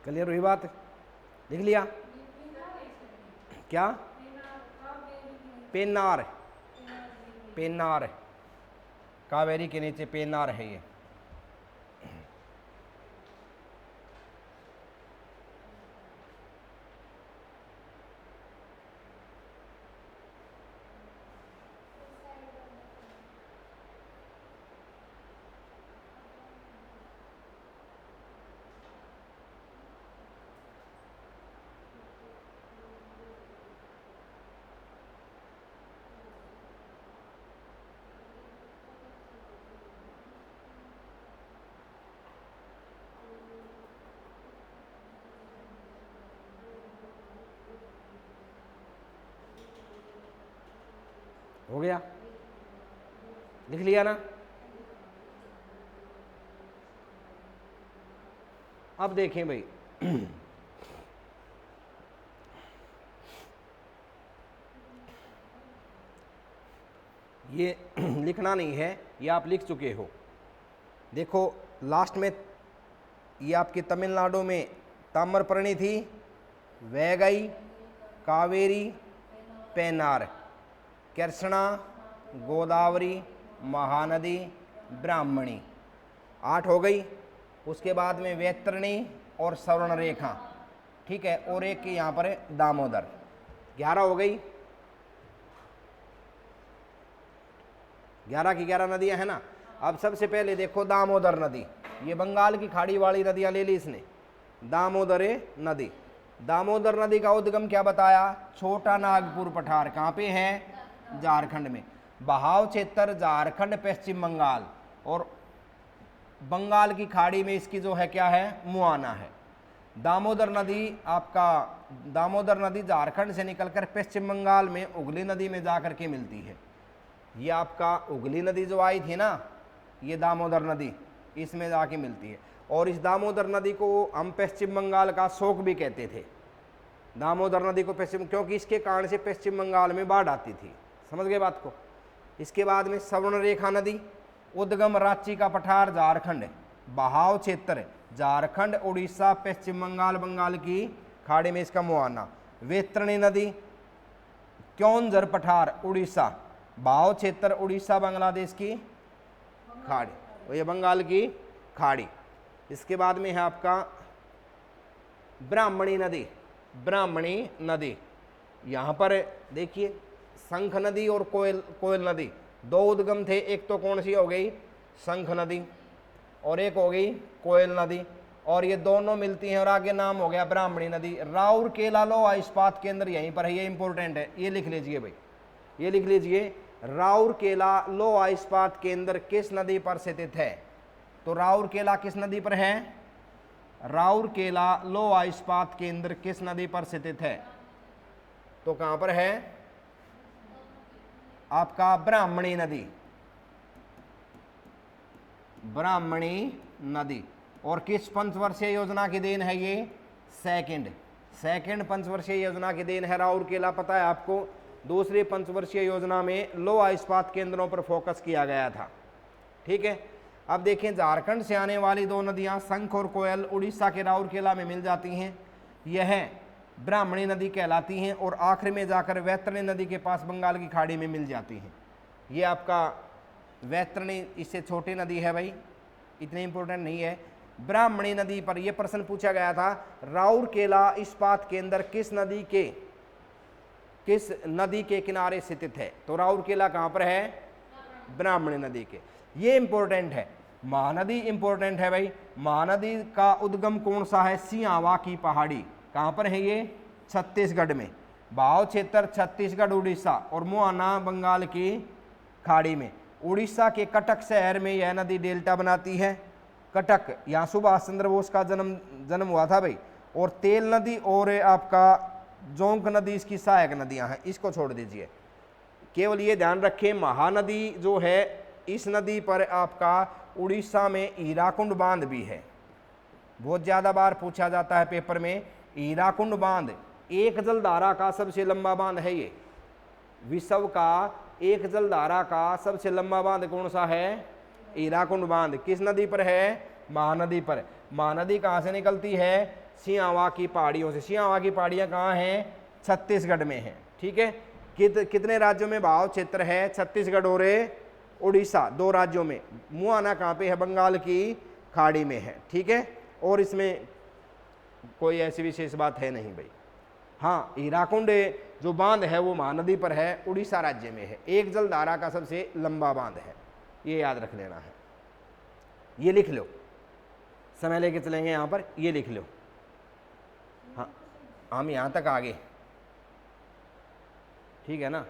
[SPEAKER 1] क्लियर हुई बात? लिख लिया? क्या? पेन्नार, पेन्नार, कावेरी के नीचे पेन्नार है ये। हो गया? लिख लिया ना? अब देखें भाई, ये लिखना नहीं है, ये आप लिख चुके हो। देखो लास्ट में ये आपकी तमिलनाडु में ताम्रपर्णी थी, वैगई, कावेरी, पेन्नार, कृष्णा, गोदावरी, महानदी, ब्राह्मणी, 8 हो गई। उसके बाद में वैतरणी और स्वर्णरेखा, ठीक है, और एक यहाँ पर दामोदर, 11 हो गई। 11 की 11 नदियाँ हैं ना। अब सबसे पहले देखो दामोदर नदी, ये बंगाल की खाड़ी वाली नदियाँ ले ली इसने, दामोदर नदी। दामोदर नदी का उद्गम क्या बताया? छोटा नागपुर पठार, कहाँ पे है? झारखंड में। बहाव क्षेत्र झारखंड, पश्चिम बंगाल और बंगाल की खाड़ी में इसकी जो है क्या है? मुआना है। दामोदर नदी आपका, दामोदर नदी झारखंड से निकलकर पश्चिम बंगाल में उगली नदी में जाकर के मिलती है। ये आपका उगली नदी जो आई थी ना, ये दामोदर नदी इसमें जाके मिलती है। और इस दामोदर नदी को हम पश्चिम बंगाल का शोक भी कहते थे। दामोदर नदी को पश्चिम, क्योंकि इसके कारण से पश्चिम बंगाल में बाढ़ आती थी। समझ गए बात को? इसके बाद में स्वर्णरेखा नदी, उद्गम रांची का पठार झारखंड, बहाव क्षेत्र झारखंड, उड़ीसा, पश्चिम बंगाल, बंगाल की खाड़ी में इसका मुआना। वैतरणी नदी, क्योंझर पठार उड़ीसा, बहाव क्षेत्र उड़ीसा, बांग्लादेश की खाड़ी, और ये बंगाल की खाड़ी। इसके बाद में है आपका ब्राह्मणी नदी, ब्राह्मणी नदी, यहाँ पर देखिए शंख नदी और कोयल नदी, दो उद्गम थे। एक तो कौन सी हो गई? शंख नदी, और एक हो गई कोयल नदी, और ये दोनों मिलती हैं और आगे नाम हो गया ब्राह्मणी नदी। राउरकेला लोहा इस्पात केंद्र यहीं पर है, ये इंपॉर्टेंट है, ये लिख लीजिए भाई, ये लिख लीजिए। राउरकेला लोहा इस्पात केंद्र किस नदी पर स्थित है? तो राउरकेला किस नदी पर है? राउरकेला लोहा इस्पात केंद्र किस नदी पर स्थित है? तो कहां पर है? आपका ब्राह्मणी नदी, ब्राह्मणी नदी। और किस पंचवर्षीय योजना की देन है ये? सेकंड पंचवर्षीय योजना की देन है राउरकेला, पता है आपको। दूसरी पंचवर्षीय योजना में लोहा इस्पात केंद्रों पर फोकस किया गया था। ठीक है, अब देखें झारखंड से आने वाली दो नदियां शंख और कोयल उड़ीसा के राउरकेला में मिल जाती हैं, यह ब्राह्मणी नदी कहलाती हैं, और आखिर में जाकर वैतरणी नदी के पास बंगाल की खाड़ी में मिल जाती हैं। ये आपका वैतरणी इससे छोटी नदी है भाई, इतनी इंपॉर्टेंट नहीं है। ब्राह्मणी नदी पर यह प्रश्न पूछा गया था, राउरकेला इस्पात केंद्र किस नदी के किनारे स्थित है? तो राउरकेला कहां पर है? ब्राह्मणी नदी के। ये इंपॉर्टेंट है। महानदी इंपॉर्टेंट है भाई। महानदी का उद्गम कौन सा है? सियावा की पहाड़ी, कहां पर है ये? छत्तीसगढ़ में। बहाव क्षेत्र छत्तीसगढ़ उड़ीसा, और मुआना बंगाल की खाड़ी में। उड़ीसा के कटक शहर में यह नदी डेल्टा बनाती है। कटक, यहाँ सुभाष चंद्र बोस का जन्म हुआ था भाई। और तेल नदी और आपका जोंक नदी इसकी सहायक नदियां हैं, इसको छोड़ दीजिए। केवल ये ध्यान रखें, महानदी जो है इस नदी पर आपका उड़ीसा में हीराकुंड बांध भी है। बहुत ज़्यादा बार पूछा जाता है पेपर में, हीराकुंड बांध एक जलधारा का सबसे लंबा बांध है। ये विश्व का एक जलधारा का सबसे लंबा बांध कौन सा है? हीराकुंड बांध। किस नदी पर है? महानदी पर। महानदी कहाँ से निकलती है? सियावा की पहाड़ियों से। सियावा की पहाड़ियाँ कहाँ हैं? छत्तीसगढ़ में है। ठीक है, कितने राज्यों में बहाव क्षेत्र है? छत्तीसगढ़ और उड़ीसा, दो राज्यों में। मुआना कहाँ पे है? बंगाल की खाड़ी में है। ठीक है, और इसमें कोई ऐसी विशेष बात है नहीं भाई। हाँ, हीराकुंड जो बांध है वो महानदी पर है, उड़ीसा राज्य में है। एक जलधारा का सबसे लंबा बांध है, ये याद रख लेना है। ये लिख लो, समय लेके चलेंगे यहाँ पर, ये लिख लो। हाँ, हम यहाँ तक आगे, ठीक है ना?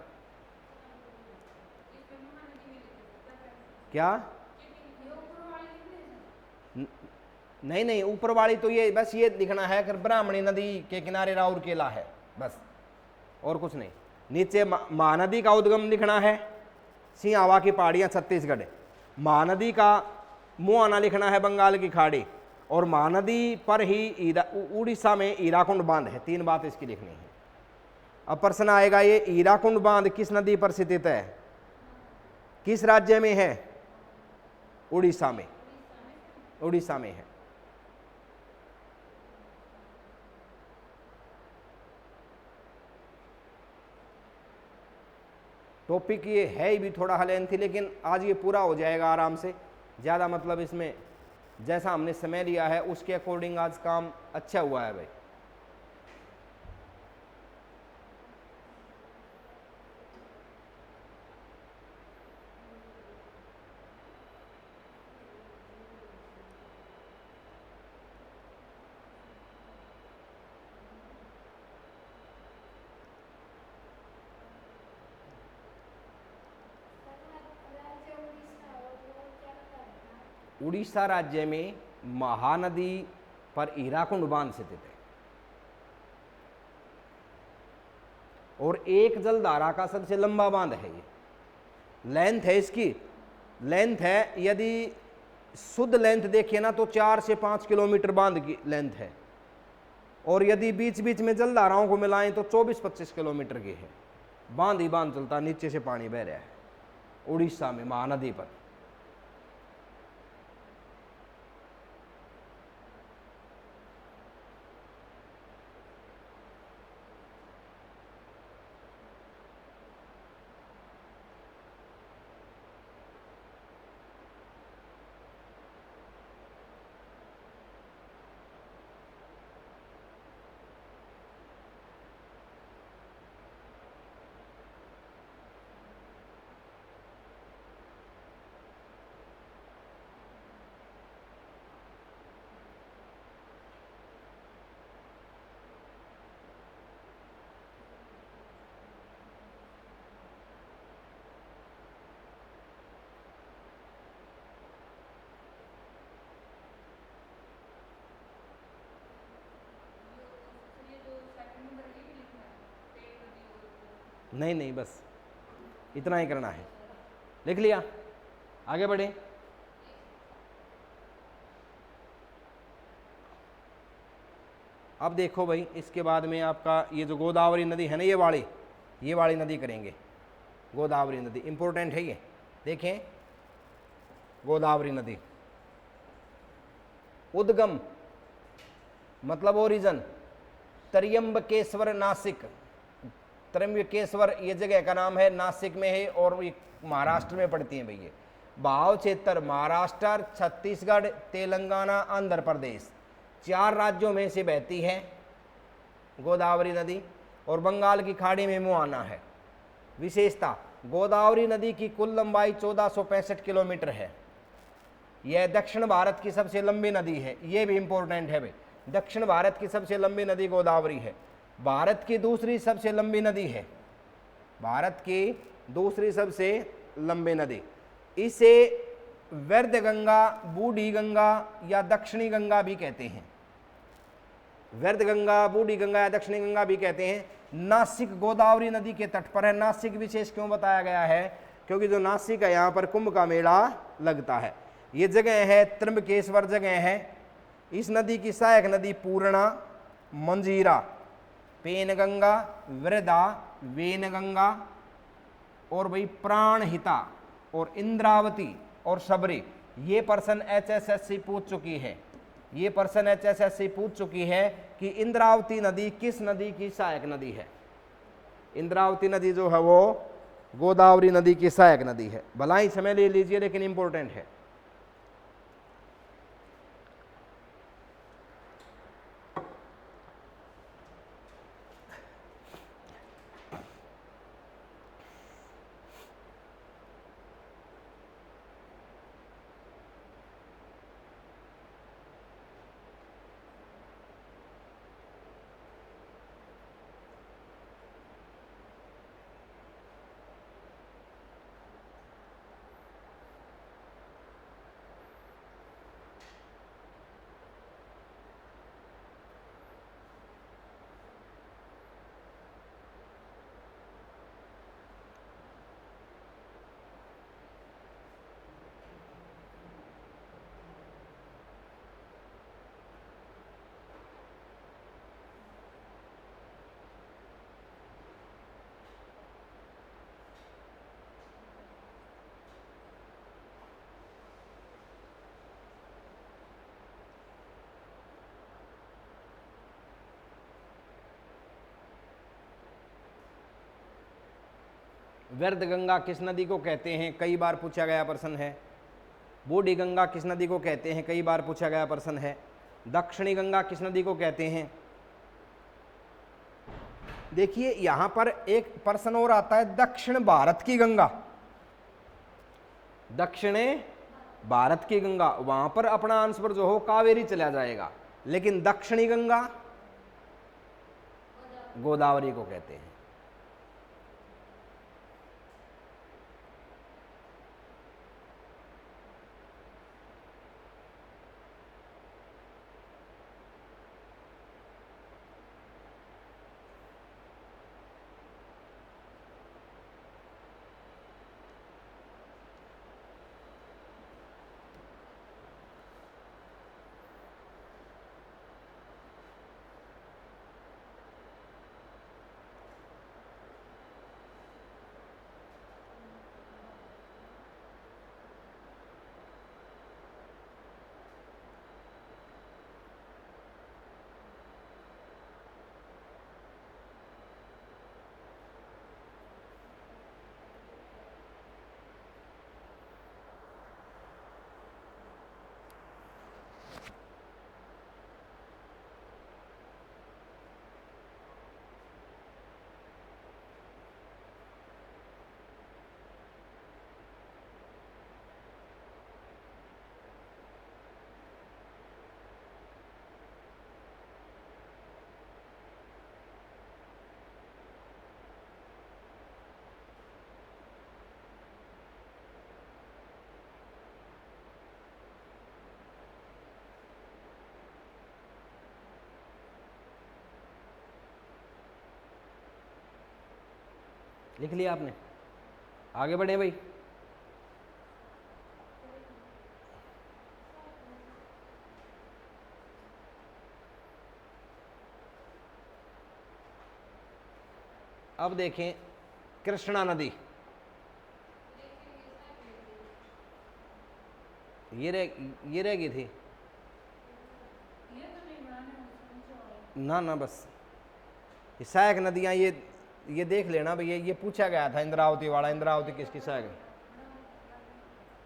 [SPEAKER 1] क्या? नहीं, ऊपर वाली तो ये बस ये लिखना है कि ब्राह्मणी नदी के किनारे राउरकेला है, बस, और कुछ नहीं। नीचे महानदी का उद्गम लिखना है, सियावा की पहाड़ियाँ छत्तीसगढ़। महानदी का मुआना लिखना है, बंगाल की खाड़ी। और महानदी पर ही उड़ीसा में हीराकुंड बांध है। तीन बात इसकी लिखनी है। अब प्रश्न आएगा, ये हीराकुंड बांध किस नदी पर स्थित है? किस राज्य में है? उड़ीसा में। उड़ीसा में है। टॉपिक ये है भी थोड़ा लेंथी, लेकिन आज ये पूरा हो जाएगा आराम से। ज़्यादा मतलब इसमें जैसा हमने समय लिया है उसके अकॉर्डिंग आज काम अच्छा हुआ है भाई। उड़ीसा राज्य में महानदी पर हीराकुंड बांध स्थित है और एक जलधारा का सबसे लंबा बांध है ये। लेंथ है इसकी, लेंथ है, यदि शुद्ध लेंथ देखिए ना तो 4 से 5 किलोमीटर बांध की लेंथ है, और यदि बीच बीच में जलधाराओं को मिलाएं तो 24-25 किलोमीटर की है। बांध ही बांध चलता, नीचे से पानी बह रहा है उड़ीसा में महानदी पर।
[SPEAKER 2] ये जो सेकंड नंबर ये भी लिखना है, पेट नदी और
[SPEAKER 1] नहीं नहीं, बस इतना ही करना है। लिख लिया, आगे बढ़े। अब देखो भाई, इसके बाद में आपका ये जो गोदावरी नदी है ना, ये वाली नदी करेंगे। गोदावरी नदी इंपॉर्टेंट है ये। देखें, गोदावरी नदी उद्गम मतलब ओरिजन त्र्यंबकेश्वर नासिक। त्र्यंबकेश्वर ये जगह का नाम है, नासिक में है और ये महाराष्ट्र में पड़ती है भैया। ये भाव क्षेत्र महाराष्ट्र, छत्तीसगढ़, तेलंगाना, आंध्र प्रदेश, 4 राज्यों में से बहती है गोदावरी नदी और बंगाल की खाड़ी में मुहाना है। विशेषता, गोदावरी नदी की कुल लंबाई 1465 किलोमीटर है। यह दक्षिण भारत की सबसे लंबी नदी है। यह भी इंपॉर्टेंट है भाई, दक्षिण भारत की सबसे लंबी नदी गोदावरी है। भारत की दूसरी सबसे लंबी नदी है, भारत की दूसरी सबसे लंबी नदी। इसे व्यर्थ गंगा, बूढ़ी गंगा या दक्षिणी गंगा भी कहते हैं। व्यर्थ गंगा, बूढ़ी गंगा या दक्षिणी गंगा भी कहते हैं। नासिक गोदावरी नदी के तट पर है। नासिक विशेष क्यों बताया गया है? क्योंकि जो नासिक है यहाँ पर कुंभ का मेला लगता है। ये जगह है त्र्यंबकेश्वर जगह है। इस नदी की सहायक नदी पूर्णा, मंजीरा, पेनगंगा, वृदा, वेनगंगा और भाई प्राणहिता और इंद्रावती और शबरी। ये पर्सन HSSC पूछ चुकी है, ये पर्सन HSSC पूछ चुकी है कि इंद्रावती नदी किस नदी की सहायक नदी है। इंद्रावती नदी जो है वो गोदावरी नदी की सहायक नदी है। भला ही समय ले लीजिए लेकिन इंपॉर्टेंट है। व्यर्थ गंगा किस नदी को कहते हैं? कई बार पूछा गया प्रश्न है। बूढ़ी गंगा किस नदी को कहते हैं? कई बार पूछा गया प्रश्न है। दक्षिणी गंगा किस नदी को कहते हैं? देखिए यहां पर एक प्रश्न और आता है, दक्षिण भारत की गंगा, दक्षिण भारत की गंगा, वहां पर अपना आंसर जो हो कावेरी चला जाएगा, लेकिन दक्षिणी गंगा गोदावरी को कहते हैं। लिख लिया आपने? आगे बढ़े भाई। अब देखें कृष्णा नदी, ये रह गई थी
[SPEAKER 2] ये तो नहीं बनाने में समझो।
[SPEAKER 1] ना ना, बस ये सहायक नदियाँ ये देख लेना भैया, ये पूछा गया था इंद्रावती वाला, इंद्रावती किसकी सहायक है।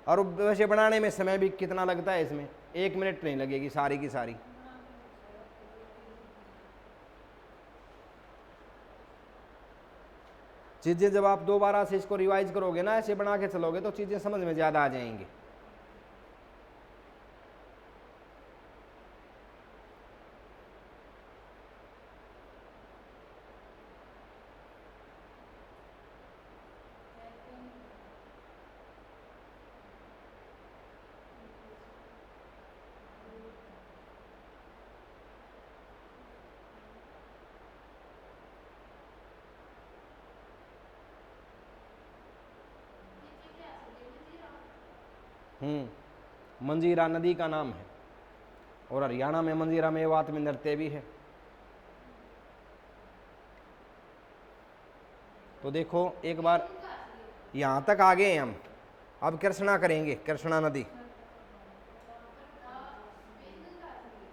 [SPEAKER 1] और वैसे बनाने में समय भी कितना लगता है इसमें, 1 मिनट नहीं लगेगी सारी की सारी। चीज़ें जब आप दोबारा से इसको रिवाइज करोगे ना, ऐसे बना के चलोगे तो चीज़ें समझ में ज़्यादा आ जाएंगी। मंजीरा नदी का नाम है, और हरियाणा में मंजीरा मेवात में नृत्य भी है। तो देखो एक बार यहाँ तक आ गए हम, अब कृष्णा करेंगे, कृष्णा नदी,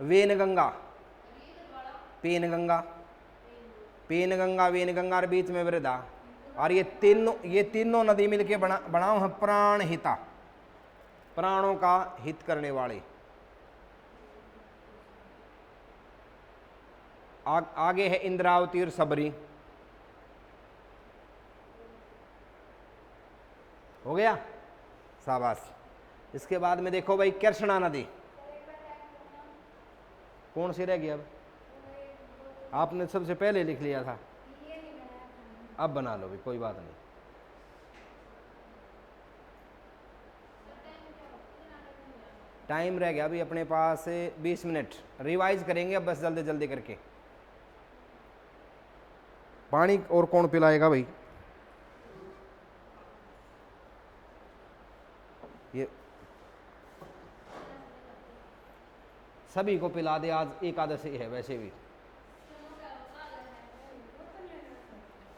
[SPEAKER 1] वेनगंगा, पेनगंगा, पेनगंगा, वेनगंगा और बीच में वृदा, और ये तीनों नदी मिलके बनाओ है प्राणहिता, प्राणों का हित करने वाले। आगे है इंद्रावती और सबरी, हो गया, शाबाश। इसके बाद में देखो भाई कृष्णा नदी, कौन सी रह गई अब? आपने सबसे पहले लिख लिया था, अब बना लो भी, कोई बात नहीं। टाइम रह गया अभी अपने पास 20 मिनट, रिवाइज करेंगे अब बस जल्दी जल्दी करके। पानी और कौन पिलाएगा भाई? ये सभी को पिला दे, आज एकादशी है वैसे भी।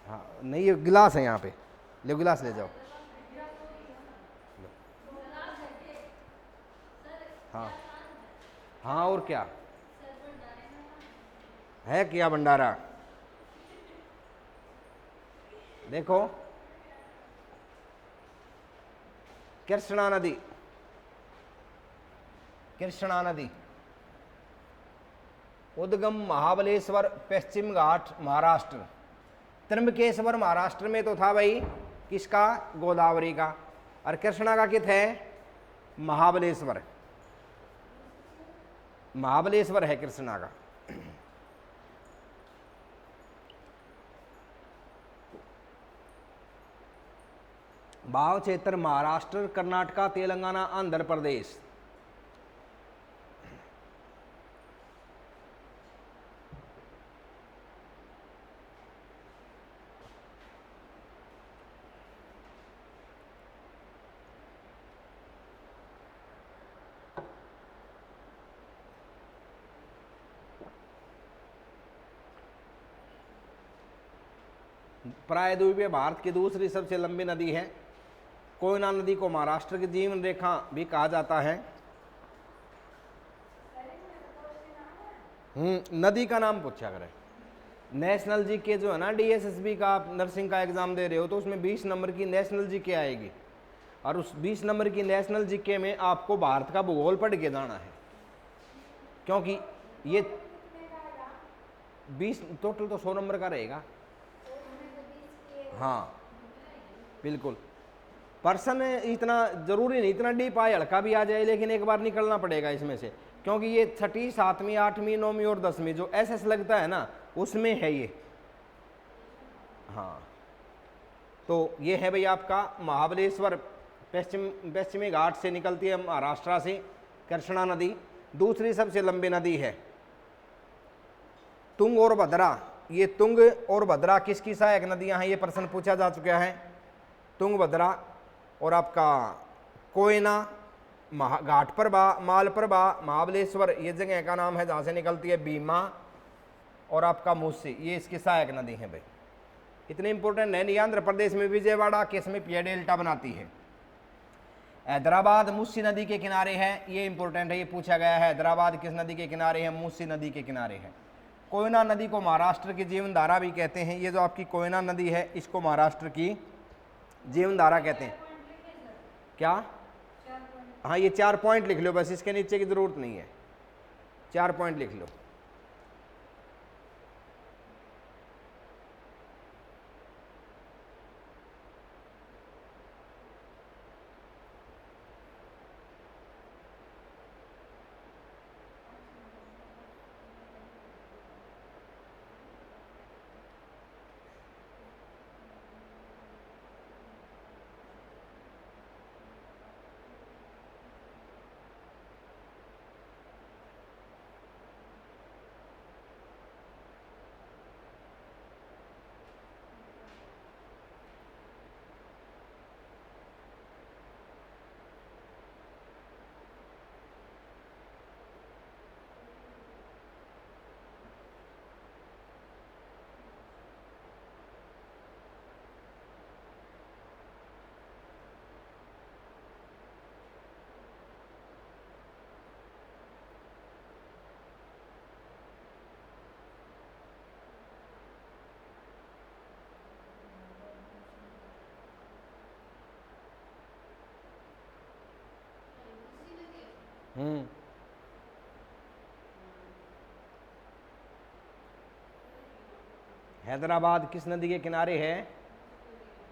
[SPEAKER 1] हाँ नहीं, ये गिलास है यहाँ पे, ले गिलास ले जाओ। हाँ हाँ, और क्या है, क्या भंडारा। देखो कृष्णा नदी, कृष्णा नदी उद्गम महाबलेश्वर, पश्चिम घाट महाराष्ट्र, त्र्यंबकेश्वर महाराष्ट्र में तो था भाई किसका? गोदावरी का। और कृष्णा का कित है? महाबलेश्वर, महाबलेश्वर है कृष्णा का। भाव क्षेत्र महाराष्ट्र, कर्नाटका, तेलंगाना, आंध्र प्रदेश। प्रायद्वीपीय भारत की दूसरी सबसे लंबी नदी है। कोयना नदी को महाराष्ट्र की जीवन रेखा भी कहा जाता है। नदी का नाम पूछा करें। नेशनल जीके जो है ना, डीएसएसबी का आप नर्सिंग का एग्जाम दे रहे हो तो उसमें 20 नंबर की नेशनल जीके आएगी, और उस 20 नंबर की नेशनल जीके में आपको भारत का भूगोल पढ़ के जाना है, क्योंकि ये 20 टोटल तो 100 नंबर का रहेगा। हाँ बिल्कुल, पर्सन इतना जरूरी नहीं, इतना डीप आए, हल्का भी आ जाए, लेकिन एक बार निकलना पड़ेगा इसमें से, क्योंकि ये 6ठी, 7वीं, 8वीं, 9वीं और 10वीं जो एसएस लगता है ना, उसमें है ये। हाँ तो ये है भाई आपका महाबलेश्वर, पश्चिमी घाट से निकलती है महाराष्ट्र से कृष्णा नदी, दूसरी सबसे लंबी नदी है। तुंग और भद्रा ये तुंग और भद्रा किसकी सहायक नदियां हैं, ये प्रश्न पूछा जा चुका है। तुंग भद्रा और आपका कोयना, घाट प्रभा, मालप्रभा, महाबलेश्वर ये जगह का नाम है जहां से निकलती है भीमा, और आपका मूसी, ये इसकी सहायक नदी है भाई। इतने इंपॉर्टेंट है। आंध्र प्रदेश में विजयवाड़ा के इसमें पिया डेल्टा बनाती है। हैदराबाद मूसी नदी के किनारे है, ये इंपॉर्टेंट है, ये पूछा गया है। हैदराबाद किस नदी के किनारे है, मूसी नदी के किनारे है। कोयना नदी को महाराष्ट्र की जीवन धारा भी कहते हैं। ये जो आपकी कोयना नदी है इसको महाराष्ट्र की जीवन धारा कहते हैं। क्या? हाँ, ये 4 पॉइंट लिख लो बस, इसके नीचे की जरूरत नहीं है, 4 पॉइंट लिख लो। हैदराबाद किस नदी के किनारे है,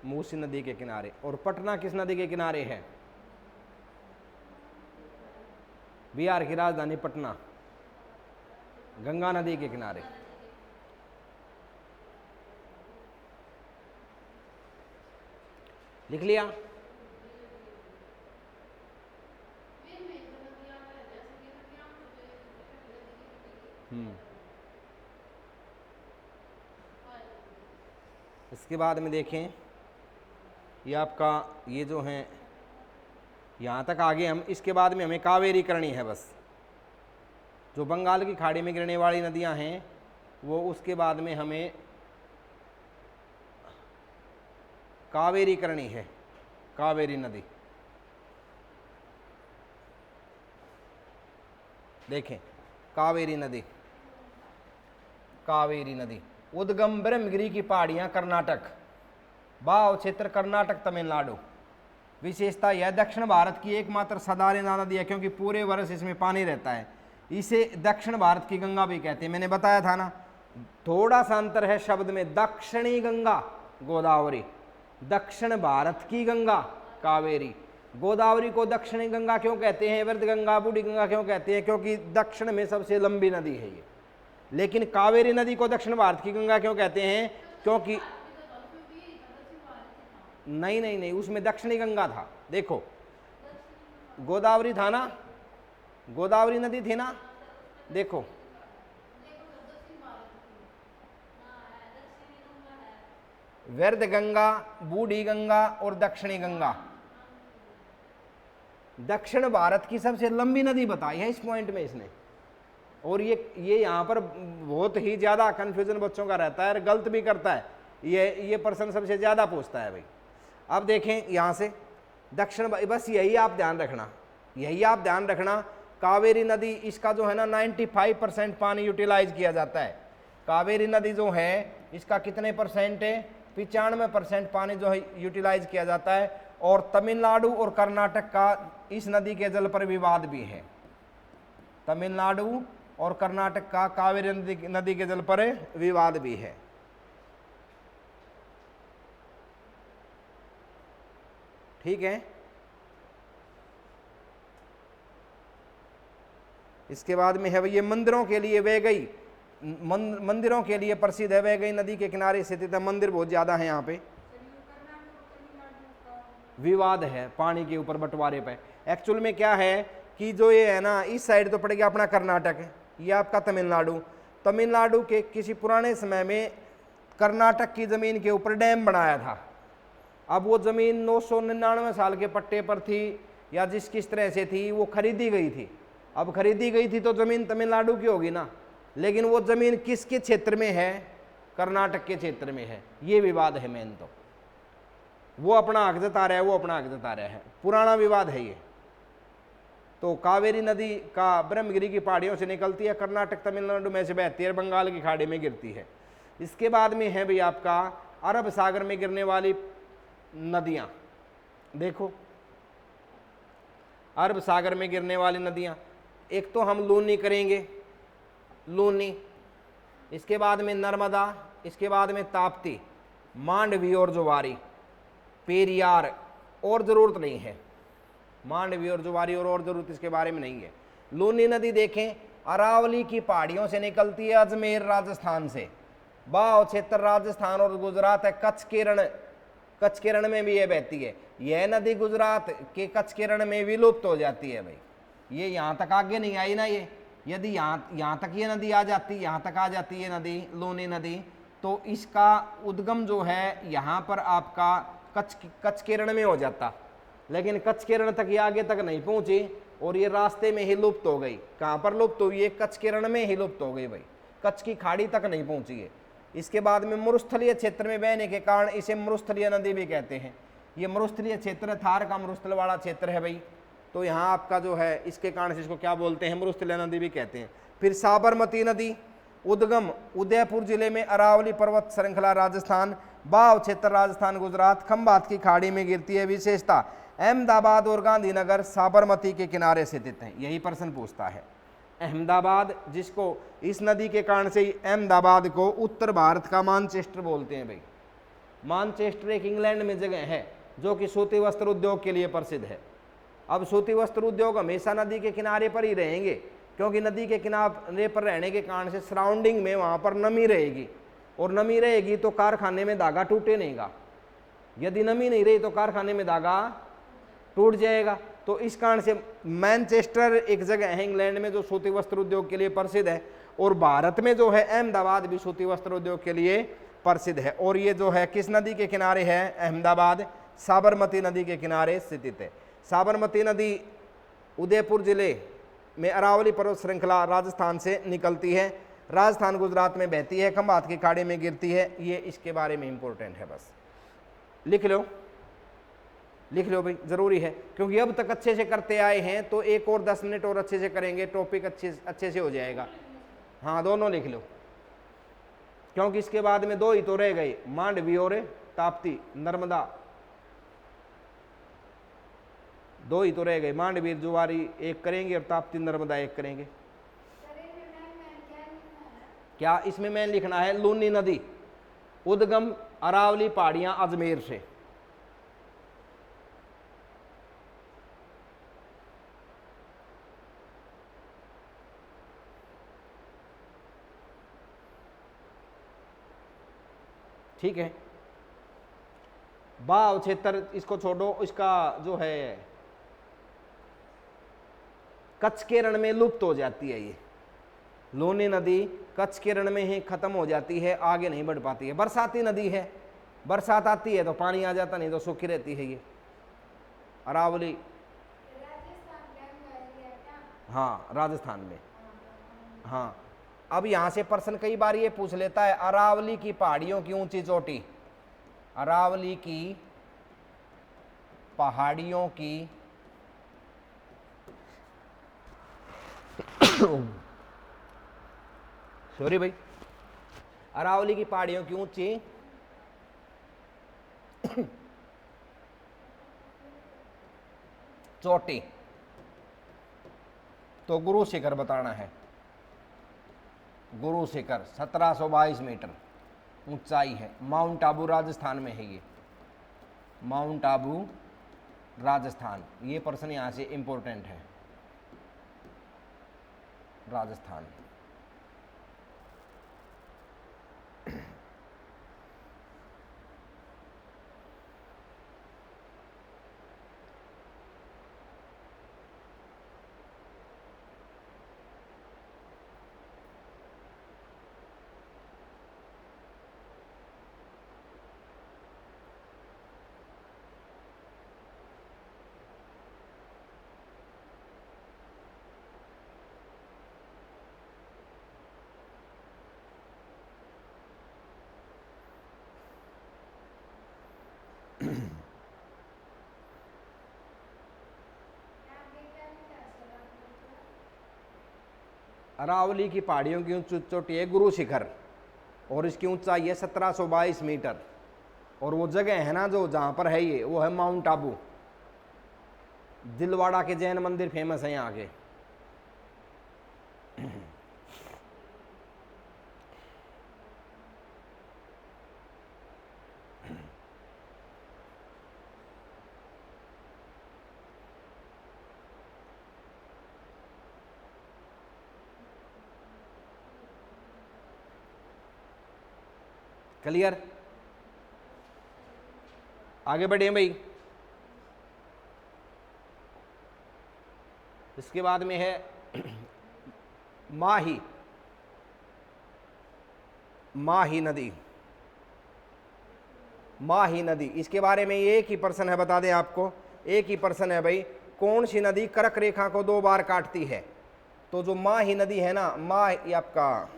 [SPEAKER 1] मूसी नदी के किनारे। और पटना किस नदी के किनारे है, बिहार की राजधानी पटना गंगा नदी के किनारे। लिख लिया? इसके बाद में देखें, ये आपका ये जो है यहाँ तक आगे हम, इसके बाद में हमें कावेरी करनी है बस। जो बंगाल की खाड़ी में गिरने वाली नदियाँ हैं वो, उसके बाद में हमें कावेरी करनी है, कावेरी नदी। देखें, कावेरी नदी, कावेरी नदी उद्गम ब्रह्मगिरी की पहाड़ियां कर्नाटक, बाव क्षेत्र कर्नाटक तमिलनाडु। विशेषता यह दक्षिण भारत की एकमात्र सदाहरण नदी है क्योंकि पूरे वर्ष इसमें पानी रहता है। इसे दक्षिण भारत की गंगा भी कहते हैं। मैंने बताया था ना, थोड़ा सा अंतर है शब्द में। दक्षिणी गंगा गोदावरी, दक्षिण भारत की गंगा कावेरी। गोदावरी को दक्षिणी गंगा क्यों कहते हैं, वृद्ध गंगा, बूढ़ी गंगा क्यों कहते हैं, क्योंकि दक्षिण में सबसे लंबी नदी है ये। लेकिन कावेरी नदी को दक्षिण भारत की गंगा क्यों कहते हैं, क्योंकि नहीं नहीं नहीं, उसमें दक्षिणी गंगा था। देखो, गोदावरी था ना, गोदावरी नदी थी ना, देखो वृद्ध गंगा, बूढ़ी गंगा और दक्षिणी गंगा। दक्षिण भारत की सबसे लंबी नदी बताई है इस पॉइंट में इसने। और ये यहाँ पर बहुत ही ज़्यादा कन्फ्यूजन बच्चों का रहता है और गलत भी करता है। ये प्रश्न सबसे ज़्यादा पूछता है भाई। अब देखें यहाँ से दक्षिण, बस यही आप ध्यान रखना, यही आप ध्यान रखना। कावेरी नदी, इसका जो है ना 95% पानी यूटिलाइज किया जाता है। कावेरी नदी जो है इसका कितने परसेंट है, 95% पानी जो है यूटिलाइज किया जाता है। और तमिलनाडु और कर्नाटक का इस नदी के जल पर विवाद भी है। तमिलनाडु और कर्नाटक का कावेरी नदी के जल पर विवाद भी है। ठीक है, इसके बाद में है ये मंदिरों के लिए वैगई, मंदिरों के लिए प्रसिद्ध है। वैगई नदी के किनारे स्थित है, मंदिर बहुत ज्यादा है यहाँ पे। विवाद है पानी के ऊपर बंटवारे पे। एक्चुअल में क्या है कि जो ये है ना, इस साइड तो पड़ेगा अपना कर्नाटक, ये आपका तमिलनाडु। तमिलनाडु के किसी पुराने समय में कर्नाटक की ज़मीन के ऊपर डैम बनाया था। अब वो ज़मीन 999 साल के पट्टे पर थी या जिस किस तरह से थी, वो खरीदी गई थी। अब खरीदी गई थी तो ज़मीन तमिलनाडु की होगी ना, लेकिन वो ज़मीन किसके क्षेत्र में है? कर्नाटक के क्षेत्र में है। ये विवाद है मेन। तो वो अपना हक जता रहा है, वो अपना हक जता रहा है, पुराना विवाद है ये। तो कावेरी नदी का ब्रह्मगिरी की पहाड़ियों से निकलती है, कर्नाटक तमिलनाडु में से बहती है, बंगाल की खाड़ी में गिरती है। इसके बाद में है भाई आपका अरब सागर में गिरने वाली नदियां। देखो अरब सागर में गिरने वाली नदियां, एक तो हम लूनी करेंगे, लूनी, इसके बाद में नर्मदा, इसके बाद में ताप्ती, मांडवी और जुवारी, पेरियार और ज़रूरत नहीं है। मांडवी और जुवारी और ज़रूरत इसके बारे में नहीं है। लूनी नदी देखें, अरावली की पहाड़ियों से निकलती है, अजमेर राजस्थान से, बाव क्षेत्र राजस्थान और गुजरात है, कच्छ के रण में भी ये बहती है। यह नदी गुजरात के कच्छ के रण में विलुप्त हो जाती है भाई, ये यहाँ तक आगे नहीं आई ना। ये यदि यहाँ तक ये नदी आ जाती, यहाँ तक आ जाती है नदी, लूनी नदी, तो इसका उद्गम जो है यहाँ पर आपका कच्छ के रण में हो जाता, लेकिन कच्छ के रण तक ये आगे तक नहीं पहुंची और ये रास्ते में ही लुप्त हो गई। कहाँ पर लुप्त हुई? ये कच्छ के रण में ही लुप्त हो गई भाई, कच्छ की खाड़ी तक नहीं पहुंची है। इसके बाद में मरुस्थलीय क्षेत्र में बहने के कारण इसे मरुस्थलीय नदी भी कहते हैं। ये मरुस्थलीय क्षेत्र थार का मरुस्थल वाला क्षेत्र है भाई, तो यहाँ आपका जो है इसके कारण से इसको क्या बोलते हैं? मरुस्थलीय नदी भी कहते हैं। फिर साबरमती नदी, उद्गम उदयपुर जिले में, अरावली पर्वत श्रृंखला राजस्थान, बाव क्षेत्र राजस्थान गुजरात, खंभात की खाड़ी में गिरती है। विशेषता अहमदाबाद और गांधीनगर साबरमती के किनारे स्थित हैं। यही प्रश्न पूछता है। अहमदाबाद, जिसको इस नदी के कारण से अहमदाबाद को उत्तर भारत का मानचेस्टर बोलते हैं भाई। मानचेस्टर एक इंग्लैंड में जगह है जो कि सूती वस्त्र उद्योग के लिए प्रसिद्ध है। अब सूती वस्त्र उद्योग हमेशा नदी के किनारे पर ही रहेंगे, क्योंकि नदी के किनारे पर रहने के कारण से सराउंडिंग में वहाँ पर नमी रहेगी, और नमी रहेगी तो कारखाने में धागा टूटे नहींगा। यदि नमी नहीं रही तो कारखाने में धागा टूट जाएगा। तो इस कारण से मैनचेस्टर एक जगह है इंग्लैंड में जो सूती वस्त्र उद्योग के लिए प्रसिद्ध है, और भारत में जो है अहमदाबाद भी सूती वस्त्र उद्योग के लिए प्रसिद्ध है। और ये जो है किस नदी के किनारे है? अहमदाबाद साबरमती नदी के किनारे स्थित है। साबरमती नदी उदयपुर जिले में अरावली पर्वत श्रृंखला राजस्थान से निकलती है, राजस्थान गुजरात में बहती है, खंभात की खाड़ी में गिरती है। ये इसके बारे में इंपॉर्टेंट है, बस लिख लो, लिख लो भाई, जरूरी है, क्योंकि अब तक अच्छे से करते आए हैं, तो एक और 10 मिनट और अच्छे से करेंगे, टॉपिक अच्छे से हो जाएगा। हाँ, दोनों लिख लो, क्योंकि इसके बाद में 2 ही तो रह गए, मांडवी और ताप्ती, नर्मदा, 2 ही तो रह गए। मांडवी जुवारी एक करेंगे और ताप्ती नर्मदा एक करेंगे। क्या इसमें मैंने लिखना है? लूनी नदी, उद्गम अरावली पहाड़ियां अजमेर से। ठीक है, बाव क्षेत्र इसको छोड़ो, इसका जो है कच्छ के रण में लुप्त हो जाती है। ये लूनी नदी कच्छ के रण में ही खत्म हो जाती है, आगे नहीं बढ़ पाती है। बरसाती नदी है, बरसात आती है तो पानी आ जाता, नहीं तो सूखी रहती है ये अरावली। हाँ, राजस्थान में। हाँ, अब यहाँ से प्रश्न कई बार ये पूछ लेता है, अरावली की पहाड़ियों की ऊंची चोटी, अरावली की पहाड़ियों की सॉरी भाई, अरावली की पहाड़ियों की ऊंची चोटी, तो गुरु शिखर बताना है। गुरु शिखर 1722 मीटर ऊंचाई है, माउंट आबू राजस्थान में है ये, माउंट आबू राजस्थान। ये प्रश्न यहाँ से इंपॉर्टेंट है, राजस्थान। अरावली की पहाड़ियों की चोटी है गुरु शिखर, और इसकी ऊंचाई है 1722 मीटर। और वो जगह है ना जो जहाँ पर है ये, वो है माउंट आबू। दिलवाड़ा के जैन मंदिर फेमस है यहाँ के। क्लियर? आगे बढ़े भाई। इसके बाद में है माही, माही नदी। माही नदी, इसके बारे में एक ही प्रश्न है, बता दें आपको, एक ही प्रश्न है भाई, कौन सी नदी कर्क रेखा को 2 बार काटती है? तो जो माही नदी है ना, माही आपका,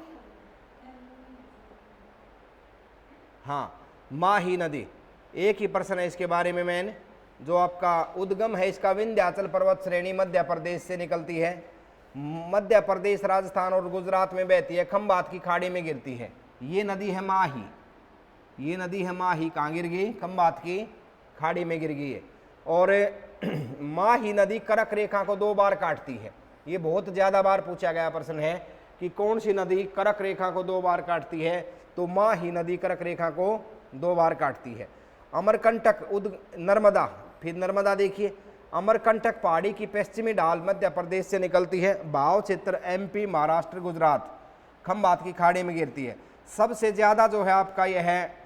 [SPEAKER 1] हाँ माही नदी, एक ही प्रश्न है इसके बारे में मैंने। जो आपका उद्गम है इसका विंध्याचल पर्वत श्रेणी मध्य प्रदेश से निकलती है, मध्य प्रदेश, राजस्थान और गुजरात में बहती है, खंबात की खाड़ी में गिरती है। ये नदी है माही, ये नदी है माही, कहाँ गिर गई? खंबात की खाड़ी में गिर गई है। और माही नदी कर्क रेखा को 2 बार काटती है। ये बहुत ज़्यादा बार पूछा गया प्रश्न है कि कौन सी नदी कर्क रेखा को 2 बार काटती है? तो माही नदी कर्क रेखा को 2 बार काटती है। अमरकंटक, नर्मदा, फिर नर्मदा देखिए, अमरकंटक पहाड़ी की पश्चिमी ढाल मध्य प्रदेश से निकलती है, भाव क्षेत्र MP, महाराष्ट्र, गुजरात, खंबात की खाड़ी में गिरती है। सबसे ज़्यादा जो है आपका यह है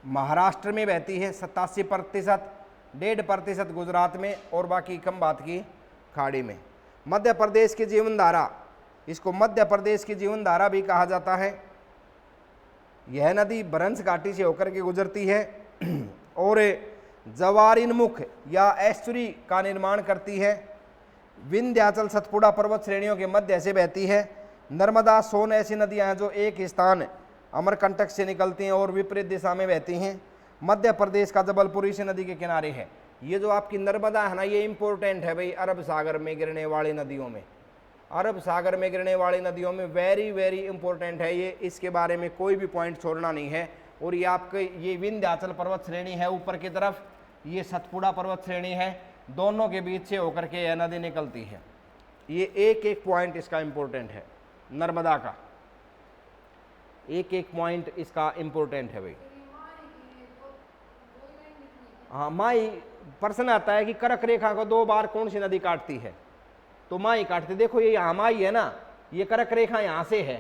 [SPEAKER 1] महाराष्ट्र में बहती है 87%, 1.5% गुजरात में, और बाकी खंबात की खाड़ी में। मध्य प्रदेश की जीवन धारा, इसको मध्य प्रदेश की जीवन धारा भी कहा जाता है। यह नदी भ्रंश घाटी से होकर के गुजरती है और जवारिनमुख या एस्चुरी का निर्माण करती है। विंध्याचल सतपुड़ा पर्वत श्रेणियों के मध्य से बहती है। नर्मदा, सोन ऐसी नदियां हैं जो एक स्थान अमरकंटक से निकलती हैं और विपरीत दिशा में बहती हैं। मध्य प्रदेश का जबलपुर इसी नदी के किनारे है। ये जो आपकी नर्मदा है ना, ये इंपॉर्टेंट है भाई अरब सागर में गिरने वाली नदियों में, अरब सागर में गिरने वाली नदियों में वेरी वेरी इंपॉर्टेंट है ये, इसके बारे में कोई भी पॉइंट छोड़ना नहीं है। और ये आपके ये विंध्याचल पर्वत श्रेणी है ऊपर की तरफ, ये सतपुड़ा पर्वत श्रेणी है, दोनों के बीच से होकर के यह नदी निकलती है। ये एक एक पॉइंट इसका इंपॉर्टेंट है, नर्मदा का एक एक पॉइंट इसका इंपॉर्टेंट है भाई। हाँ, माई प्रश्न आता है कि कर्क रेखा को 2 बार कौन सी नदी काटती है? तो माई काटती। देखो ये यहाँ माई है ना, ये कर्क रेखा यहाँ से है,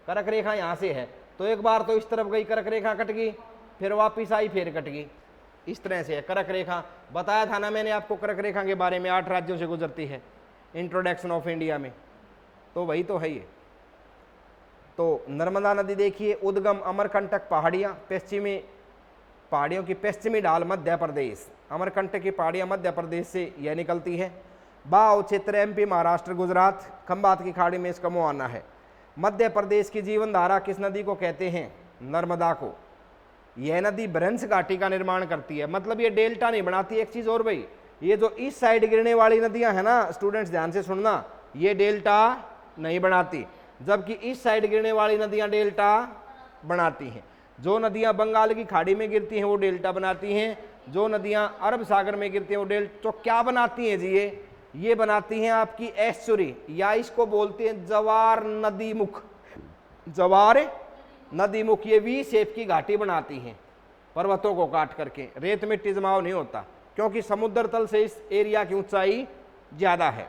[SPEAKER 1] कर्क रेखा यहाँ से है, तो एक बार तो इस तरफ गई कर्क रेखा, कट गई, फिर वापिस आई, फिर कट गई, इस तरह से है कर्क रेखा। बताया था ना मैंने आपको कर्क रेखा के बारे में, 8 राज्यों से गुजरती है इंट्रोडक्शन ऑफ इंडिया में, तो वही तो है ये। तो नर्मदा नदी देखिए, उद्गम अमरकंटक पहाड़ियाँ, पश्चिमी पहाड़ियों की पश्चिमी ढाल मध्य प्रदेश, अमरकंटक की पहाड़ियाँ मध्य प्रदेश से यह निकलती है। भाव क्षेत्र MP, महाराष्ट्र, गुजरात, खंबात की खाड़ी में इसका मुहाना है। मध्य प्रदेश की जीवन धारा किस नदी को कहते हैं? नर्मदा को। यह नदी भ्रंश घाटी का निर्माण करती है, मतलब ये डेल्टा नहीं बनाती। एक चीज और भाई, ये जो इस साइड गिरने वाली नदियां है ना, स्टूडेंट्स ध्यान से सुनना, ये डेल्टा नहीं बनाती, जबकि इस साइड गिरने वाली नदियां डेल्टा बनाती हैं। जो नदियां बंगाल की खाड़ी में गिरती हैं वो डेल्टा बनाती हैं, जो नदियां अरब सागर में गिरती हैं वो डेल्टा। तो क्या बनाती हैं जी? ये बनाती हैं आपकी एस्चुरी, या इसको बोलते हैं जवार नदी मुख, जवार नदी मुख। ये V शेप की घाटी बनाती हैं पर्वतों को काट करके, रेत मिट्टी जमाव नहीं होता, क्योंकि समुद्र तल से इस एरिया की ऊंचाई ज्यादा है।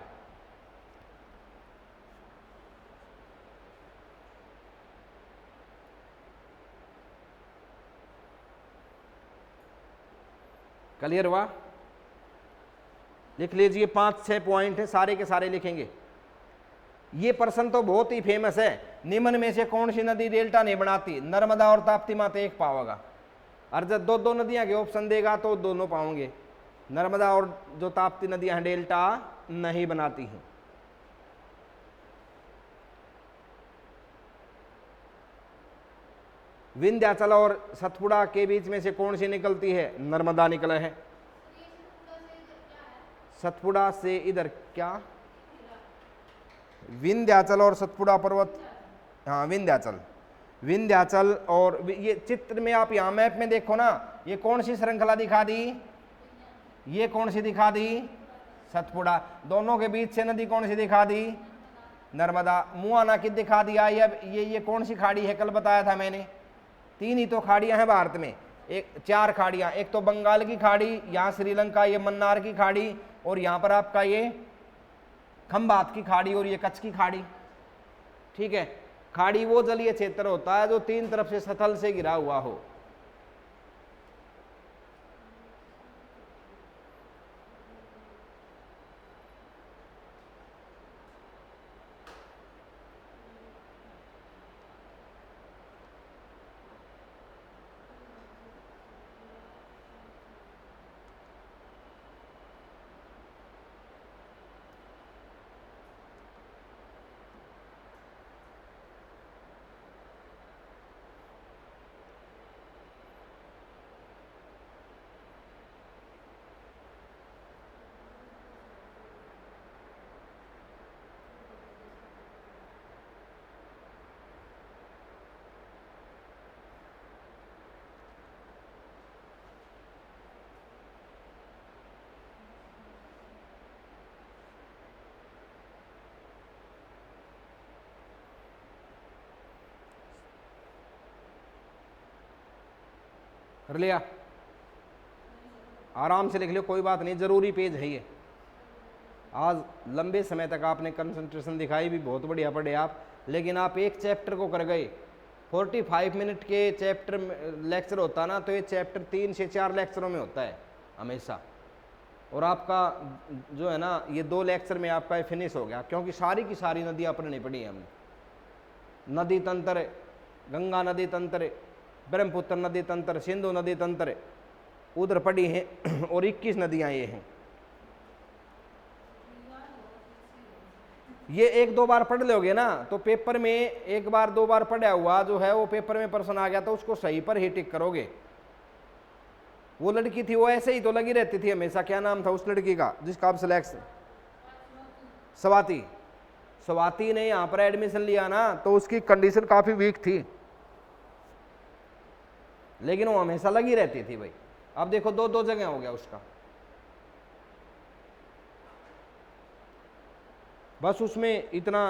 [SPEAKER 1] क्लियर हुआ? लिख लीजिए, 5-6 पॉइंट है, सारे के सारे लिखेंगे। ये प्रश्न तो बहुत ही फेमस है, निम्न में से कौन सी नदी डेल्टा नहीं बनाती? नर्मदा और ताप्ती मात्र एक पाओगा, और जब 2-2 नदियां के ऑप्शन देगा तो दोनों पाओगे। नर्मदा और जो ताप्ती नदियां हैं डेल्टा नहीं बनाती हैं। विंध्याचल और सतपुड़ा के बीच में से कौन सी निकलती है? नर्मदा निकला है। सतपुड़ा से इधर क्या? विंध्याचल और सतपुड़ा पर्वत, हाँ विंध्याचल। विंध्याचल और ये चित्र में आप यहाँ मैप में देखो ना, ये कौन सी श्रृंखला दिखा दी? ये कौन सी दिखा दी? सतपुड़ा। दोनों के बीच से नदी कौन सी दिखा दी? नर्मदा। मुआना की दिखा दिया। ये कौन सी खाड़ी है? कल बताया था मैंने, 3 ही तो खाड़ियां हैं भारत में, 4 खाड़ियां। एक तो बंगाल की खाड़ी, यहाँ श्रीलंका, ये मन्नार की खाड़ी, और यहाँ पर आपका ये खंबात की खाड़ी, और ये कच्छ की खाड़ी। ठीक है। खाड़ी वो जलीय क्षेत्र होता है जो 3 तरफ से सतल से घिरा हुआ हो। कर लिया? आराम से लिख लो, कोई बात नहीं, जरूरी पेज है ये। आज लंबे समय तक आपने कंसंट्रेशन दिखाई भी, बहुत बढ़िया पढ़े आप, लेकिन आप एक चैप्टर को कर गए। 45 मिनट के चैप्टर लेक्चर होता ना, तो ये चैप्टर 3 से 4 लेक्चरों में होता है हमेशा। और आपका जो है ना, ये 2 लेक्चर में आपका ये फिनिश हो गया, क्योंकि सारी की सारी नदियाँ अपने नहीं पढ़ी हमने। नदी तंत्र, गंगा नदी तंत्र, ब्रह्मपुत्र नदी तंत्र, सिंधु नदी तंत्र उधर पड़ी हैं, और 21 नदियां ये हैं। ये 1-2 बार पढ़ लोगे ना, तो पेपर में 1 बार 2 बार पढ़ा हुआ जो है, वो पेपर में प्रश्न आ गया तो उसको सही पर ही टिक करोगे। वो लड़की थी, वो ऐसे ही तो लगी रहती थी हमेशा। क्या नाम था उस लड़की का जिसका आप सिलेक्शन? स्वाति। स्वाति ने यहाँ पर एडमिशन लिया ना, तो उसकी कंडीशन काफी वीक थी, लेकिन वो हमेशा लगी रहती थी भाई। अब देखो 2 जगह हो गया उसका। बस उसमें इतना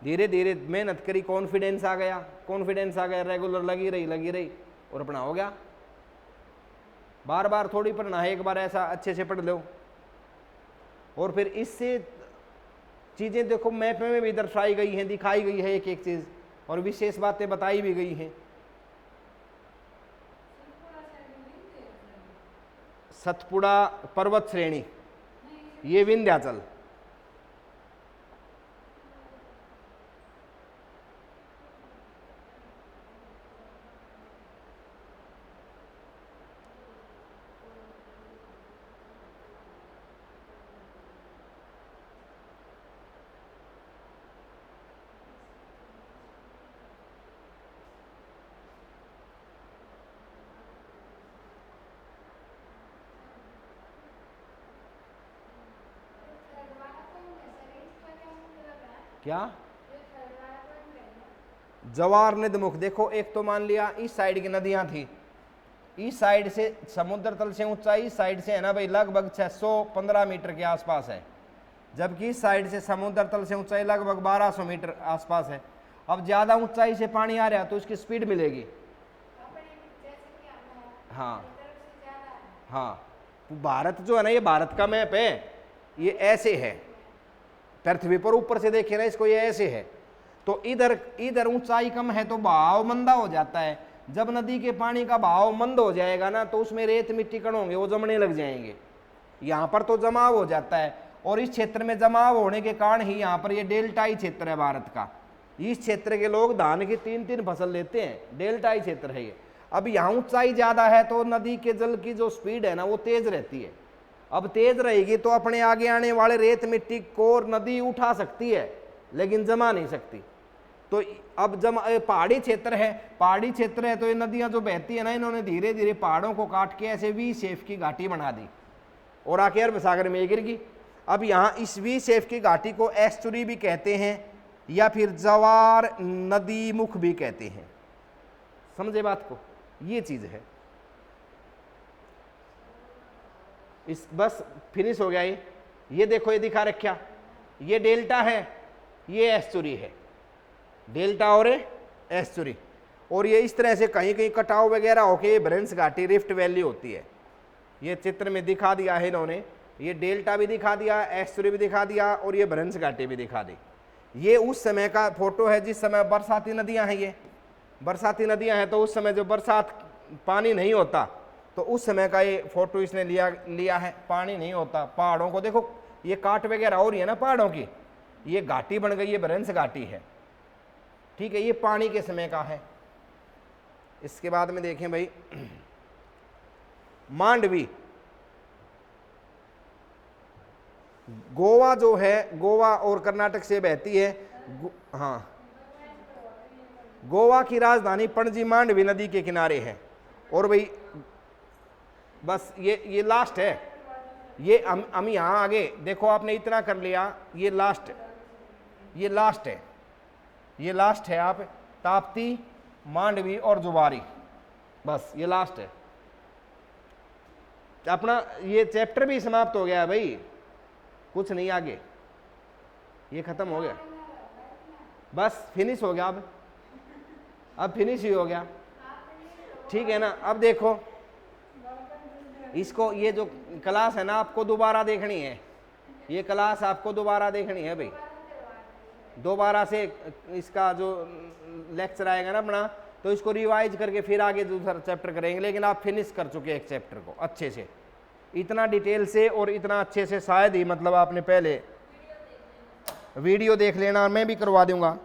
[SPEAKER 1] धीरे धीरे मेहनत करी, कॉन्फिडेंस आ गया, रेगुलर लगी रही और अपना हो गया। बार बार थोड़ी पढ़ना है, एक बार ऐसा अच्छे से पढ़ लो। और फिर इससे चीजें देखो मैप में भी दर्शाई गई हैं, दिखाई गई है एक एक चीज, और विशेष बातें बताई भी गई हैं। सतपुड़ा पर्वत श्रेणी, ये विंध्याचल। क्या? जवार निधमुख। देखो एक तो मान लिया इस साइड की नदियां थी, इस साइड से समुद्र तल से ऊंचाई इस साइड से है ना भाई लगभग 615 मीटर के आसपास है, जबकि इस साइड से समुद्र तल से ऊंचाई लगभग 1200 मीटर आसपास है। अब ज्यादा ऊंचाई से पानी आ रहा है तो उसकी स्पीड मिलेगी। हाँ हाँ, भारत जो है ना, ये भारत का मैप है, ये ऐसे है पृथ्वी पर ऊपर से देखे ना इसको, ये ऐसे है। तो इधर ऊंचाई कम है तो बहाव मंदा हो जाता है। जब नदी के पानी का बहाव मंद हो जाएगा ना, तो उसमें रेत मिट्टी कण होंगे, वो जमने लग जाएंगे। यहाँ पर तो जमाव हो जाता है, और इस क्षेत्र में जमाव होने के कारण ही यहाँ पर ये डेल्टाई क्षेत्र है भारत का। इस क्षेत्र के लोग धान की 3-3 फसल लेते हैं, डेल्टाई क्षेत्र है ये। अब यहाँ ऊंचाई ज्यादा है तो नदी के जल की जो स्पीड है ना, वो तेज रहती है। अब तेज रहेगी तो अपने आगे आने वाले रेत मिट्टी को नदी उठा सकती है, लेकिन जमा नहीं सकती। तो अब जब पहाड़ी क्षेत्र है तो ये नदियां जो बहती है ना, इन्होंने धीरे धीरे पहाड़ों को काट के ऐसे वी शेप की घाटी बना दी और आके अरब सागर में गिर गई। अब यहाँ इस वी शेप की घाटी को एस्टुरी भी कहते हैं या फिर जवार नदी मुख भी कहते हैं। समझे बात को, ये चीज है। इस बस फिनिश हो गया ये देखो, ये दिखा रखा, ये डेल्टा है, ये एस्टुरी है, डेल्टा और एस्टुरी। और ये इस तरह से कहीं कहीं कटाव वगैरह होके ये ब्रेंस घाटी रिफ्ट वैली होती है। ये चित्र में दिखा दिया है इन्होंने, ये डेल्टा भी दिखा दिया, एस्टुरी भी दिखा दिया और ये ब्रेंस घाटी भी दिखा दी। ये उस समय का फोटो है जिस समय बरसाती नदियां हैं। ये बरसाती नदियां हैं, तो उस समय जो बरसात पानी नहीं होता तो उस समय का ये फोटो इसने लिया है। पानी नहीं होता, पहाड़ों को देखो ये काट वगैरह हो रही है ना पहाड़ों की, ये घाटी बन गई, ये ब्रेंस घाटी है। ठीक है, ये पानी के समय का है। इसके बाद में देखें भाई मांडवी, गोवा जो है, गोवा और कर्नाटक से बहती है। हाँ, गोवा की राजधानी पणजी मांडवी नदी के किनारे है। और भाई बस ये लास्ट है। ये हम यहाँ आगे देखो, आपने इतना कर लिया, ये लास्ट है, ये लास्ट है। आप ताप्ती, मांडवी और जुवारी, बस ये लास्ट है। अपना ये चैप्टर भी समाप्त हो गया है भाई, कुछ नहीं आगे, ये खत्म हो गया, बस फिनिश हो गया। अब फिनिश ही हो गया, ठीक है ना। अब देखो इसको, ये जो क्लास है ना आपको दोबारा देखनी है, ये क्लास आपको दोबारा देखनी है भाई। दोबारा से इसका जो लेक्चर आएगा ना अपना, तो इसको रिवाइज करके फिर आगे दूसरा चैप्टर करेंगे। लेकिन आप फिनिश कर चुके एक चैप्टर को अच्छे से, इतना डिटेल से और इतना अच्छे से शायद ही, मतलब आपने पहले वीडियो देख लेना, मैं भी करवा दूंगा।